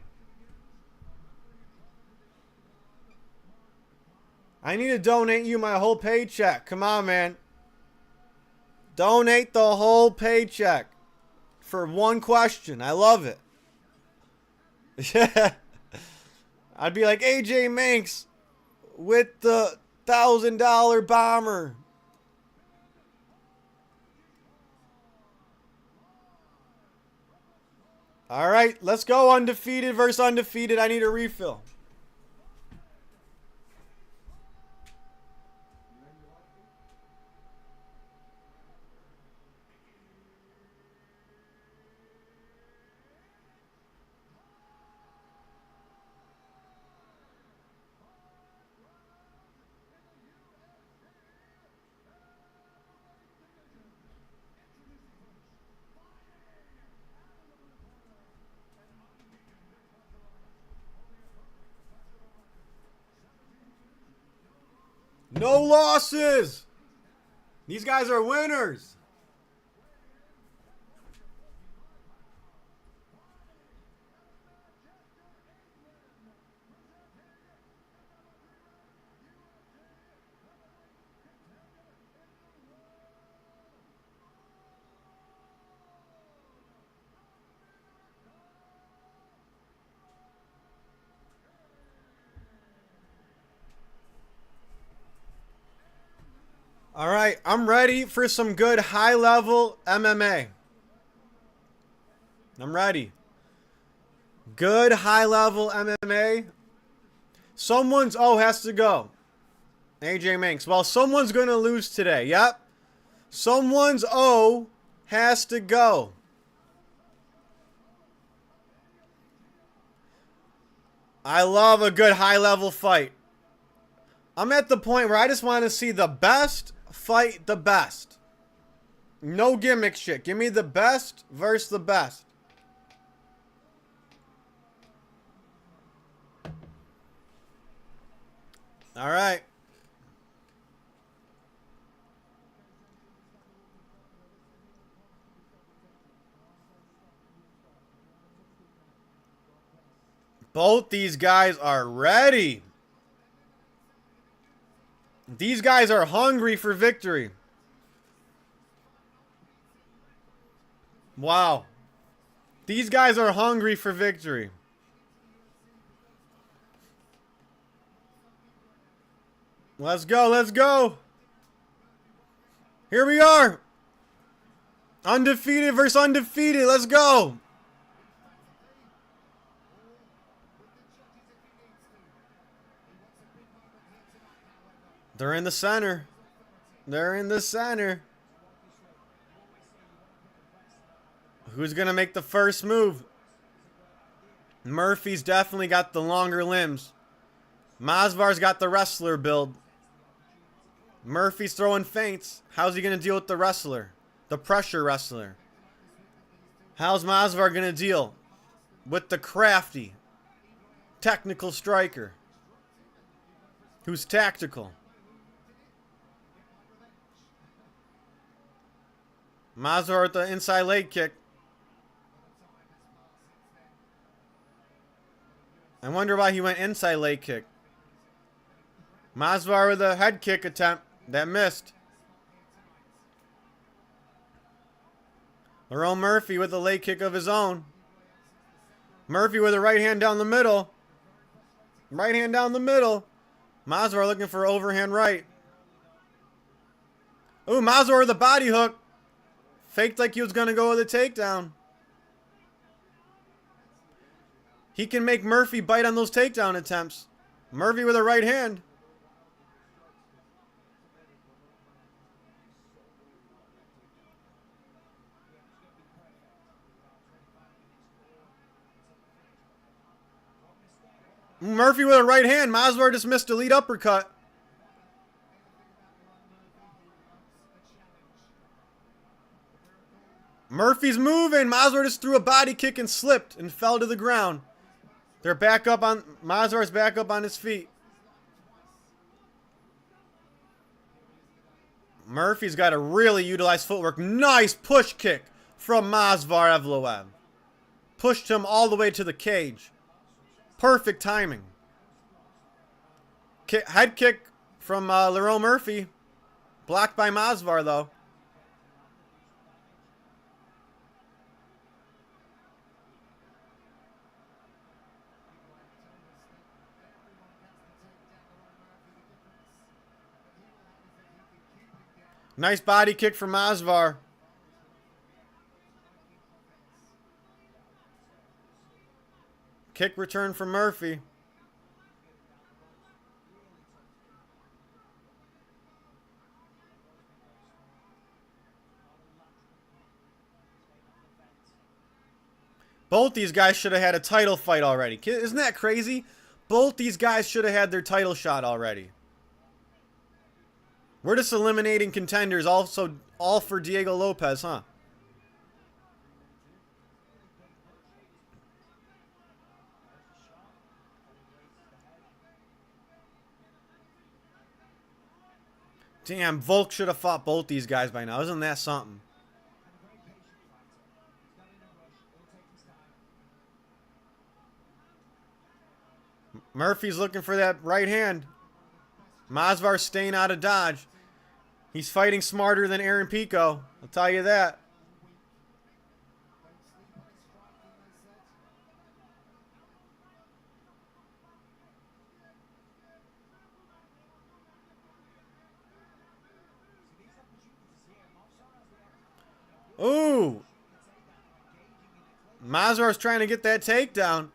I need to donate you my whole paycheck. Come on, man. Donate the whole paycheck for one question. I love it. Yeah. I'd be like, AJ Manx with the $1,000 bomber. All right, let's go undefeated versus undefeated. I need a refill. No losses. These guys are winners. All right, I'm ready for some good high-level MMA. I'm ready. Good high-level MMA. Someone's has to go. AJ Manx. Well, someone's going to lose today. Yep. Someone's has to go. I love a good high-level fight. I'm at the point where I just want to see the best fight the best. No gimmick shit. Give me the best versus the best. All right. Both these guys are ready. These guys are hungry for victory. Wow. These guys are hungry for victory. Let's go, let's go. Here we are. Undefeated versus undefeated. Let's go. They're in the center. They're in the center. Who's going to make the first move? Murphy's definitely got the longer limbs. Masvar's got the wrestler build. Murphy's throwing feints. How's he going to deal with the wrestler? The pressure wrestler. How's Masvar going to deal with the crafty, technical striker? Who's tactical? Masvar with the inside leg kick. I wonder why he went inside leg kick. Masvar with a head kick attempt that missed. Lerone Murphy with a leg kick of his own. Murphy with a right hand down the middle. Right hand down the middle. Masvar looking for overhand right. Ooh, Masvar with a body hook. Faked like he was going to go with a takedown. He can make Murphy bite on those takedown attempts. Murphy with a right hand. Murphy with a right hand. Masvar just missed a lead uppercut. Murphy's moving. Masvar just threw a body kick and slipped and fell to the ground. They're back up on... Masvar's back up on his feet. Murphy's got to really utilize footwork. Nice push kick from Masvar Evloev. Pushed him all the way to the cage. Perfect timing. Head kick from Lerone Murphy. Blocked by Masvar, though. Nice body kick from Masvar. Kick return from Murphy. Both these guys should have had a title fight already. Isn't that crazy? Both these guys should have had their title shot already. We're just eliminating contenders, also all for Diego Lopez, huh? Damn, Volk should have fought both these guys by now. Isn't that something? Murphy's looking for that right hand. Masvar's staying out of dodge. He's fighting smarter than Aaron Pico. I'll tell you that. Ooh. Masvar's trying to get that takedown.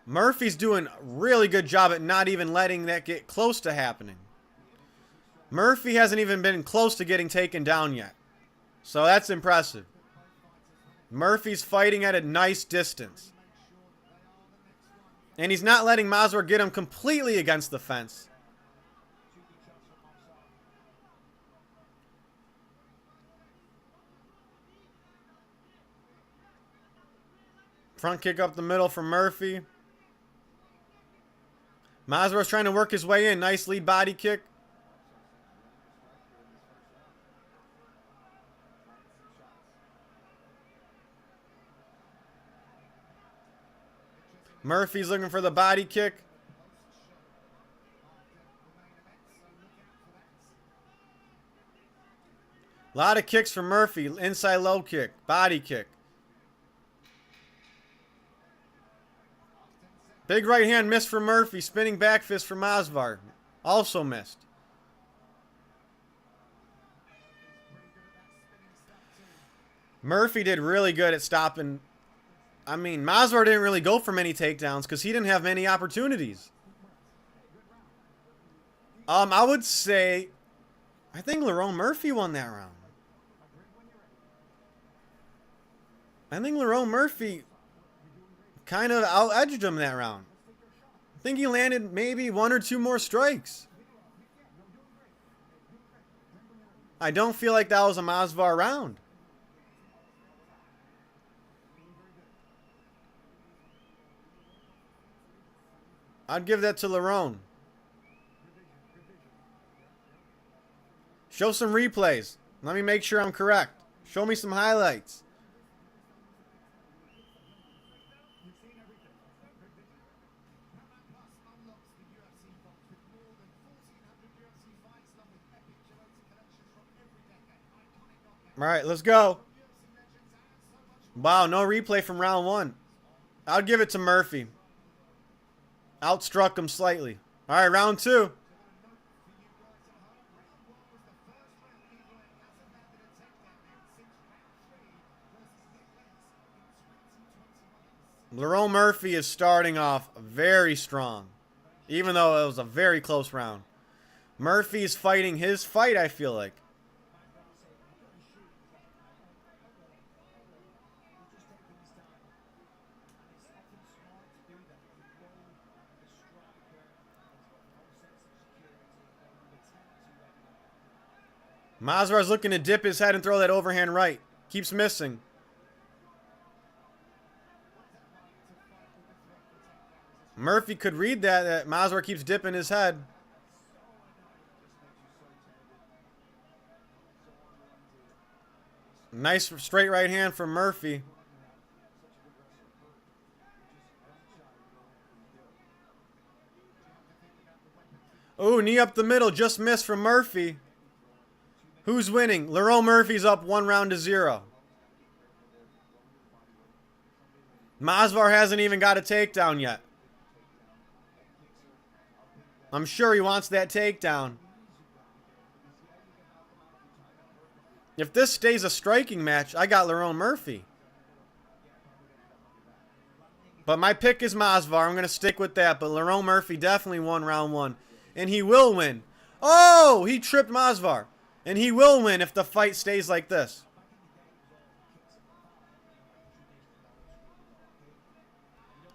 Murphy's doing a really good job at not even letting that get close to happening. Murphy hasn't even been close to getting taken down yet. So that's impressive. Murphy's fighting at a nice distance. And he's not letting Masvar get him completely against the fence. Front kick up the middle from Murphy. Masvar's trying to work his way in. Nice lead body kick. Murphy's looking for the body kick. A lot of kicks from Murphy. Inside low kick. Body kick. Big right hand missed from Murphy. Spinning back fist from Masvar. Also missed. Murphy did really good at stopping. I mean, Masvar didn't really go for many takedowns because he didn't have many opportunities. I would say, I think Lerone Murphy won that round. I think Lerone Murphy kind of out-edged him that round. I think he landed maybe 1 or 2 more strikes. I don't feel like that was a Masvar round. I'd give that to Lerone. Show some replays. Let me make sure I'm correct. Show me some highlights. All right, let's go. Wow, no replay from round 1. I'll give it to Murphy. Outstruck him slightly. All right, round 2. Lerone Murphy is starting off very strong, even though it was a very close round. Murphy's fighting his fight, I feel like. Masvar's looking to dip his head and throw that overhand right. Keeps missing. Murphy could read that Masvar keeps dipping his head. Nice straight right hand from Murphy. Oh, knee up the middle. Just missed from Murphy. Who's winning? Lerone Murphy's up 1-0. Masvar hasn't even got a takedown yet. I'm sure he wants that takedown. If this stays a striking match, I got Lerone Murphy. But my pick is Masvar. I'm going to stick with that. But Lerone Murphy definitely won round 1. And he will win. Oh, he tripped Masvar. And he will win if the fight stays like this.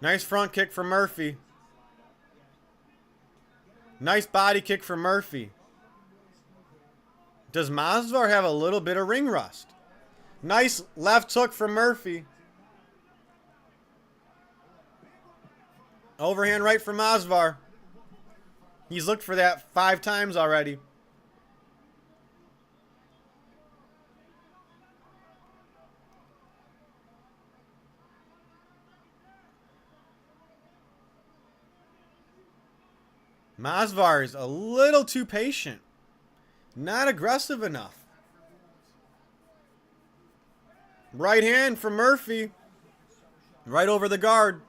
Nice front kick from Murphy. Nice body kick from Murphy. Does Masvar have a little bit of ring rust? Nice left hook from Murphy. Overhand right from Masvar. He's looked for that 5 times already. Masvidal is a little too patient. Not aggressive enough. Right hand from Murphy. Right over the guard.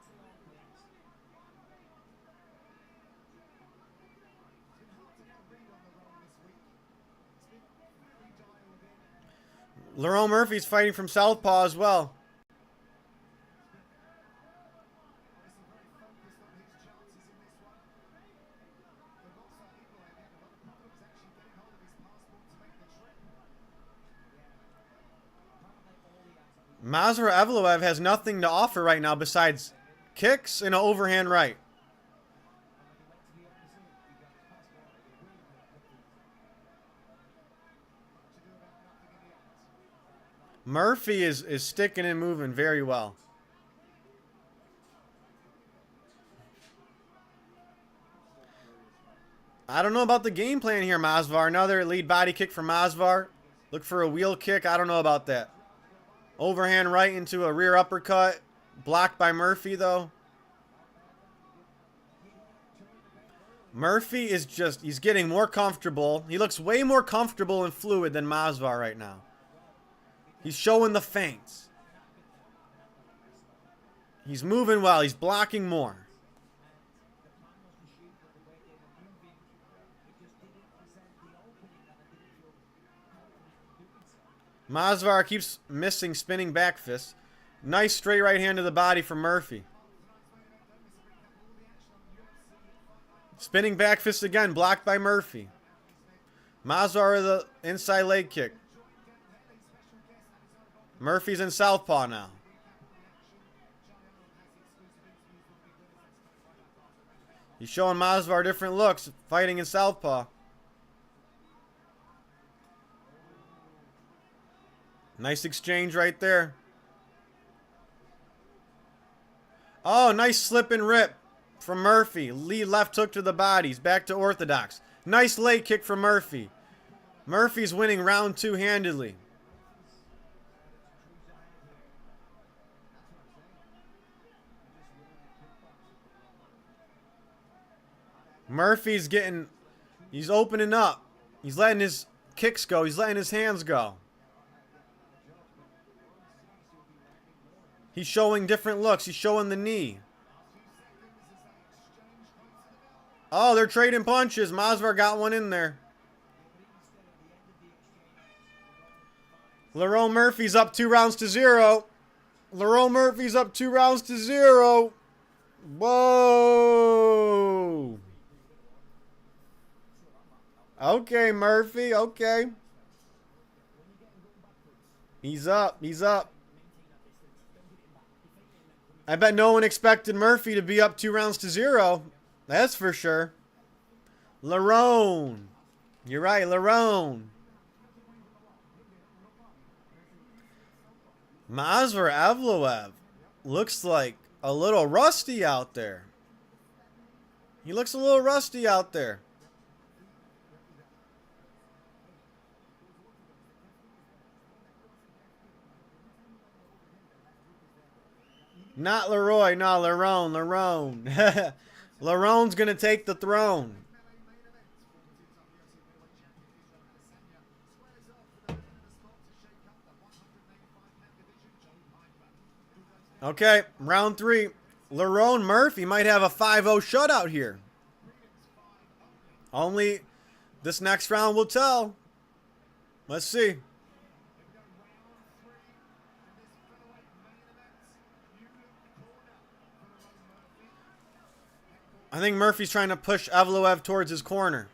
Lerone Murphy's fighting from southpaw as well. Masvidal Evloev has nothing to offer right now besides kicks and an overhand right. Murphy is sticking and moving very well. I don't know about the game plan here, Masvidal. Another lead body kick from Masvidal. Look for a wheel kick. I don't know about that. Overhand right into a rear uppercut. Blocked by Murphy, though. Murphy is just, he's getting more comfortable. He looks way more comfortable and fluid than Masvidal right now. He's showing the feints. He's moving well. He's blocking more. Masvidal keeps missing spinning back fists. Nice straight right hand to the body from Murphy. Spinning back fist again, blocked by Murphy. Masvidal the inside leg kick. Murphy's in southpaw now. He's showing Masvidal different looks, fighting in southpaw. Nice exchange right there. Oh, nice slip and rip from Murphy. Lead left hook to the bodies. Back to orthodox. Nice leg kick from Murphy. Murphy's winning round 2 handedly. Murphy's getting, he's opening up. He's letting his kicks go. He's letting his hands go. He's showing different looks. He's showing the knee. Oh, they're trading punches. Masvidal got one in there. Lerone Murphy's up 2 rounds to 0. Lerone Murphy's up 2 rounds to 0. Whoa. Okay, Murphy. Okay. He's up. He's up. I bet no one expected Murphy to be up 2 rounds to 0. That's for sure. Lerone. You're right, Lerone. Masvidal Evloev looks like a little rusty out there. He looks a little rusty out there. Not Leroy, no, Lerone, Lerone. Lerone's going to take the throne. Okay, round 3. Lerone Murphy might have a 5-0 shutout here. Only this next round will tell. Let's see. I think Murphy's trying to push Evloev towards his corner.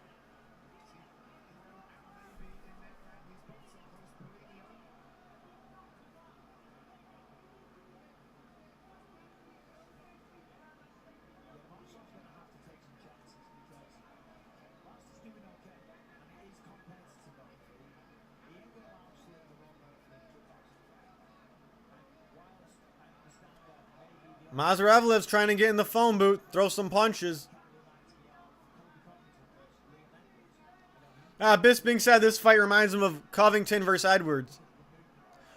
Masvidal Evloev's trying to get in the phone booth, throw some punches. This being said, this fight reminds him of Covington versus Edwards.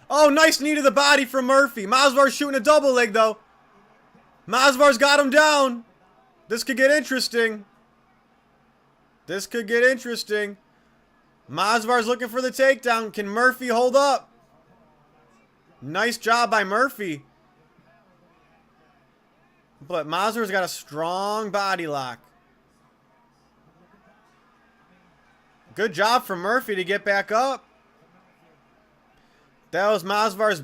Oh, nice knee to the body from Murphy. Masvidal's shooting a double leg, though. Masvidal's got him down. This could get interesting. This could get interesting. Masvar's looking for the takedown. Can Murphy hold up? Nice job by Murphy. But Masvar's got a strong body lock. Good job for Murphy to get back up. That was Masvar's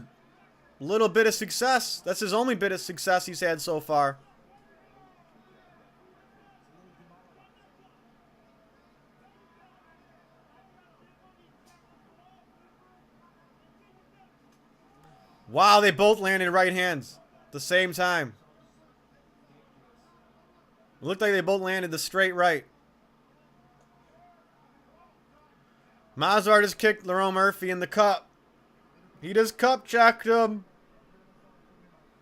little bit of success. That's his only bit of success he's had so far. Wow, they both landed right hands at the same time. It looked like they both landed the straight right. Masvar just kicked Lerone Murphy in the cup. He just cup checked him.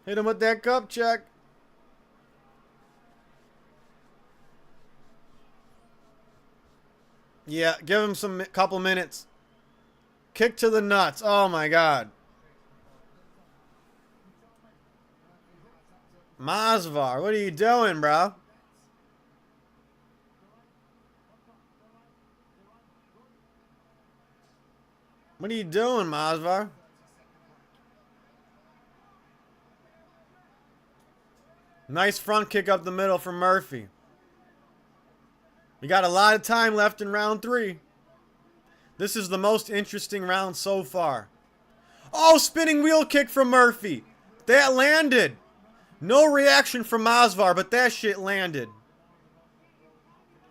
Hit him with that cup check. Yeah, give him some couple minutes. Kick to the nuts. Oh my God. Masvar, what are you doing, bro? What are you doing, Masvar? Nice front kick up the middle from Murphy. We got a lot of time left in round 3. This is the most interesting round so far. Oh, spinning wheel kick from Murphy. That landed. No reaction from Masvar, but that shit landed.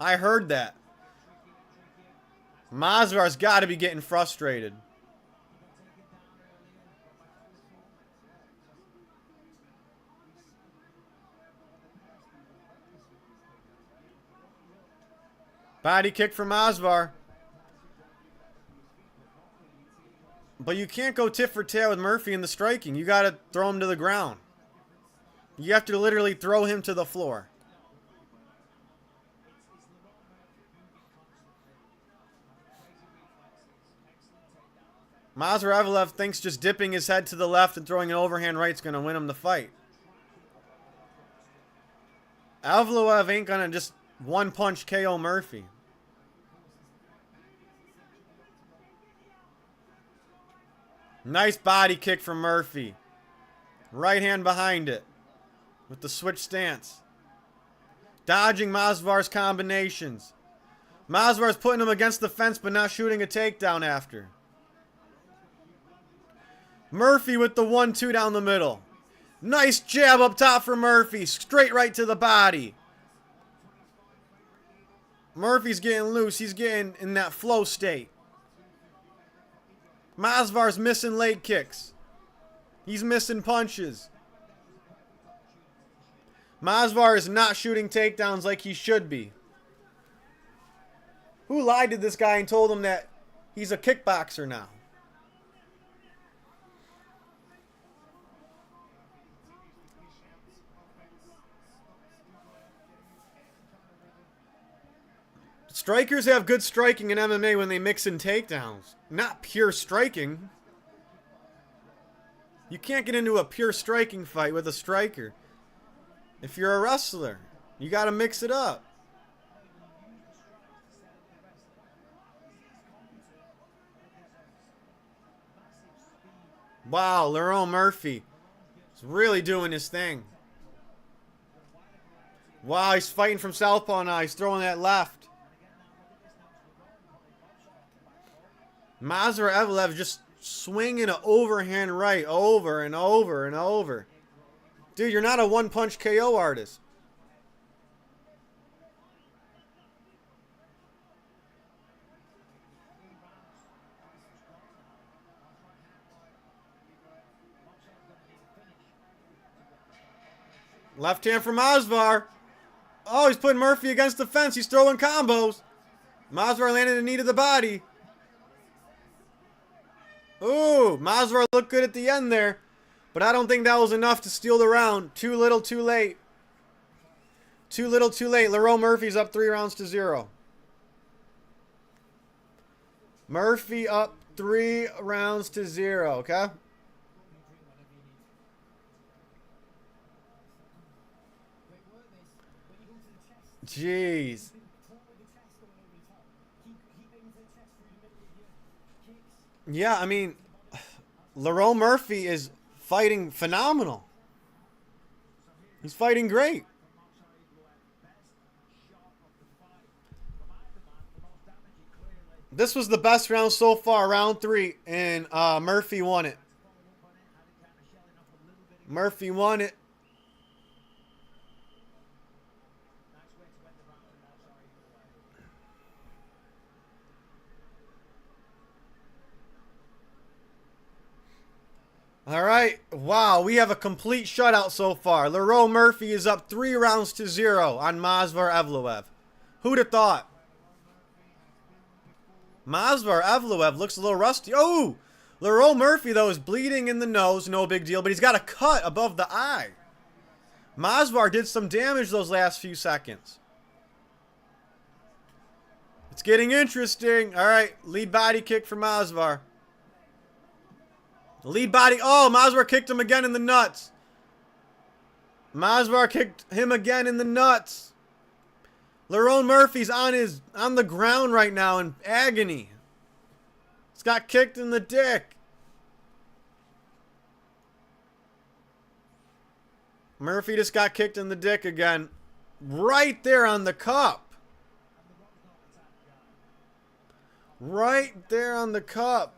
I heard that. Masvar's got to be getting frustrated. Body kick from Masvar. But you can't go tit for tat with Murphy in the striking. You got to throw him to the ground. You have to literally throw him to the floor. Evloev thinks just dipping his head to the left and throwing an overhand right is going to win him the fight. Evloev ain't going to just one-punch KO Murphy. Nice body kick from Murphy. Right hand behind it. With the switch stance. Dodging Masvar's combinations. Masvar's putting him against the fence but not shooting a takedown after. Murphy with the 1-2 down the middle. Nice jab up top for Murphy. Straight right to the body. Murphy's getting loose. He's getting in that flow state. Masvar's missing leg kicks. He's missing punches. Masvar is not shooting takedowns like he should be. Who lied to this guy and told him that he's a kickboxer now? Strikers have good striking in MMA when they mix in takedowns. Not pure striking. You can't get into a pure striking fight with a striker. If you're a wrestler, you got to mix it up. Wow, Lerone Murphy is really doing his thing. Wow, he's fighting from southpaw now. He's throwing that left. Evloev just swinging an overhand right over and over and over. Dude, you're not a one-punch KO artist. Left hand from Masvar. Oh, he's putting Murphy against the fence. He's throwing combos. Masvar landed a knee to the body. Ooh, Masvar looked good at the end there. But I don't think that was enough to steal the round. Too little, too late. Too little, too late. Lerone Murphy's up 3-0. Murphy up 3-0, okay? Jeez. Yeah, I mean, Lerone Murphy is fighting phenomenal. He's fighting great. This was the best round so far, round 3, and Murphy won it. Murphy won it. All right. Wow, we have a complete shutout so far. Lerone Murphy is up 3-0 on Movsar Evloev. Who'd have thought? Movsar Evloev looks a little rusty. Oh! Lerone Murphy, though, is bleeding in the nose. No big deal. But he's got a cut above the eye. Movsar did some damage those last few seconds. It's getting interesting. All right. Lead body kick for Movsar. Lead body. Oh, Movsar kicked him again in the nuts. Movsar kicked him again in the nuts. Lerone Murphy's on the ground right now in agony. He's got kicked in the dick. Murphy just got kicked in the dick again. Right there on the cup. Right there on the cup.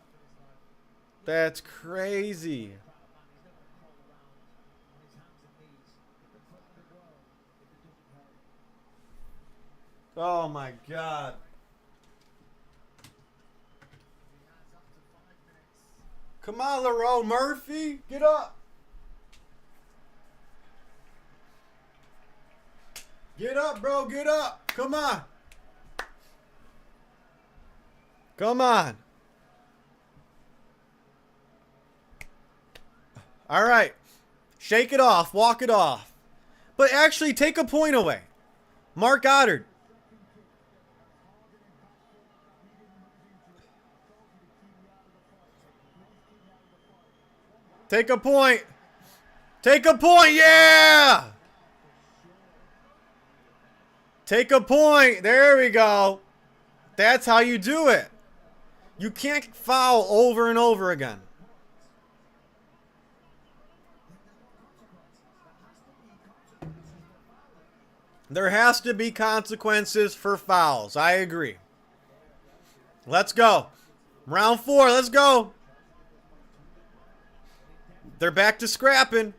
That's crazy. Oh my God. Come on, Lerone Murphy. Get up. Get up, bro. Get up. Come on. Come on. All right. Shake it off. Walk it off. But actually, take a point away. Mark Goddard. Take a point. Take a point. Yeah. Take a point. There we go. That's how you do it. You can't foul over and over again. There has to be consequences for fouls. I agree. Let's go. Round 4. Let's go. They're back to scrapping.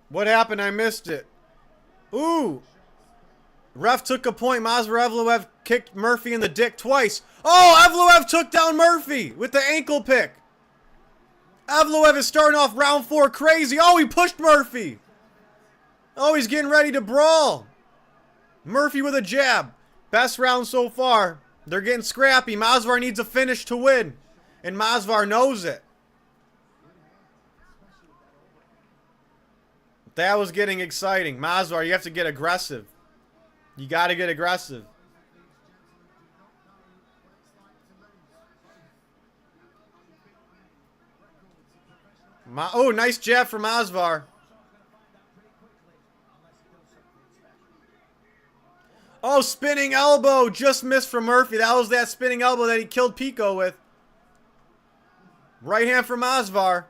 What happened? I missed it. Ooh. Ref took a point. Movsar Evloev kicked Murphy in the dick twice. Oh, Evloev took down Murphy with the ankle pick. Evloev is starting off round 4 crazy. Oh, he pushed Murphy. Oh, he's getting ready to brawl. Murphy with a jab. Best round so far. They're getting scrappy. Movsar needs a finish to win. And Movsar knows it. That was getting exciting. Movsar, you have to get aggressive. You got to get aggressive. Oh, nice jab from Movsar. Oh, spinning elbow. Just missed from Murphy. That was that spinning elbow that he killed Pico with. Right hand from Movsar.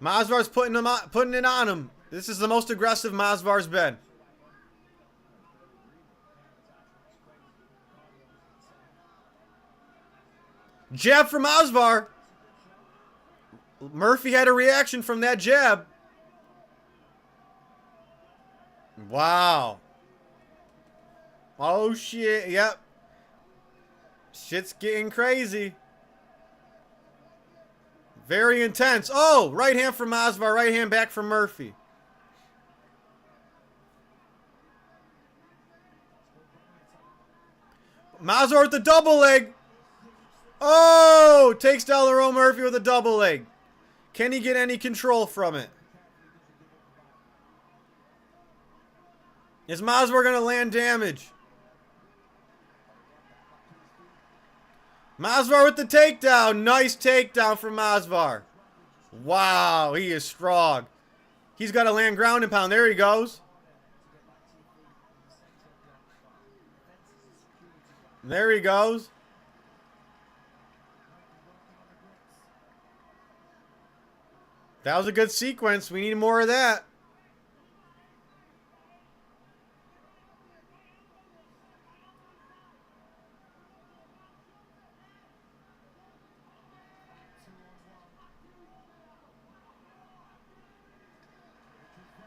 Movsar's putting it on him. This is the most aggressive Movsar's been. Jab from Movsar. Murphy had a reaction from that jab. Wow. Oh, shit. Yep. Shit's getting crazy. Very intense. Oh, right hand from Movsar. Right hand back from Murphy. Movsar with the double leg. Oh, takes down Lerone Murphy with a double leg. Can he get any control from it? Is Movsar going to land damage? Movsar with the takedown. Nice takedown from Movsar. Wow, he is strong. He's got to land ground and pound. There he goes. There he goes. That was a good sequence. We need more of that.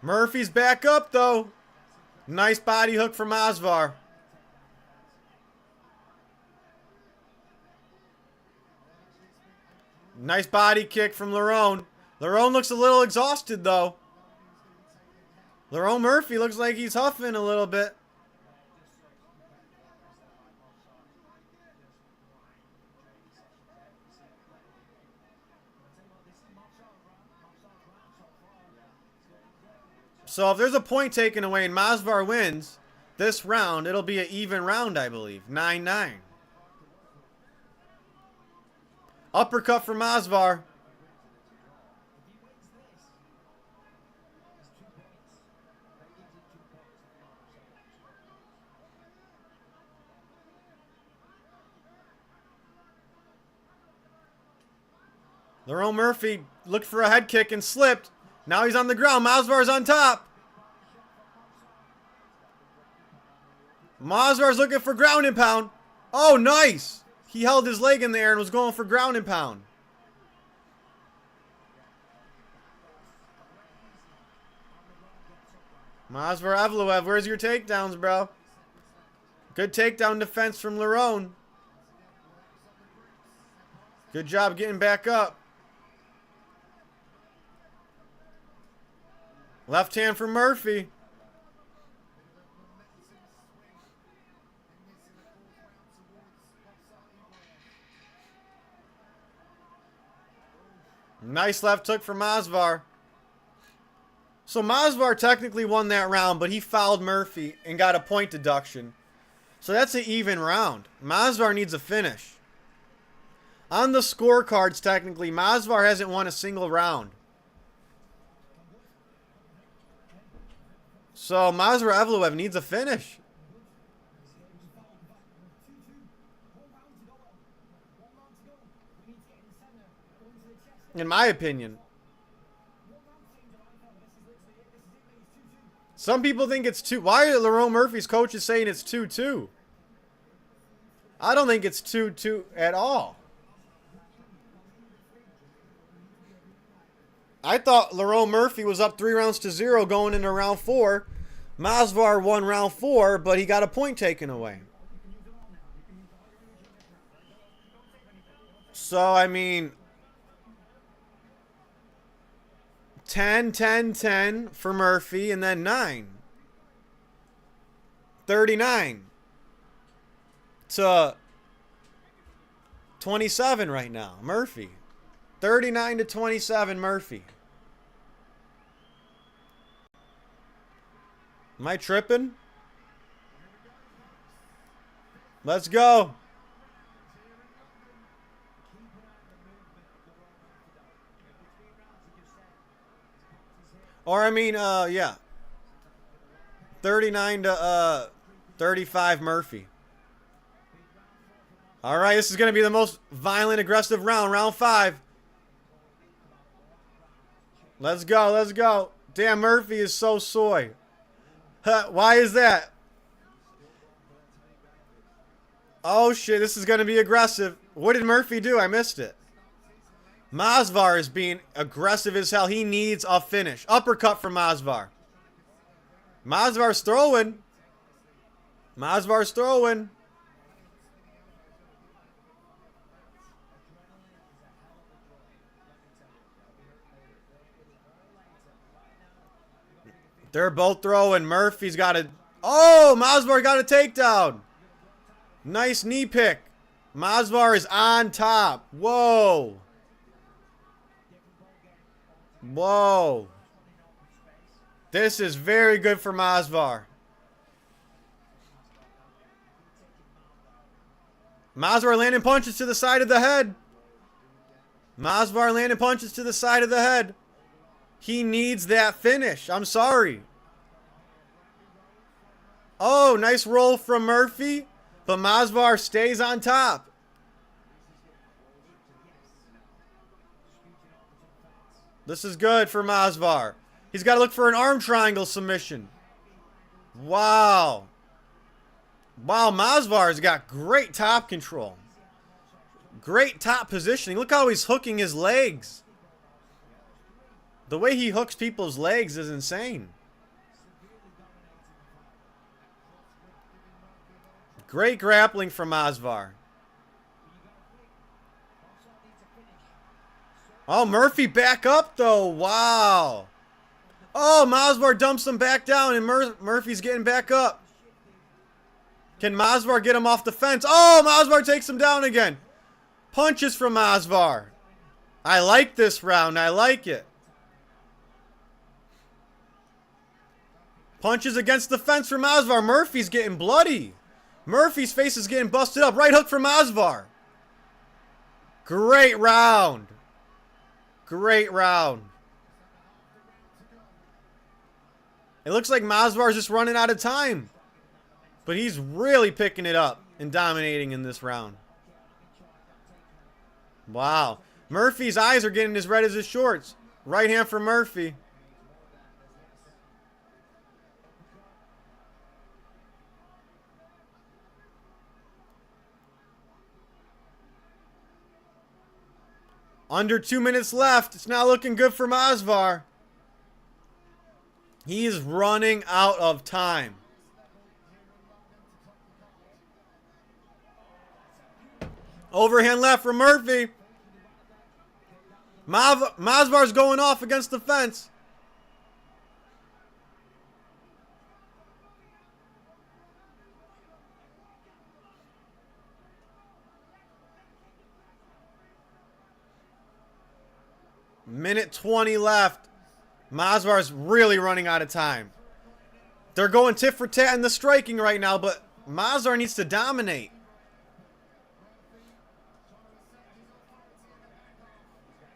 Murphy's back up, though. Nice body hook from Osvar. Nice body kick from Lerone. Lerone looks a little exhausted, though. Lerone Murphy looks like he's huffing a little bit. So if there's a point taken away and Masvar wins this round, it'll be an even round, I believe. 9-9. Uppercut for Masvar. Lerone Murphy looked for a head kick and slipped. Now he's on the ground. Masvar's on top. Masvar's looking for ground and pound. Oh, nice. He held his leg in there and was going for ground and pound. Masvar Evloev, where's your takedowns, bro? Good takedown defense from Lerone. Good job getting back up. Left hand for Murphy. Nice left hook for Masvar. So Masvar technically won that round, but he fouled Murphy and got a point deduction. So that's an even round. Masvar needs a finish. On the scorecards, technically, Masvar hasn't won a single round. So Masvar Evloev needs a finish. In my opinion. Some people think it's 2. Why are Lerone Murphy's coaches saying it's 2-2? I don't think it's 2-2 at all. I thought Lerone Murphy was up 3-0 going into round 4. Masvar won round 4, but he got a point taken away. So, I mean, 10, 10, 10 for Murphy, and then 9. 39 to 27 right now. Murphy. 39 to 27, Murphy. Am I tripping? Let's go. Or, I mean, yeah. 39 to 35, Murphy. All right, this is going to be the most violent, aggressive round. Round 5. Let's go, let's go. Damn, Murphy is so soy. Huh, why is that? Oh, shit, this is going to be aggressive. What did Murphy do? I missed it. Masvar is being aggressive as hell. He needs a finish. Uppercut from Masvar. Masvar's throwing. Masvar's throwing. They're both throwing. Murphy's got a... Oh, Masvar got a takedown. Nice knee pick. Masvar is on top. Whoa. Whoa. This is very good for Masvar. Masvar landing punches to the side of the head. Masvar landing punches to the side of the head. He needs that finish. I'm sorry. Oh, nice roll from Murphy. But Masvidal stays on top. This is good for Masvidal. He's got to look for an arm triangle submission. Wow. Wow, Masvidal's got great top control. Great top positioning. Look how he's hooking his legs. The way he hooks people's legs is insane. Great grappling from Masvidal. Oh, Murphy back up though. Wow. Oh, Masvidal dumps him back down and Murphy's getting back up. Can Masvidal get him off the fence? Oh, Masvidal takes him down again. Punches from Masvidal. I like this round. I like it. Punches against the fence from Masvidal. Murphy's getting bloody. Murphy's face is getting busted up. Right hook from Masvidal. Great round. Great round. It looks like Masvidal's just running out of time. But he's really picking it up and dominating in this round. Wow. Murphy's eyes are getting as red as his shorts. Right hand for Murphy. Under 2 minutes left. It's not looking good for Masvidal. He is running out of time. Overhand left for Murphy. Masvidal's going off against the fence. Minute 20 left. Masvidal's really running out of time. They're going tit for tat in the striking right now, but Masvidal needs to dominate.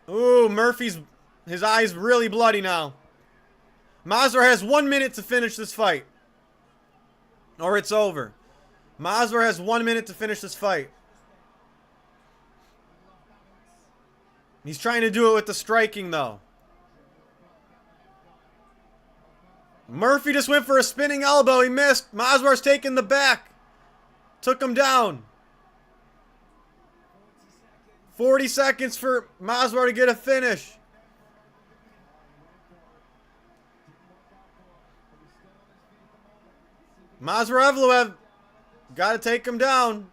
Ooh, his eye's really bloody now. Masvidal has 1 minute to finish this fight. Or it's over. Masvidal has 1 minute to finish this fight. He's trying to do it with the striking, though. Murphy just went for a spinning elbow. He missed. Masvidal's taking the back. Took him down. 40 seconds for Masvidal to get a finish. Masvidal Evloev. Got to take him down.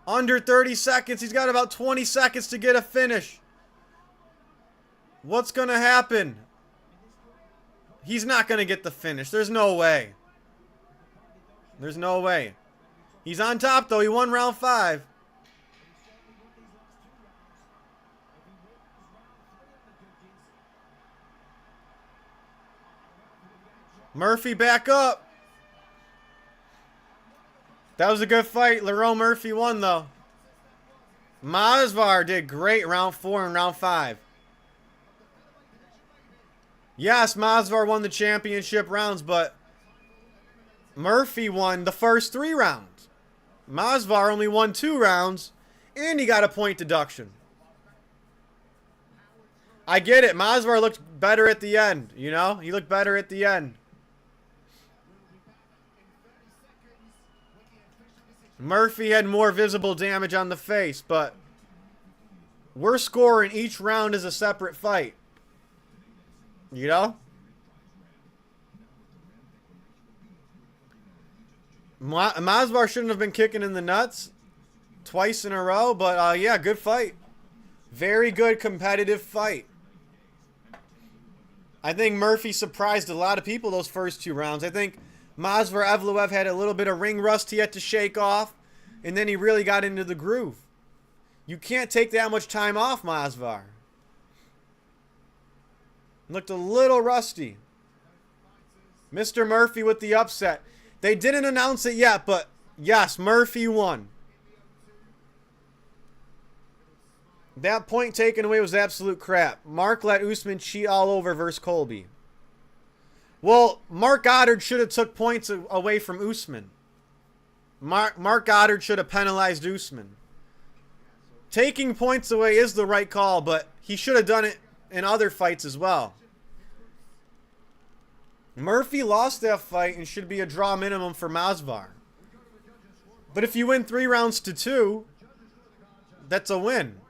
Under 30 seconds. He's got about 20 seconds to get a finish. What's going to happen? He's not going to get the finish. There's no way. There's no way. He's on top, though. He won round 5. Murphy back up. That was a good fight. Lerone Murphy won, though. Masvidal did great round 4 and round 5. Yes, Masvidal won the championship rounds, but Murphy won the first 3 rounds. Masvidal only won 2 rounds, and he got a point deduction. I get it. Masvidal looked better at the end, you know? He looked better at the end. Murphy had more visible damage on the face, but we're scoring each round as a separate fight. You know? Masvidal shouldn't have been kicking in the nuts twice in a row, but yeah, good fight. Very good competitive fight. I think Murphy surprised a lot of people those first 2 rounds. I think Masvidal Evloev had a little bit of ring rust he had to shake off, and then he really got into the groove. You can't take that much time off, Masvidal. Looked a little rusty. Mr. Murphy with the upset. They didn't announce it yet, but yes, Murphy won. That point taken away was absolute crap. Mark let Usman cheat all over versus Colby. Well, Mark Goddard should have took points away from Usman. Mark Goddard should have penalized Usman. Taking points away is the right call, but he should have done it in other fights as well. Murphy lost that fight and should be a draw minimum for Masvidal. But if you win 3 rounds to 2, that's a win.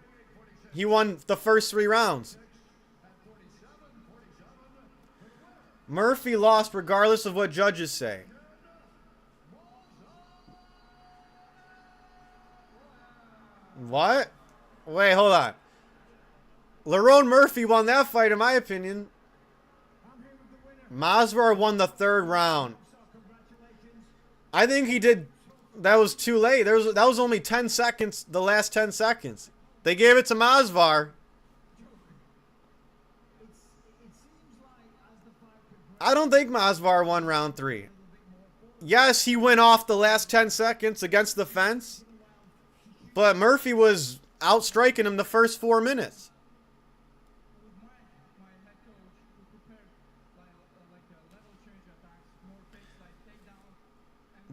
He won the first 3 rounds. Murphy lost regardless of what judges say. What? Wait, hold on. Lerone Murphy won that fight, in my opinion. Masvidal won the 3rd round. I think he did. That was too late. That was only 10 seconds, the last 10 seconds. They gave it to Masvidal. I don't think Masvidal won round 3. Yes, he went off the last 10 seconds against the fence. But Murphy was outstriking him the first 4 minutes.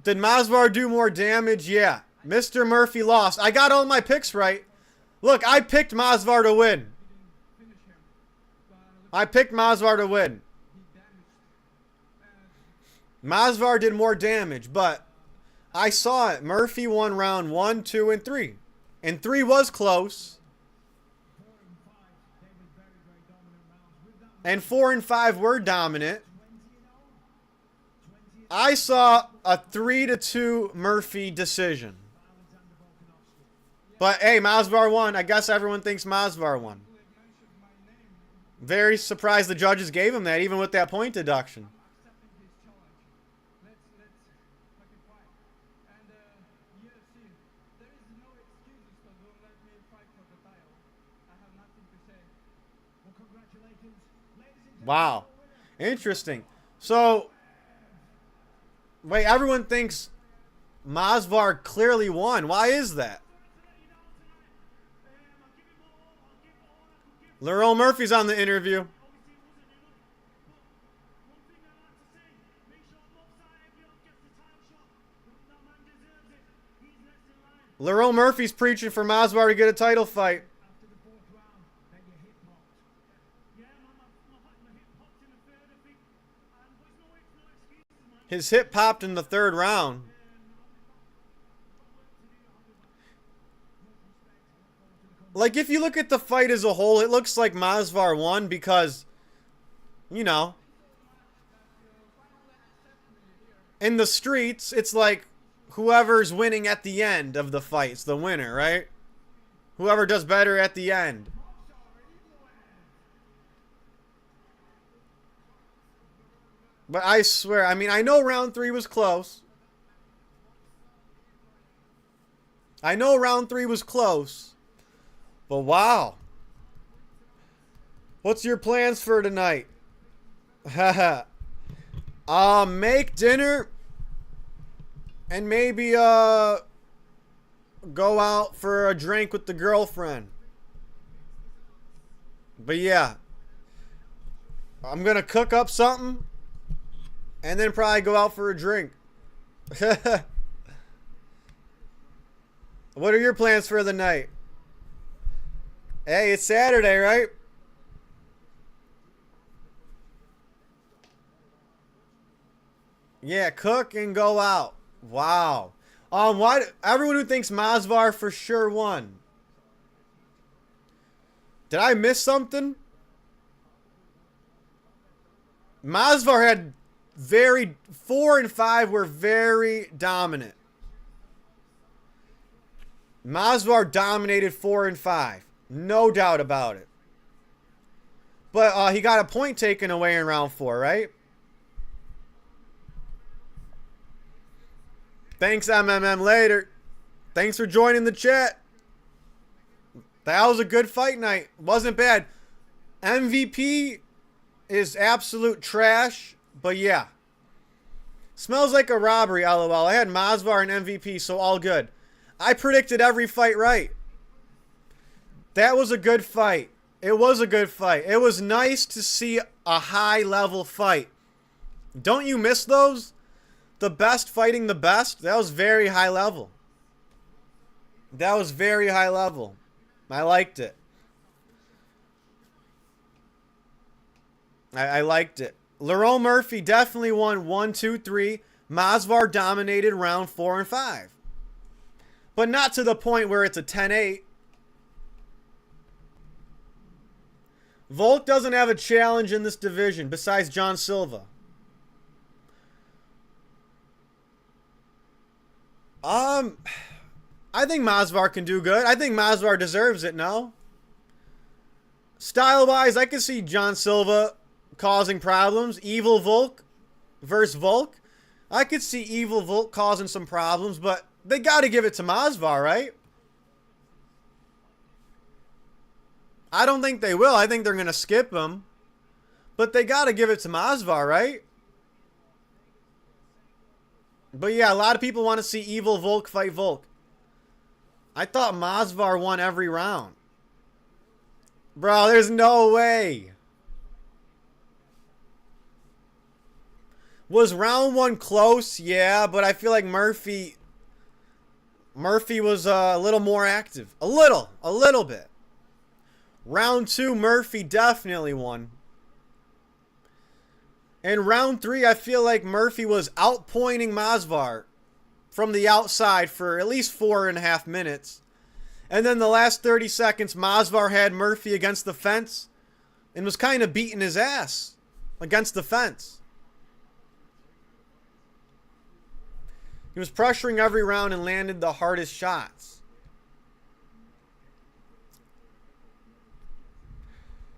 Did Masvidal do more damage? Yeah. Mr. Murphy lost. I got all my picks right. Look, I picked Masvidal to win. I picked Masvidal to win. Masvidal did more damage, but I saw it. Murphy won round 1, 2, and 3. And 3 was close. And 4 and 5 were dominant. I saw a 3-2 Murphy decision. But hey, Masvidal won. I guess everyone thinks Masvidal won. Very surprised the judges gave him that, even with that point deduction. Wow. Interesting. So, wait, everyone thinks Masvidal clearly won. Why is that? Lerone Murphy's on the interview. Lerone Murphy's preaching for Masvidal to get a title fight. His hip popped in the 3rd round. Like, if you look at the fight as a whole, it looks like Masvidal won because, you know, in the streets, it's like whoever's winning at the end of the fight is the winner, right? Whoever does better at the end. But I swear, I mean, I know round 3 was close. I know round 3 was close. But wow. What's your plans for tonight? Haha. Make dinner. And maybe go out for a drink with the girlfriend. But yeah. I'm gonna cook up something. And then probably go out for a drink. What are your plans for the night? Hey, it's Saturday, right? Yeah, cook and go out. Wow. Why everyone who thinks Masvidal for sure won? Did I miss something? Masvidal had 4 and 5 were very dominant. Masvidal dominated 4 and 5. No doubt about it. But he got a point taken away in round 4, right? Thanks, MMM. Later. Thanks for joining the chat. That was a good fight night. Wasn't bad. MVP is absolute trash. But yeah. Smells like a robbery, LOL. I had Masvidal and MVP, so all good. I predicted every fight right. That was a good fight. It was a good fight. It was nice to see a high-level fight. Don't you miss those? the best fighting the best, that was very high level. That was very high level. I liked it. I liked it. Lerone Murphy definitely won 1, 2, 3. Masvidal dominated round 4 and 5. But not to the point where it's a 10-8. Volk doesn't have a challenge in this division besides John Silva. I think Masvidal can do good. I think Masvidal deserves it, no? Style-wise, I can see John Silva causing problems. Evil Volk versus Volk. I could see Evil Volk causing some problems, but they got to give it to Masvidal, right? I don't think they will. I think they're going to skip him. But they got to give it to Masvidal, right? But yeah, a lot of people want to see Evil Volk fight Volk. I thought Masvidal won every round. Bro, there's no way. Was round 1 close? Yeah, but I feel like Murphy was a little more active. A little bit. Round 2, Murphy definitely won. In round 3, I feel like Murphy was outpointing Masvidal from the outside for at least 4.5 minutes. And then the last 30 seconds, Masvidal had Murphy against the fence and was kind of beating his ass against the fence. He was pressuring every round and landed the hardest shots.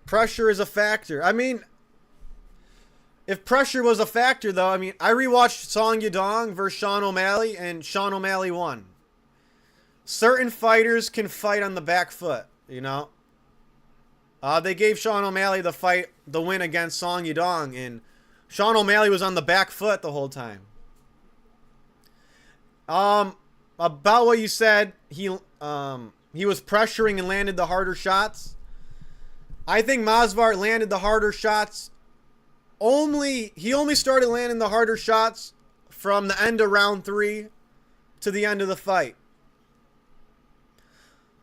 Pressure is a factor. I mean, if pressure was a factor, though, I mean, I rewatched Song Yadong versus Sean O'Malley, and Sean O'Malley won. Certain fighters can fight on the back foot, you know. They gave Sean O'Malley the win against Song Yadong, and Sean O'Malley was on the back foot the whole time. About what you said, he was pressuring and landed the harder shots. I think Masvidal landed the harder shots. He only started landing the harder shots from the end of round 3 to the end of the fight.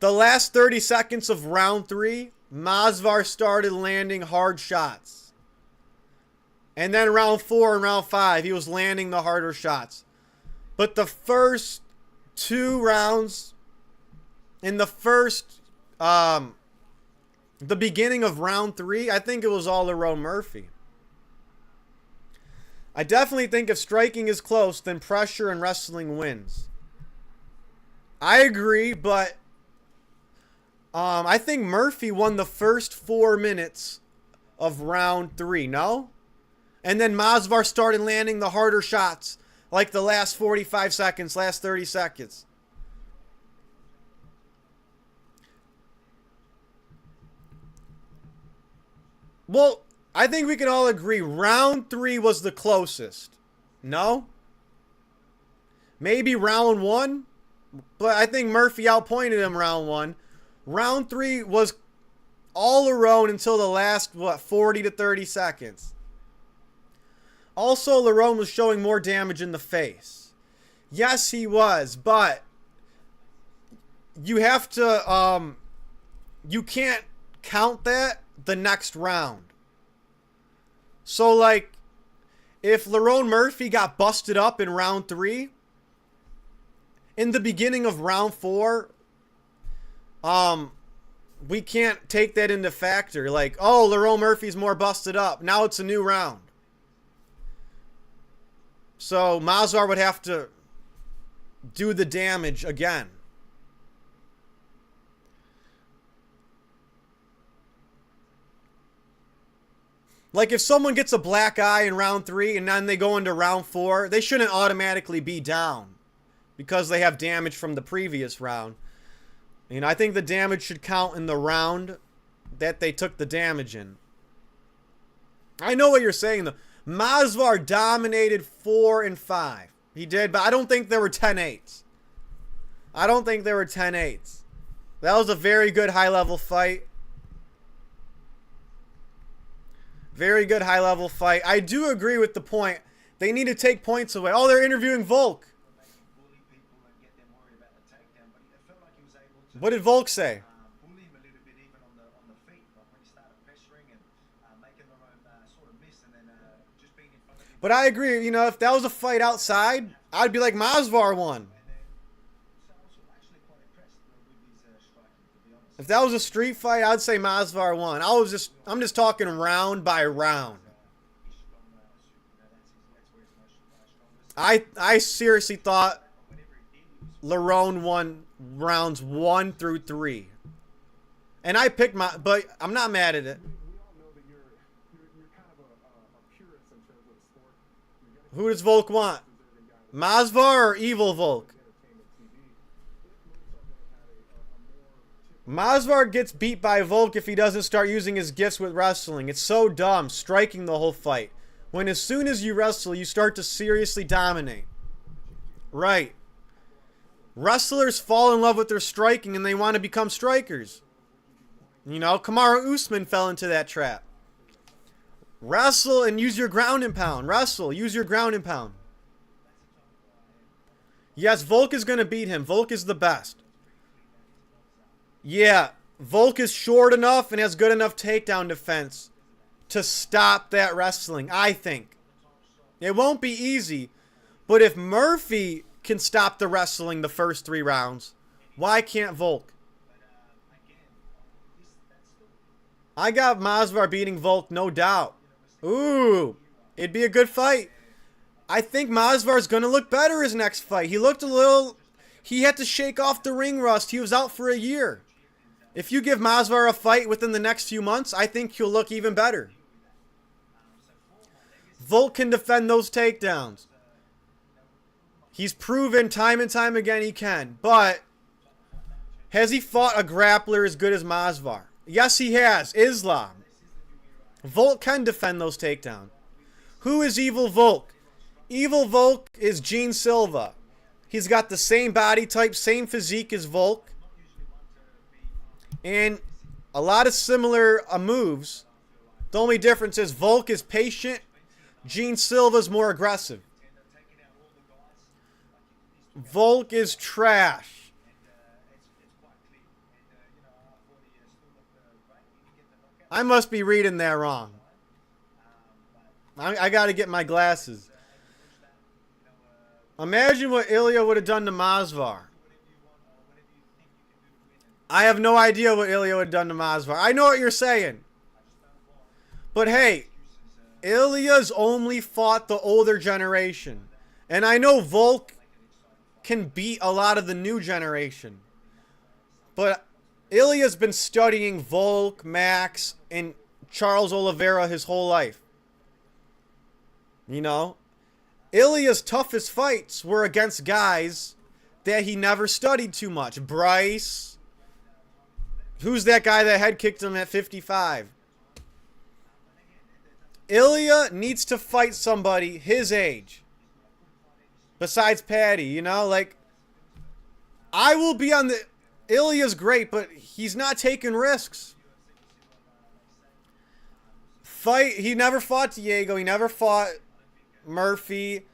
The last 30 seconds of round 3, Masvidal started landing hard shots. And then round 4 and round 5, he was landing the harder shots. But the first 2 rounds, in the beginning of round 3, I think it was all Lerone Murphy. I definitely think if striking is close, then pressure and wrestling wins. I agree, but I think Murphy won the first 4 minutes of round 3, no? And then Masvidal started landing the harder shots, like the last 45 seconds, last 30 seconds. Well, I think we can all agree round 3 was the closest. No? Maybe round 1? But I think Murphy outpointed him round 1. Round 3 was all Lerone until the last, 40 to 30 seconds. Also, Lerone was showing more damage in the face. Yes, he was, but you have to, you can't count that the next round. So, like, if Lerone Murphy got busted up in round 3, in the beginning of round 4, we can't take that into factor. Like, oh, Lerone Murphy's more busted up. Now it's a new round. So Masvidal would have to do the damage again. Like if someone gets a black eye in round 3 and then they go into round 4, they shouldn't automatically be down because they have damage from the previous round. You know, I think the damage should count in the round that they took the damage in. I know what you're saying though. Masvidal dominated 4 and 5. He did, but I don't think there were 10-8s. I don't think there were 10-8s. That was a very good high-level fight. Very good high-level fight. I do agree with the point They need to take points away. Oh, they're interviewing Volk. bully people and get them worried about the takedown. But it felt like he was able to What did Volk say? bully him a little bit even on the feet, like when he started pressuring and making their own sort of miss, and then just being in front of him. But I agree. You know, if that was a fight outside, I'd be like Masvidal won. And then so I was actually quite impressed with his striking, to be honest. If that was a street fight, I'd say Masvidal won. I'm just talking round by round. He's strong, that's where he's most strongest. I seriously thought Whenever he did, he was Lerone won rounds 1 through 3. And I picked but I'm not mad at it. We all know that you're kind of a purist in terms of the sport. You're gonna Who does Volk want? deserving guy Masvidal or Evil Volk? entertainment TV. If moves are gonna have a more Masvidal gets beat by Volk if he doesn't start using his gifts with wrestling. It's so dumb, striking the whole fight. When as soon as you wrestle, you start to seriously dominate. Right. Wrestlers fall in love with their striking and they want to become strikers. You know, Kamaru Usman fell into that trap. Wrestle and use your ground and pound. Wrestle, use your ground and pound. Yes, Volk is going to beat him. Volk is the best. Yeah, Volk is short enough and has good enough takedown defense to stop that wrestling, I think. It won't be easy, but if Murphy can stop the wrestling the first 3 rounds, why can't Volk? I got Masvidal beating Volk, no doubt. Ooh, it'd be a good fight. I think Masvidal's going to look better his next fight. He had to shake off the ring rust. He was out for a year. If you give Masvidal a fight within the next few months, I think he'll look even better. Volk can defend those takedowns. He's proven time and time again he can. But has he fought a grappler as good as Masvidal? Yes, he has. Islam. Volk can defend those takedowns. Who is Evil Volk? Evil Volk is Gene Silva. He's got the same body type, same physique as Volk. And a lot of similar moves. The only difference is Volk is patient. Gene Silva's more aggressive. Volk is trash. I must be reading that wrong. I got to get my glasses. Imagine what Ilya would have done to Masvidal. I have no idea what Ilya would have done to Masvidal. I know what you're saying. But hey, Ilya's only fought the older generation. And I know Volk can beat a lot of the new generation. But Ilya's been studying Volk, Max, and Charles Oliveira his whole life. You know? Ilya's toughest fights were against guys that he never studied too much. Bryce. Who's that guy that head kicked him at 55? Ilya needs to fight somebody his age. Besides Patty, you know? Like, I will be on the... Ilya's great, but he's not taking risks. He never fought Diego. He never fought Murphy.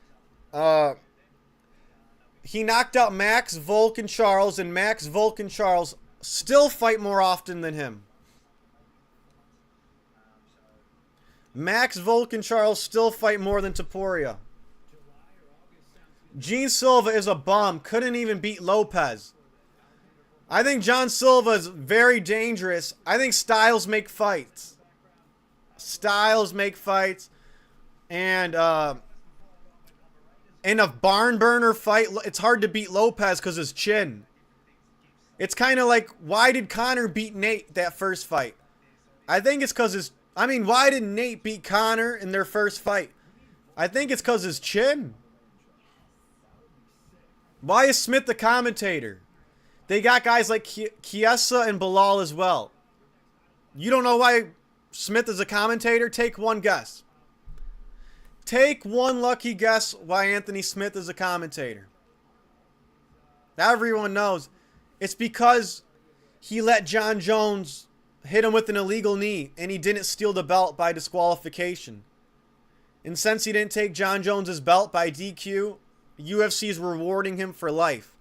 He knocked out Max, Volk, and Charles, and Max, Volk, and Charles still fight more often than him. Max, Volk, and Charles still fight more than Topuria. Gene Silva is a bum. Couldn't even beat Lopez. I think John Silva is very dangerous. I think styles make fights. Styles make fights. And in a barn burner fight, it's hard to beat Lopez because his chin. It's kind of like, why did Conor beat Nate that first fight? I think it's because his... I mean, why did Nate beat Conor in their first fight? I think it's because his chin. Why is Smith the commentator? They got guys like Chiesa and Bilal as well. You don't know why Smith is a commentator? Take one guess. Take one lucky guess why Anthony Smith is a commentator. Everyone knows. It's because he let John Jones hit him with an illegal knee and he didn't steal the belt by disqualification. And since he didn't take John Jones's belt by DQ, UFC is rewarding him for life.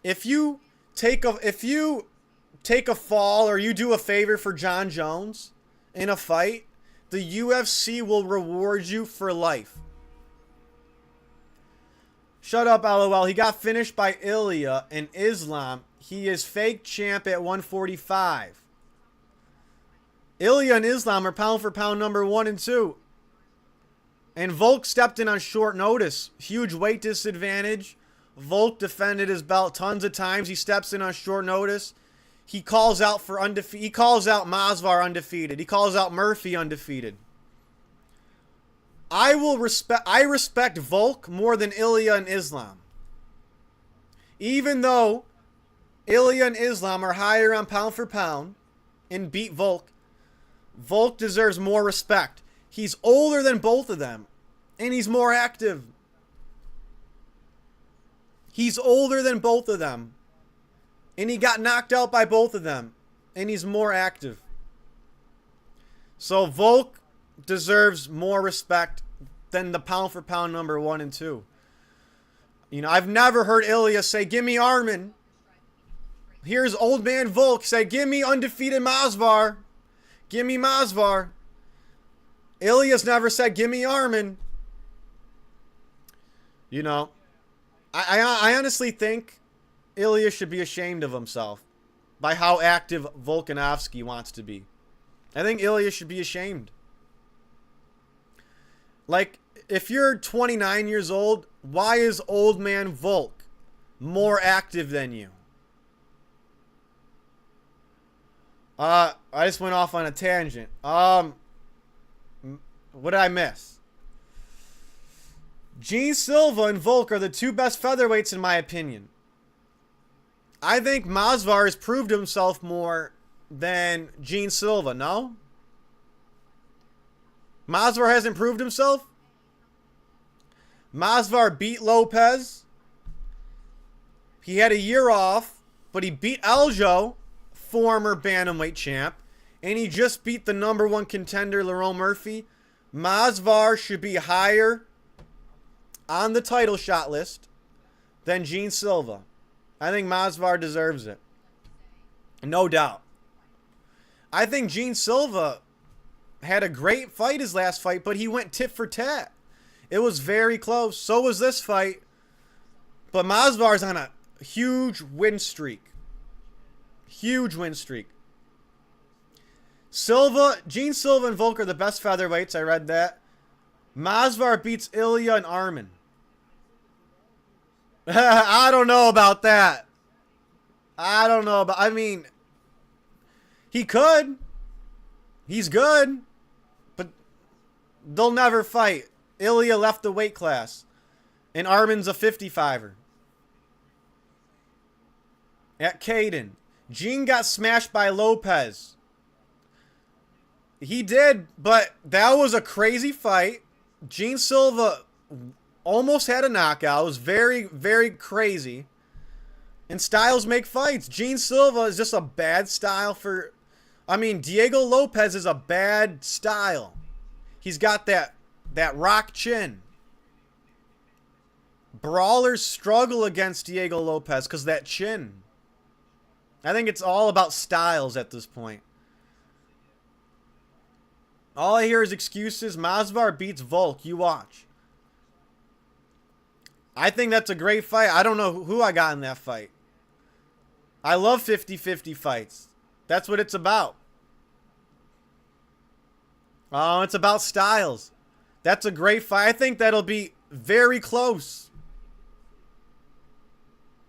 If you take a fall or you do a favor for John Jones in a fight, the UFC will reward you for life. Shut up, LOL. He got finished by Ilya and Islam. He is fake champ at 145. Ilya and Islam are pound for pound number 1 and 2. And Volk stepped in on short notice. Huge weight disadvantage. Volk defended his belt tons of times. He steps in on short notice. He calls out for undefeated. He calls out Masvidal undefeated. He calls out Murphy undefeated. I respect Volk more than Ilya and Islam. Even though Ilya and Islam are higher on pound for pound and beat Volk, Volk deserves more respect. He's older than both of them, and he's more active. He's older than both of them, and he got knocked out by both of them, and he's more active. So Volk deserves more respect than the pound for pound number 1 and 2. You know, I've never heard Ilya say, "Give me Armin." Here's old man Volk say, "Give me undefeated Masvidal. Give me Masvidal." Ilya's never said, "Give me Armin." You know, I honestly think Ilya should be ashamed of himself by how active Volkanovski wants to be. I think Ilya should be ashamed. Like, if you're 29 years old, why is old man Volk more active than you? I just went off on a tangent. What did I miss? Gene Silva and Volk are the 2 best featherweights in my opinion. I think Masvidal has proved himself more than Gene Silva, no? Masvidal hasn't proved himself? Masvidal beat Lopez. He had a year off, but he beat Aljo, former bantamweight champ, and he just beat the number 1 contender, Lerone Murphy. Masvidal should be higher on the title shot list than Gene Silva. I think Masvidal deserves it. No doubt. I think Gene Silva had a great fight his last fight, but he went tit for tat. It was very close. So was this fight. But Masvidal's on a huge win streak. Huge win streak. Gene Silva and Volk are the best featherweights. I read that. Masvidal beats Ilya and Armin. I don't know about that. I mean, he could. He's good. But they'll never fight. Ilya left the weight class. And Armin's a 55er. At Caden. Gene got smashed by Lopez. He did, but that was a crazy fight. Gene Silva almost had a knockout. It was very, very crazy. And styles make fights. Gene Silva is just a bad style for... I mean, Diego Lopez is a bad style. He's got that rock chin. Brawlers struggle against Diego Lopez because that chin. I think it's all about styles at this point. All I hear is excuses. Masvidal beats Volk. You watch. I think that's a great fight. I don't know who I got in that fight. I love 50-50 fights. That's what it's about. Oh, it's about styles. That's a great fight. I think that'll be very close.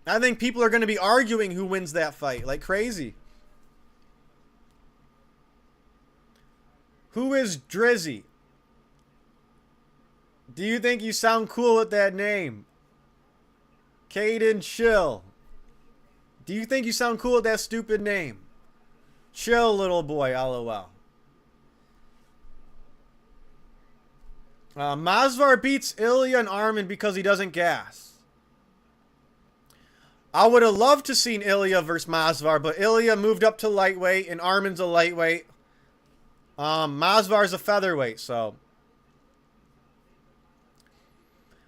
I think people are going to be arguing who wins that fight like crazy. Who is Drizzy? Do you think you sound cool with that name? Caden Chill. Do you think you sound cool with that stupid name? Chill, little boy, LOL. Masvidal beats Ilya and Armin because he doesn't gas. I would have loved to seen Ilya versus Masvidal, but Ilya moved up to lightweight and Armin's a lightweight. Masvar's a featherweight, so.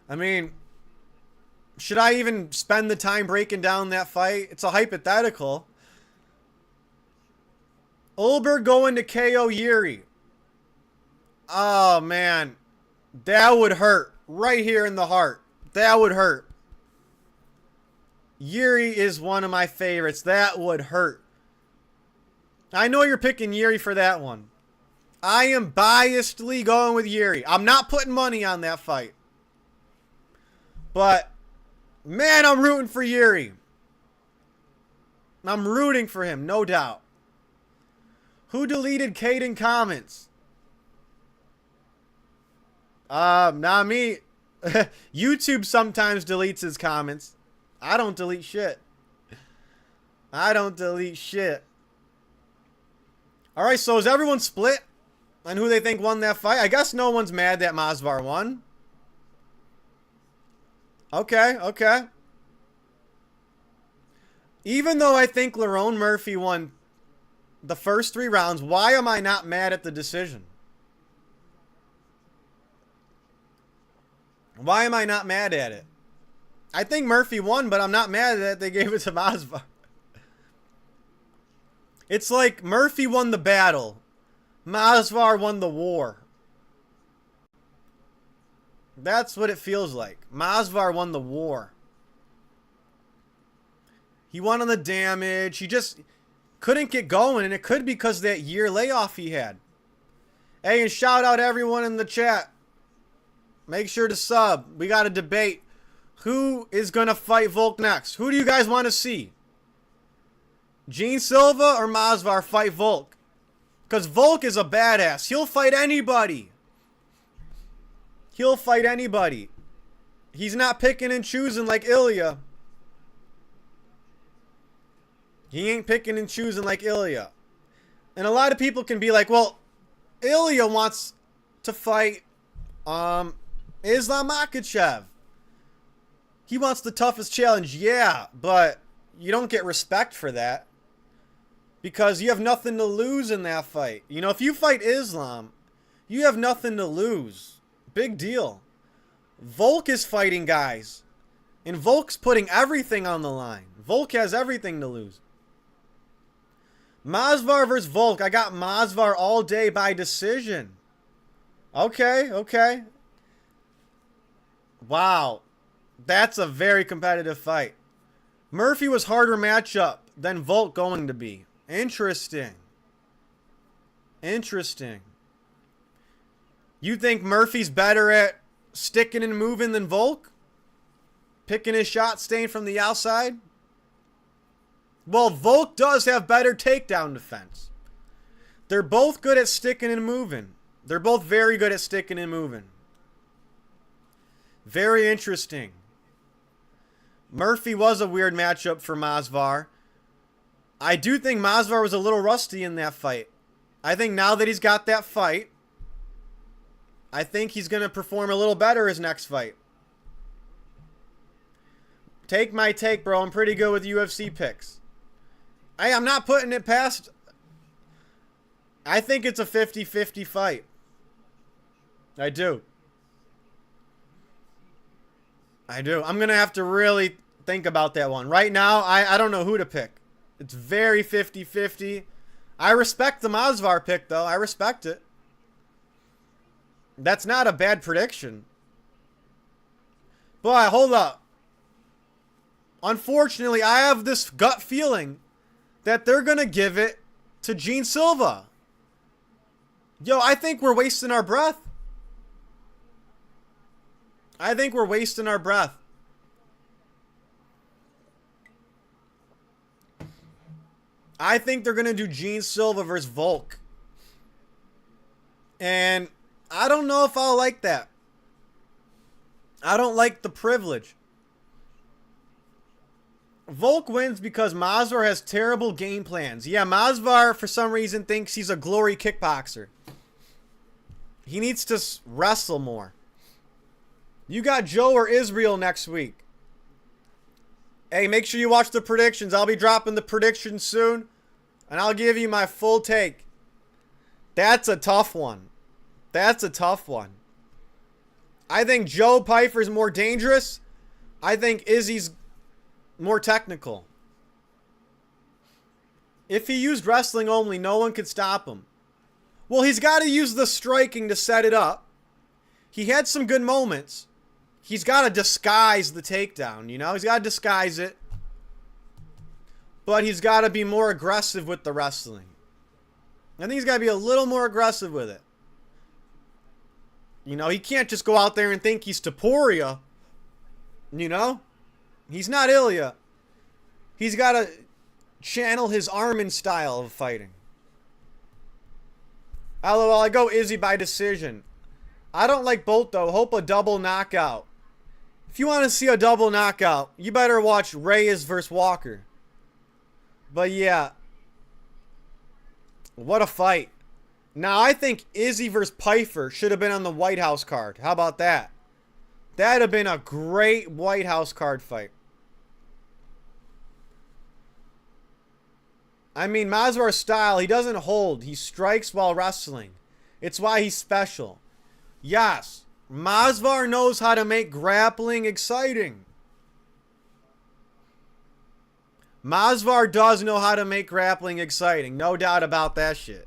I mean, should I even spend the time breaking down that fight? It's a hypothetical. Ulberg going to KO Yuri. Oh, man. That would hurt. Right here in the heart. That would hurt. Yuri is one of my favorites. That would hurt. I know you're picking Yuri for that one. I am biasedly going with Yuri. I'm not putting money on that fight. But, man, I'm rooting for Yuri. I'm rooting for him, no doubt. Who deleted Caden comments? Not me. YouTube sometimes deletes his comments. I don't delete shit. I don't delete shit. Alright, so is everyone split on who they think won that fight? I guess no one's mad that Masvar won. Okay, okay. Even though I think Lerone Murphy won the first 3 rounds, why am I not mad at the decision? Why am I not mad at it? I think Murphy won, but I'm not mad that they gave it to Masvar. It's like Murphy won the battle. Masvar won the war. That's what it feels like. Masvar won the war. He won on the damage. He just couldn't get going, and it could be because of that year layoff he had. Hey, and shout out everyone in the chat. Make sure to sub. We got a debate. Who is going to fight Volk next? Who do you guys want to see? Gene Silva or Masvar fight Volk? Because Volk is a badass. He'll fight anybody. He'll fight anybody. He's not picking and choosing like Ilya. He ain't picking and choosing like Ilya. And a lot of people can be like, well, Ilya wants to fight Islam Makhachev. He wants the toughest challenge. Yeah, but you don't get respect for that. Because you have nothing to lose in that fight. You know, if you fight Islam, you have nothing to lose. Big deal. Volk is fighting guys. And Volk's putting everything on the line. Volk has everything to lose. Masvar versus Volk. I got Masvar all day by decision. Okay, okay. Wow. That's a very competitive fight. Murphy was harder matchup than Volk going to be. Interesting. Interesting. You think Murphy's better at sticking and moving than Volk? Picking his shot, staying from the outside? Well, Volk does have better takedown defense. They're both good at sticking and moving. They're both very good at sticking and moving. Very interesting. Murphy was a weird matchup for Masvar. I do think Masvar was a little rusty in that fight. I think now that he's got that fight, I think he's going to perform a little better his next fight. Take my take, bro. I'm pretty good with UFC picks. I'm not putting it past. I think it's a 50-50 fight. I do. I do. I'm going to have to really think about that one. Right now, I don't know who to pick. It's very 50-50. I respect the Masvar pick, though. I respect it. That's not a bad prediction. But, hold up. Unfortunately, I have this gut feeling that they're going to give it to Gene Silva. Yo, I think we're wasting our breath. I think we're wasting our breath. I think they're going to do Gene Silva versus Volk. And I don't know if I'll like that. I don't like the privilege. Volk wins because Masvar has terrible game plans. Yeah, Masvar, for some reason, thinks he's a glory kickboxer. He needs to wrestle more. You got Joe or Israel next week. Hey, make sure you watch the predictions. I'll be dropping the predictions soon. And I'll give you my full take. That's a tough one. That's a tough one. I think Joe Pyfer's more dangerous. I think Izzy's more technical. If he used wrestling only, no one could stop him. Well, he's got to use the striking to set it up. He had some good moments. He's got to disguise the takedown, you know? He's got to disguise it. But he's got to be more aggressive with the wrestling. I think he's got to be a little more aggressive with it. You know, he can't just go out there and think he's Taporia. You know? He's not Ilya. He's got to channel his Armin style of fighting. LOL, I go Izzy by decision. I don't like both, though. Hope a double knockout. If you want to see a double knockout, you better watch Reyes versus Walker. But yeah. What a fight. Now, I think Izzy versus Pyfer should have been on the White House card. How about that? That'd have been a great White House card fight. I mean, Masvidal's style, he doesn't hold. He strikes while wrestling. It's why he's special. Yes, Masvidal knows how to make grappling exciting. Masvidal does know how to make grappling exciting. No doubt about that shit.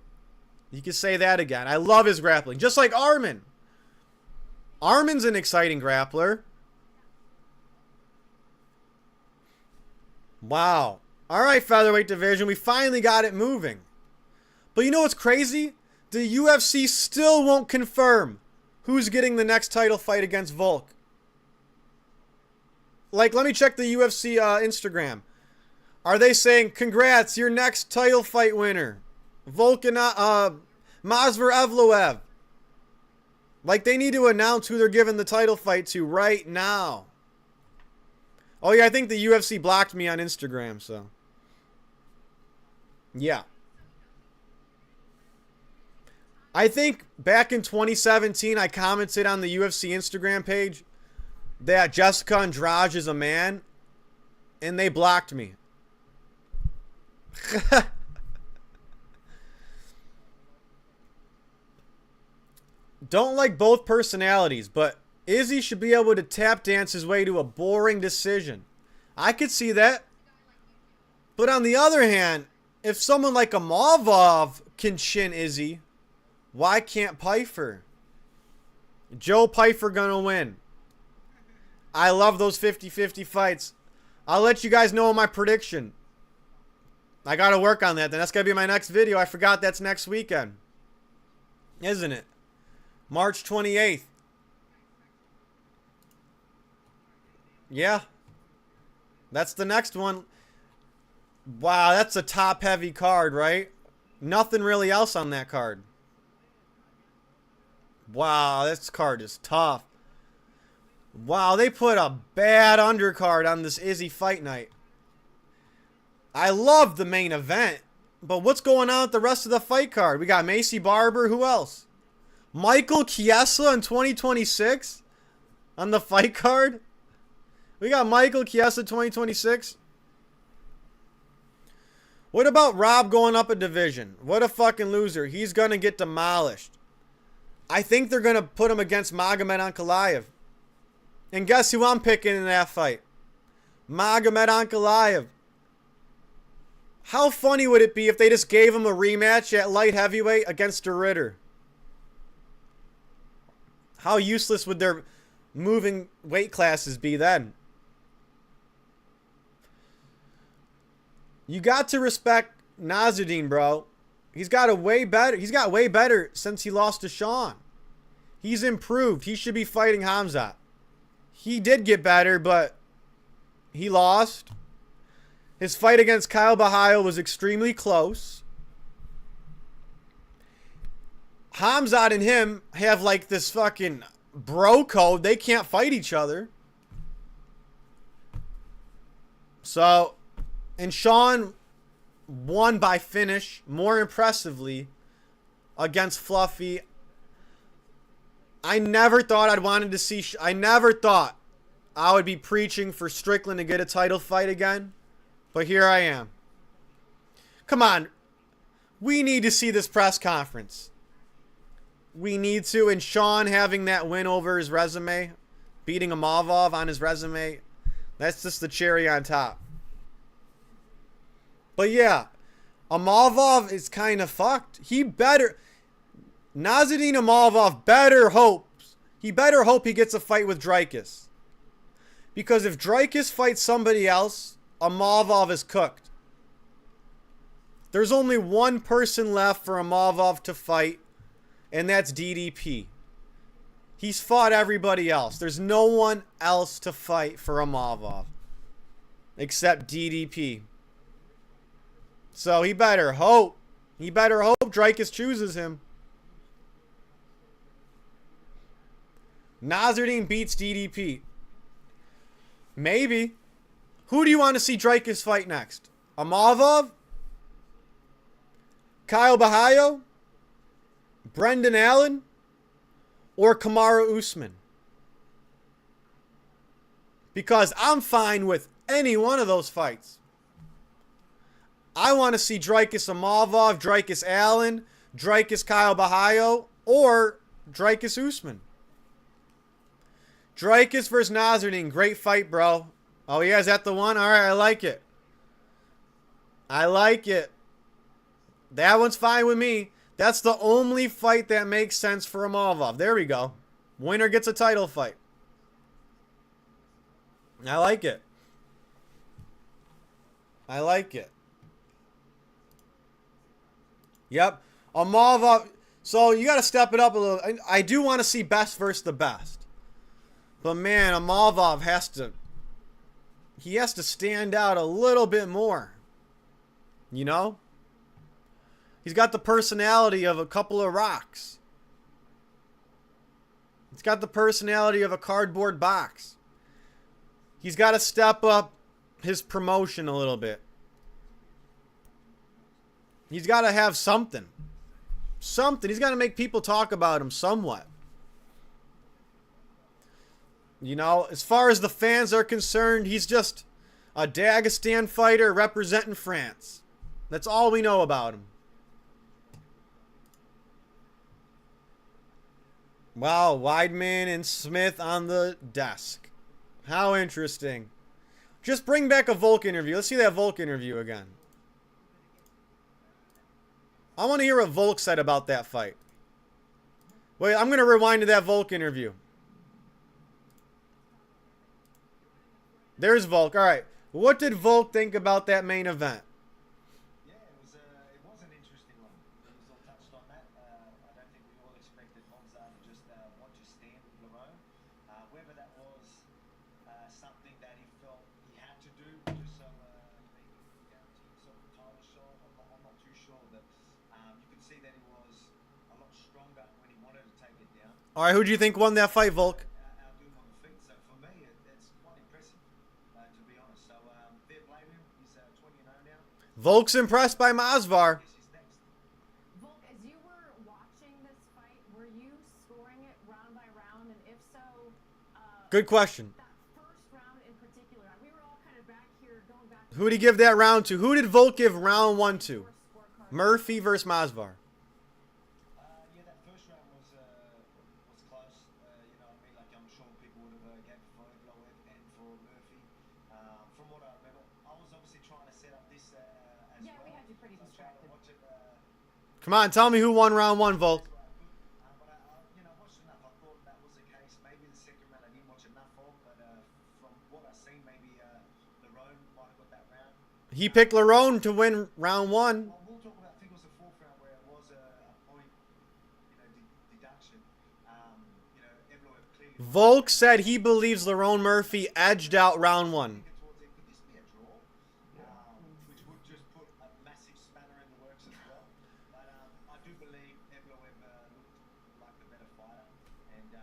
You can say that again. I love his grappling. Just like Armin. Armin's an exciting grappler. Wow. All right, featherweight division. We finally got it moving. But you know what's crazy? The UFC still won't confirm who's getting the next title fight against Volk. Like, let me check the UFC Instagram. Are they saying, congrats, your next title fight winner? Masvidal Evloev. Like, they need to announce who they're giving the title fight to right now. Oh, yeah, I think the UFC blocked me on Instagram, so. Yeah. I think back in 2017, I commented on the UFC Instagram page that Jessica Andrade is a man, and they blocked me. Don't like both personalities, but Izzy should be able to tap dance his way to a boring decision. I could see that. But on the other hand, if someone like a Mavov can chin Izzy, why can't Pyfer? Joe Pyfer gonna win. I love those 50-50 fights. I'll let you guys know my prediction. I gotta work on that. Then that's gonna be my next video. I forgot that's next weekend. Isn't it? March 28th. Yeah. That's the next one. Wow, that's a top-heavy card, right? Nothing really else on that card. Wow, this card is tough. Wow, they put a bad undercard on this Izzy fight night. I love the main event, but what's going on with the rest of the fight card? We got Macy Barber. Who else? Michael Chiesa in 2026 on the fight card. We got Michael Chiesa 2026. What about Rob going up a division? What a fucking loser. He's going to get demolished. I think they're going to put him against Magomed Ankalaev. And guess who I'm picking in that fight? Magomed Ankalaev. How funny would it be if they just gave him a rematch at light heavyweight against the Ritter? How useless would their moving weight classes be then? You got to respect Nasruddin, bro. He's got way better since he lost to Sean. He's improved. He should be fighting Hamzat. He did get better, but he lost. His fight against Kyle Bahail was extremely close. Hamzat and him have like this fucking bro code. They can't fight each other. So, and Sean won by finish more impressively against Fluffy. I never thought I'd wanted to see... I never thought I would be preaching for Strickland to get a title fight again. But here I am. Come on. We need to see this press conference. we need to, and Sean having that win over his resume, beating Evloev on his resume, that's just the cherry on top. But yeah, Evloev is kind of fucked. Nasruddin Evloev better hope he gets a fight with Dricus. Because if Dricus fights somebody else, Evloev is cooked. There's only one person left for Evloev to fight, and that's DDP. He's fought everybody else. There's no one else to fight for Evloev except DDP. So he better hope. He better hope Dricus chooses him. Nasruddin beats DDP. Maybe. Who do you want to see Dricus fight next? Evloev? Kyle Bahayo? Brendan Allen? Or Kamaru Usman? Because I'm fine with any one of those fights. I want to see Dricus Evloev, Dricus Allen, Dricus Kyle Bahayo, or Dricus Usman. Dricus versus Nasruddin. Great fight, bro. Oh, yeah, is that the one? All right, I like it. I like it. That one's fine with me. That's the only fight that makes sense for Evloev. There we go. Winner gets a title fight. I like it. I like it. Yep. Evloev. So you got to step it up a little. I do want to see best versus the best. But man, Evloev has to stand out a little bit more. You know? He's got the personality of a couple of rocks. He's got the personality of a cardboard box. He's got to step up his promotion a little bit. He's got to have something. Something. He's got to make people talk about him somewhat. You know, as far as the fans are concerned, he's just a Dagestan fighter representing France. That's all we know about him. Wow, Weidman and Smith on the desk. How interesting. Just bring back a Volk interview. Let's see that Volk interview again. I want to hear what Volk said about that fight. Wait, I'm going to rewind to that Volk interview. There's Volk. All right. What did Volk think about that main event? Yeah, it was an interesting one. It was all touched on that. I don't think we all expected Monza to just want to stand with Lerone. Whether that was something that he felt he had to do just so he could guarantee himself a title shot, I'm not too sure. But you could see that he was a lot stronger when he wanted to take it down. All right, who do you think won that fight, Volk? Outdo him on the feet. So for me, it's quite impressive, to be honest. So fair play to him. He's 20-0 now. Volk's impressed by Masvidal. Guess he's next. Volk, as you were watching this fight, were you scoring it round by round? And if so, Good question. that first round in particular, we were all kind of back here going back to Who did he give that round to? Who did Volk give round 1 to? your scorecard. Murphy versus Masvidal. Yeah, that first round was close. You know what I mean? Like, I'm sure people would have gave it for Evloev and for Murphy. From what I remember, I was obviously trying to set up this as Yeah, well. we had you pretty So I tried to distracted. watch it. Come on, tell me who won round 1, Volk. But I watched enough. I thought that was the case. Maybe the second round I didn't watch enough of, but from what I've seen, maybe Lerone might have got that round. He picked Lerone to win round 1. Well, we'll talk about, I think it was the fourth round where it was a point, deduction. Evloev clearly. Volk said he believes Lerone Murphy edged out round 1. Towards it, could this be a draw? Which would just put a massive spanner in the works as well. But I do believe Evloev looked like the better fighter. And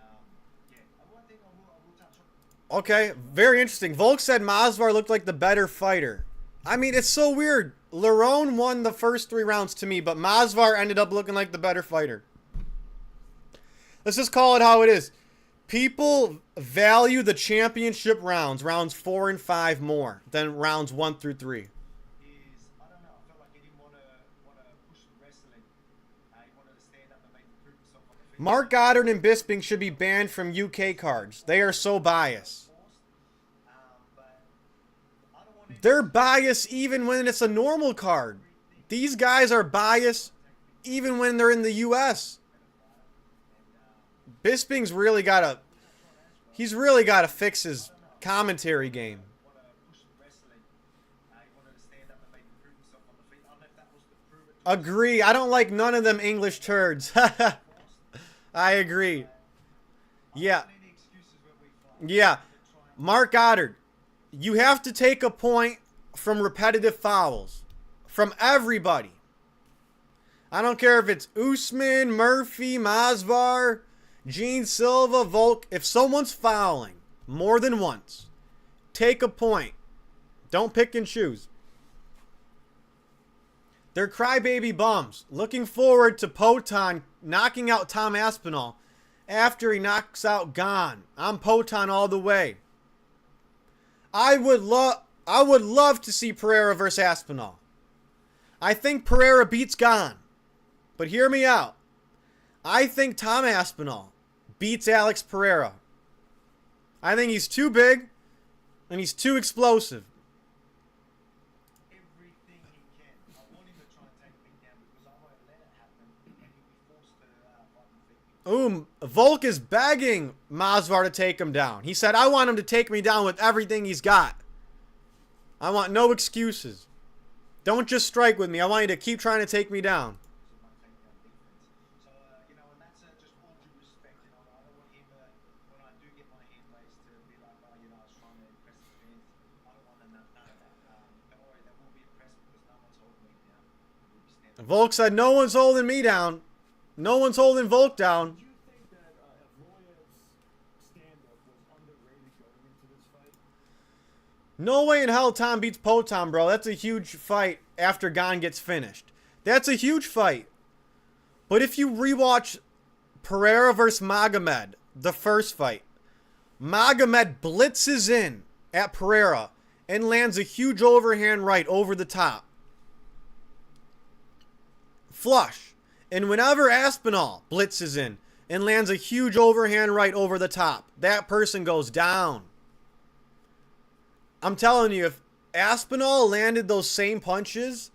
one thing I will touch on. Okay, very interesting. Volk said Masvidal looked like the better fighter. I mean, it's so weird. Lerone won the first 3 rounds to me, but Masvidal ended up looking like the better fighter. Let's just call it how it is. People value the championship rounds 4 and 5 more than rounds 1 through 3. Is, I don't know, I felt like he didn't want to push the wrestling. He wanted to stand up and maybe prove himself on the Mark Goddard and Bisping should be banned from UK cards. They are so biased. They're biased even when it's a normal card. These guys are biased even when they're in the US. Bisping's really got to... He's really got to fix his commentary game. Agree. I don't like none of them English turds. I agree. Yeah. Yeah. Mark Goddard, you have to take a point from repetitive fouls. From everybody. I don't care if it's Usman, Murphy, Masvar, Gene Silva, Volk. If someone's fouling more than once, take a point. Don't pick and choose. They're crybaby bums. Looking forward to Poton knocking out Tom Aspinall after he knocks out Gane. I'm Poton all the way. I would love to see Pereira versus Aspinall. I think Pereira beats Gane. But hear me out. I think Tom Aspinall beats Alex Pereira. I think he's too big and he's too explosive. Volk is begging Masvar to take him down. He said, I want him to take me down with everything he's got. I want no excuses. Don't just strike with me. I want you to keep trying to take me down. Volk said, no one's holding me down. No one's holding Volk down. Do you think that Evloev's stand-up was underrated going into this fight? No way in hell Tom beats Poton, bro. That's a huge fight after Gane gets finished. That's a huge fight. But if you rewatch Pereira versus Magomed, the first fight, Magomed blitzes in at Pereira and lands a huge overhand right over the top. Flush. And whenever Aspinall blitzes in and lands a huge overhand right over the top, that person goes down. I'm telling you, if Aspinall landed those same punches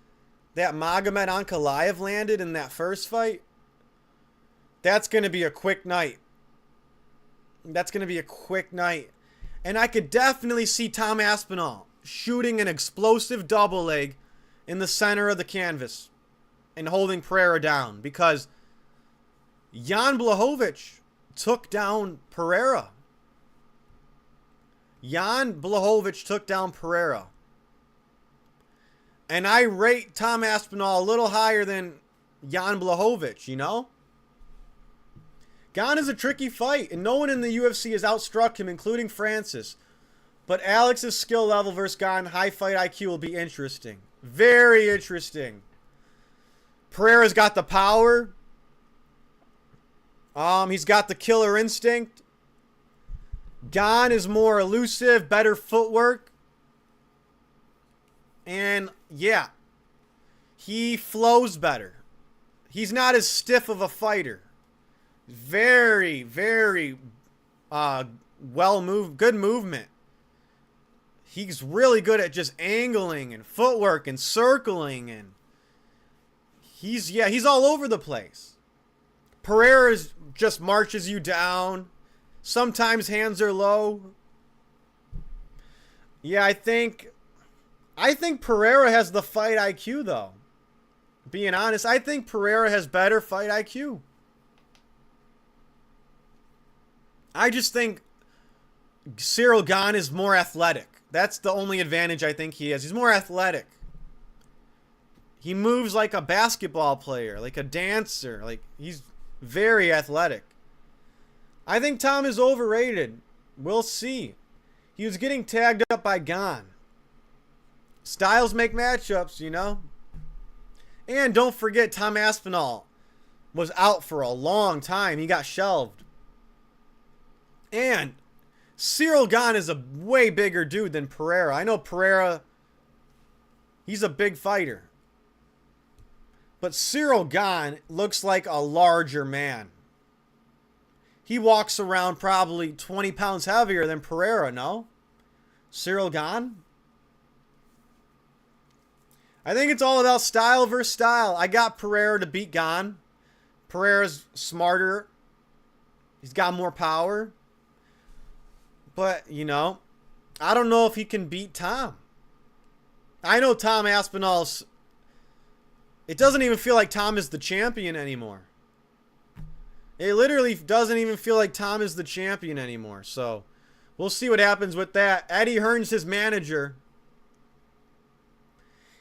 that Magomed Ankalaev landed in that first fight, that's going to be a quick night. That's going to be a quick night. And I could definitely see Tom Aspinall shooting an explosive double leg in the center of the canvas and holding Pereira down, because Jan Blachowicz took down Pereira. Jan Blachowicz took down Pereira. And I rate Tom Aspinall a little higher than Jan Blachowicz, you know? Gane is a tricky fight, and no one in the UFC has outstruck him, including Francis. But Alex's skill level versus Gane, high fight IQ will be interesting. Very interesting. Pereira's got the power. He's got the killer instinct. Gane is more elusive, better footwork. And, yeah, he flows better. He's not as stiff of a fighter. Very, very good movement. He's really good at just angling and footwork and circling, and he's all over the place. Pereira just marches you down. Sometimes hands are low. Yeah, I think Pereira has the fight IQ, though. Being honest, I think Pereira has better fight IQ. I just think Cyril Gane is more athletic. That's the only advantage I think he has. He's more athletic. He moves like a basketball player, like a dancer. Like, he's very athletic. I think Tom is overrated. We'll see. He was getting tagged up by Gane. Styles make matchups, you know? And don't forget, Tom Aspinall was out for a long time. He got shelved. And Cyril Gane is a way bigger dude than Pereira. I know Pereira, he's a big fighter. But Cyril Gane looks like a larger man. He walks around probably 20 pounds heavier than Pereira, no? Cyril Gane? I think it's all about style versus style. I got Pereira to beat Gane. Pereira's smarter. He's got more power. But, you know, I don't know if he can beat Tom. I know Tom Aspinall's... It doesn't even feel like Tom is the champion anymore. It literally doesn't even feel like Tom is the champion anymore. So, we'll see what happens with that. Eddie Hearn's his manager.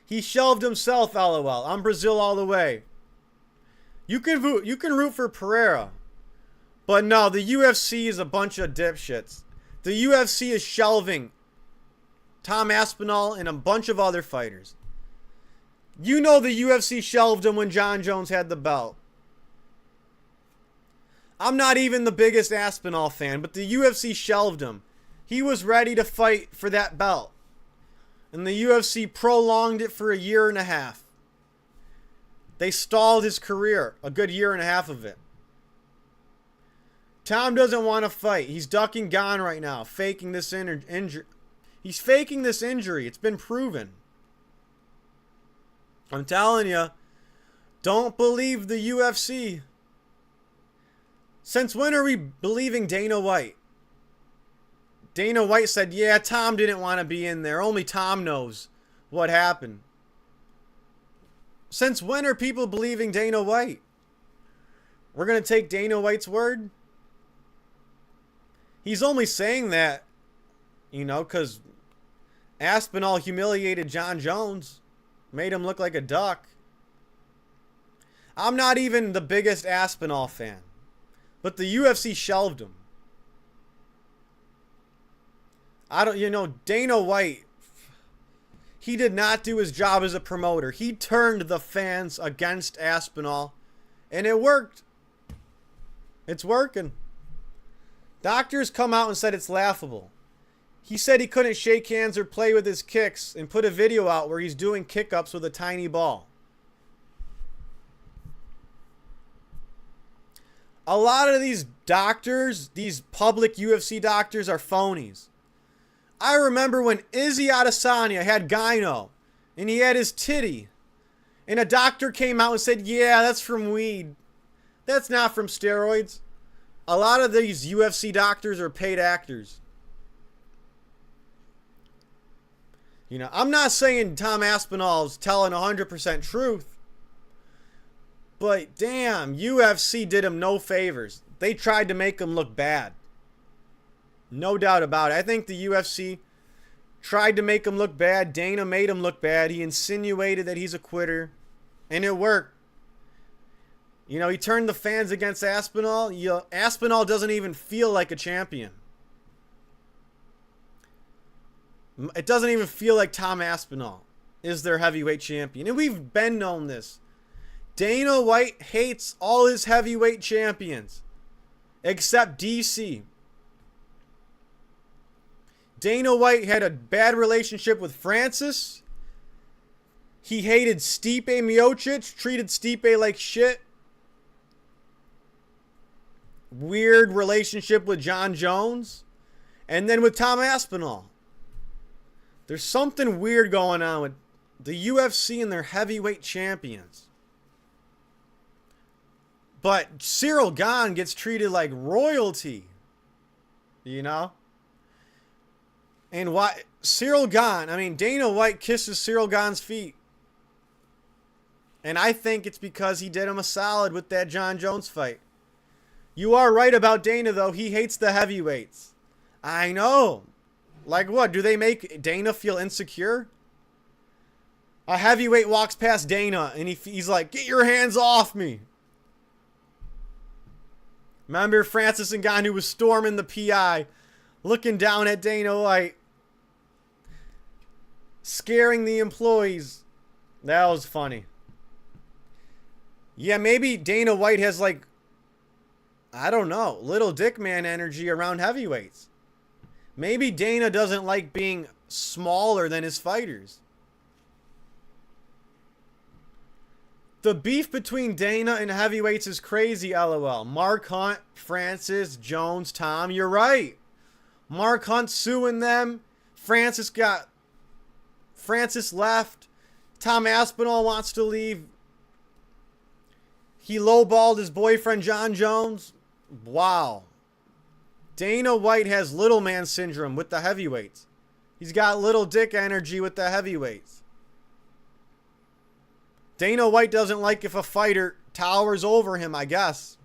He shelved himself, LOL. I'm Brazil all the way. You can root for Pereira. But no, the UFC is a bunch of dipshits. The UFC is shelving Tom Aspinall and a bunch of other fighters. You know the UFC shelved him when John Jones had the belt. I'm not even the biggest Aspinall fan, but the UFC shelved him. He was ready to fight for that belt. And the UFC prolonged it for a year and a half. They stalled his career, a good year and a half of it. Tom doesn't want to fight. He's ducking Gane right now, faking this injury. He's faking this injury. It's been proven. I'm telling you, don't believe the UFC. Since when are we believing Dana White? Dana White said, yeah, Tom didn't want to be in there. Only Tom knows what happened. Since when are people believing Dana White? We're going to take Dana White's word? He's only saying that, you know, because Aspinall humiliated John Jones. Made him look like a duck. I'm not even the biggest Aspinall fan. But the UFC shelved him. Dana White, he did not do his job as a promoter. He turned the fans against Aspinall. And it worked. It's working. Doctors come out and said it's laughable. He said he couldn't shake hands or play with his kicks and put a video out where he's doing kick-ups with a tiny ball. A lot of these doctors, these public UFC doctors, are phonies. I remember when Izzy Adesanya had gyno and he had his titty. And a doctor came out and said, yeah, that's from weed. That's not from steroids. A lot of these UFC doctors are paid actors. You know, I'm not saying Tom Aspinall's telling 100% truth. But damn, UFC did him no favors. They tried to make him look bad. No doubt about it. I think the UFC tried to make him look bad. Dana made him look bad. He insinuated that he's a quitter. And it worked. You know, he turned the fans against Aspinall. Aspinall doesn't even feel like a champion. It doesn't even feel like Tom Aspinall is their heavyweight champion. And we've been known this. Dana White hates all his heavyweight champions. Except DC. Dana White had a bad relationship with Francis. He hated Stipe Miocic. Treated Stipe like shit. Weird relationship with John Jones. And then with Tom Aspinall. There's something weird going on with the UFC and their heavyweight champions. But Cyril Gane gets treated like royalty. You know? And why Cyril Gane, I mean, Dana White kisses Cyril Gane's feet. And I think it's because he did him a solid with that John Jones fight. You are right about Dana, though. He hates the heavyweights. I know. Like what? Do they make Dana feel insecure? A heavyweight walks past Dana and he's like, get your hands off me. Remember Francis Ngannou was storming the PI, looking down at Dana White, scaring the employees. That was funny. Yeah, maybe Dana White has like, I don't know, little dick man energy around heavyweights. Maybe Dana doesn't like being smaller than his fighters. The beef between Dana and heavyweights is crazy, lol. Mark Hunt, Francis, Jones, Tom, you're right. Mark Hunt suing them. Francis left. Tom Aspinall wants to leave. He lowballed his boyfriend, John Jones. Wow. Dana White has little man syndrome with the heavyweights. He's got little dick energy with the heavyweights. Dana White doesn't like if a fighter towers over him, I guess.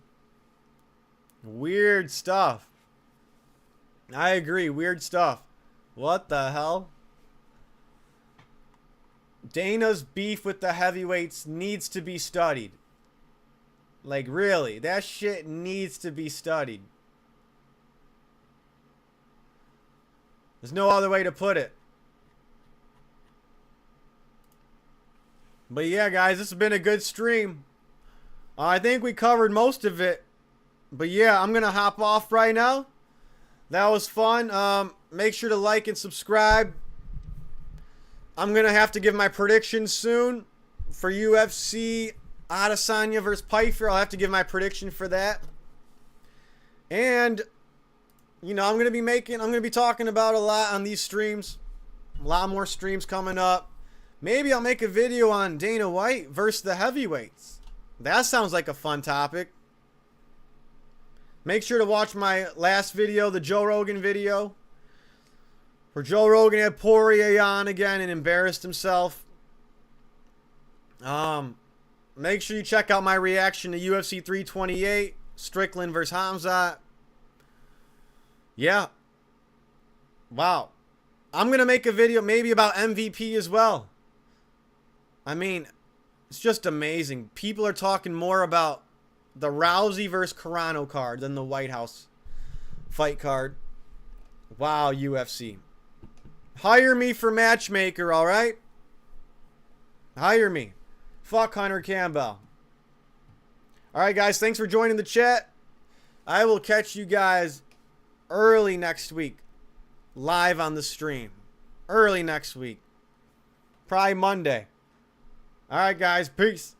Weird stuff. I agree. Weird stuff. What the hell? Dana's beef with the heavyweights needs to be studied. Like, really. That shit needs to be studied. There's no other way to put it. But yeah, guys, this has been a good stream. I think we covered most of it. But yeah, I'm going to hop off right now. That was fun. Make sure to like and subscribe. I'm going to have to give my predictions soon for UFC Adesanya versus Pyfer. I'll have to give my prediction for that. And, you know, I'm going to be talking about a lot on these streams. A lot more streams coming up. Maybe I'll make a video on Dana White versus the heavyweights. That sounds like a fun topic. Make sure to watch my last video, the Joe Rogan video, where Joe Rogan had Poirier on again and embarrassed himself. Make sure you check out my reaction to UFC 328, Strickland versus Hamzat. Yeah. Wow. I'm going to make a video maybe about MVP as well. I mean, it's just amazing. People are talking more about the Rousey versus Carano card than the White House fight card. Wow, UFC. Hire me for matchmaker, all right? Hire me. Fuck Hunter Campbell. All right, guys. Thanks for joining the chat. I will catch you guys early next week. Live on the stream. Early next week. Probably Monday. All right, guys. Peace.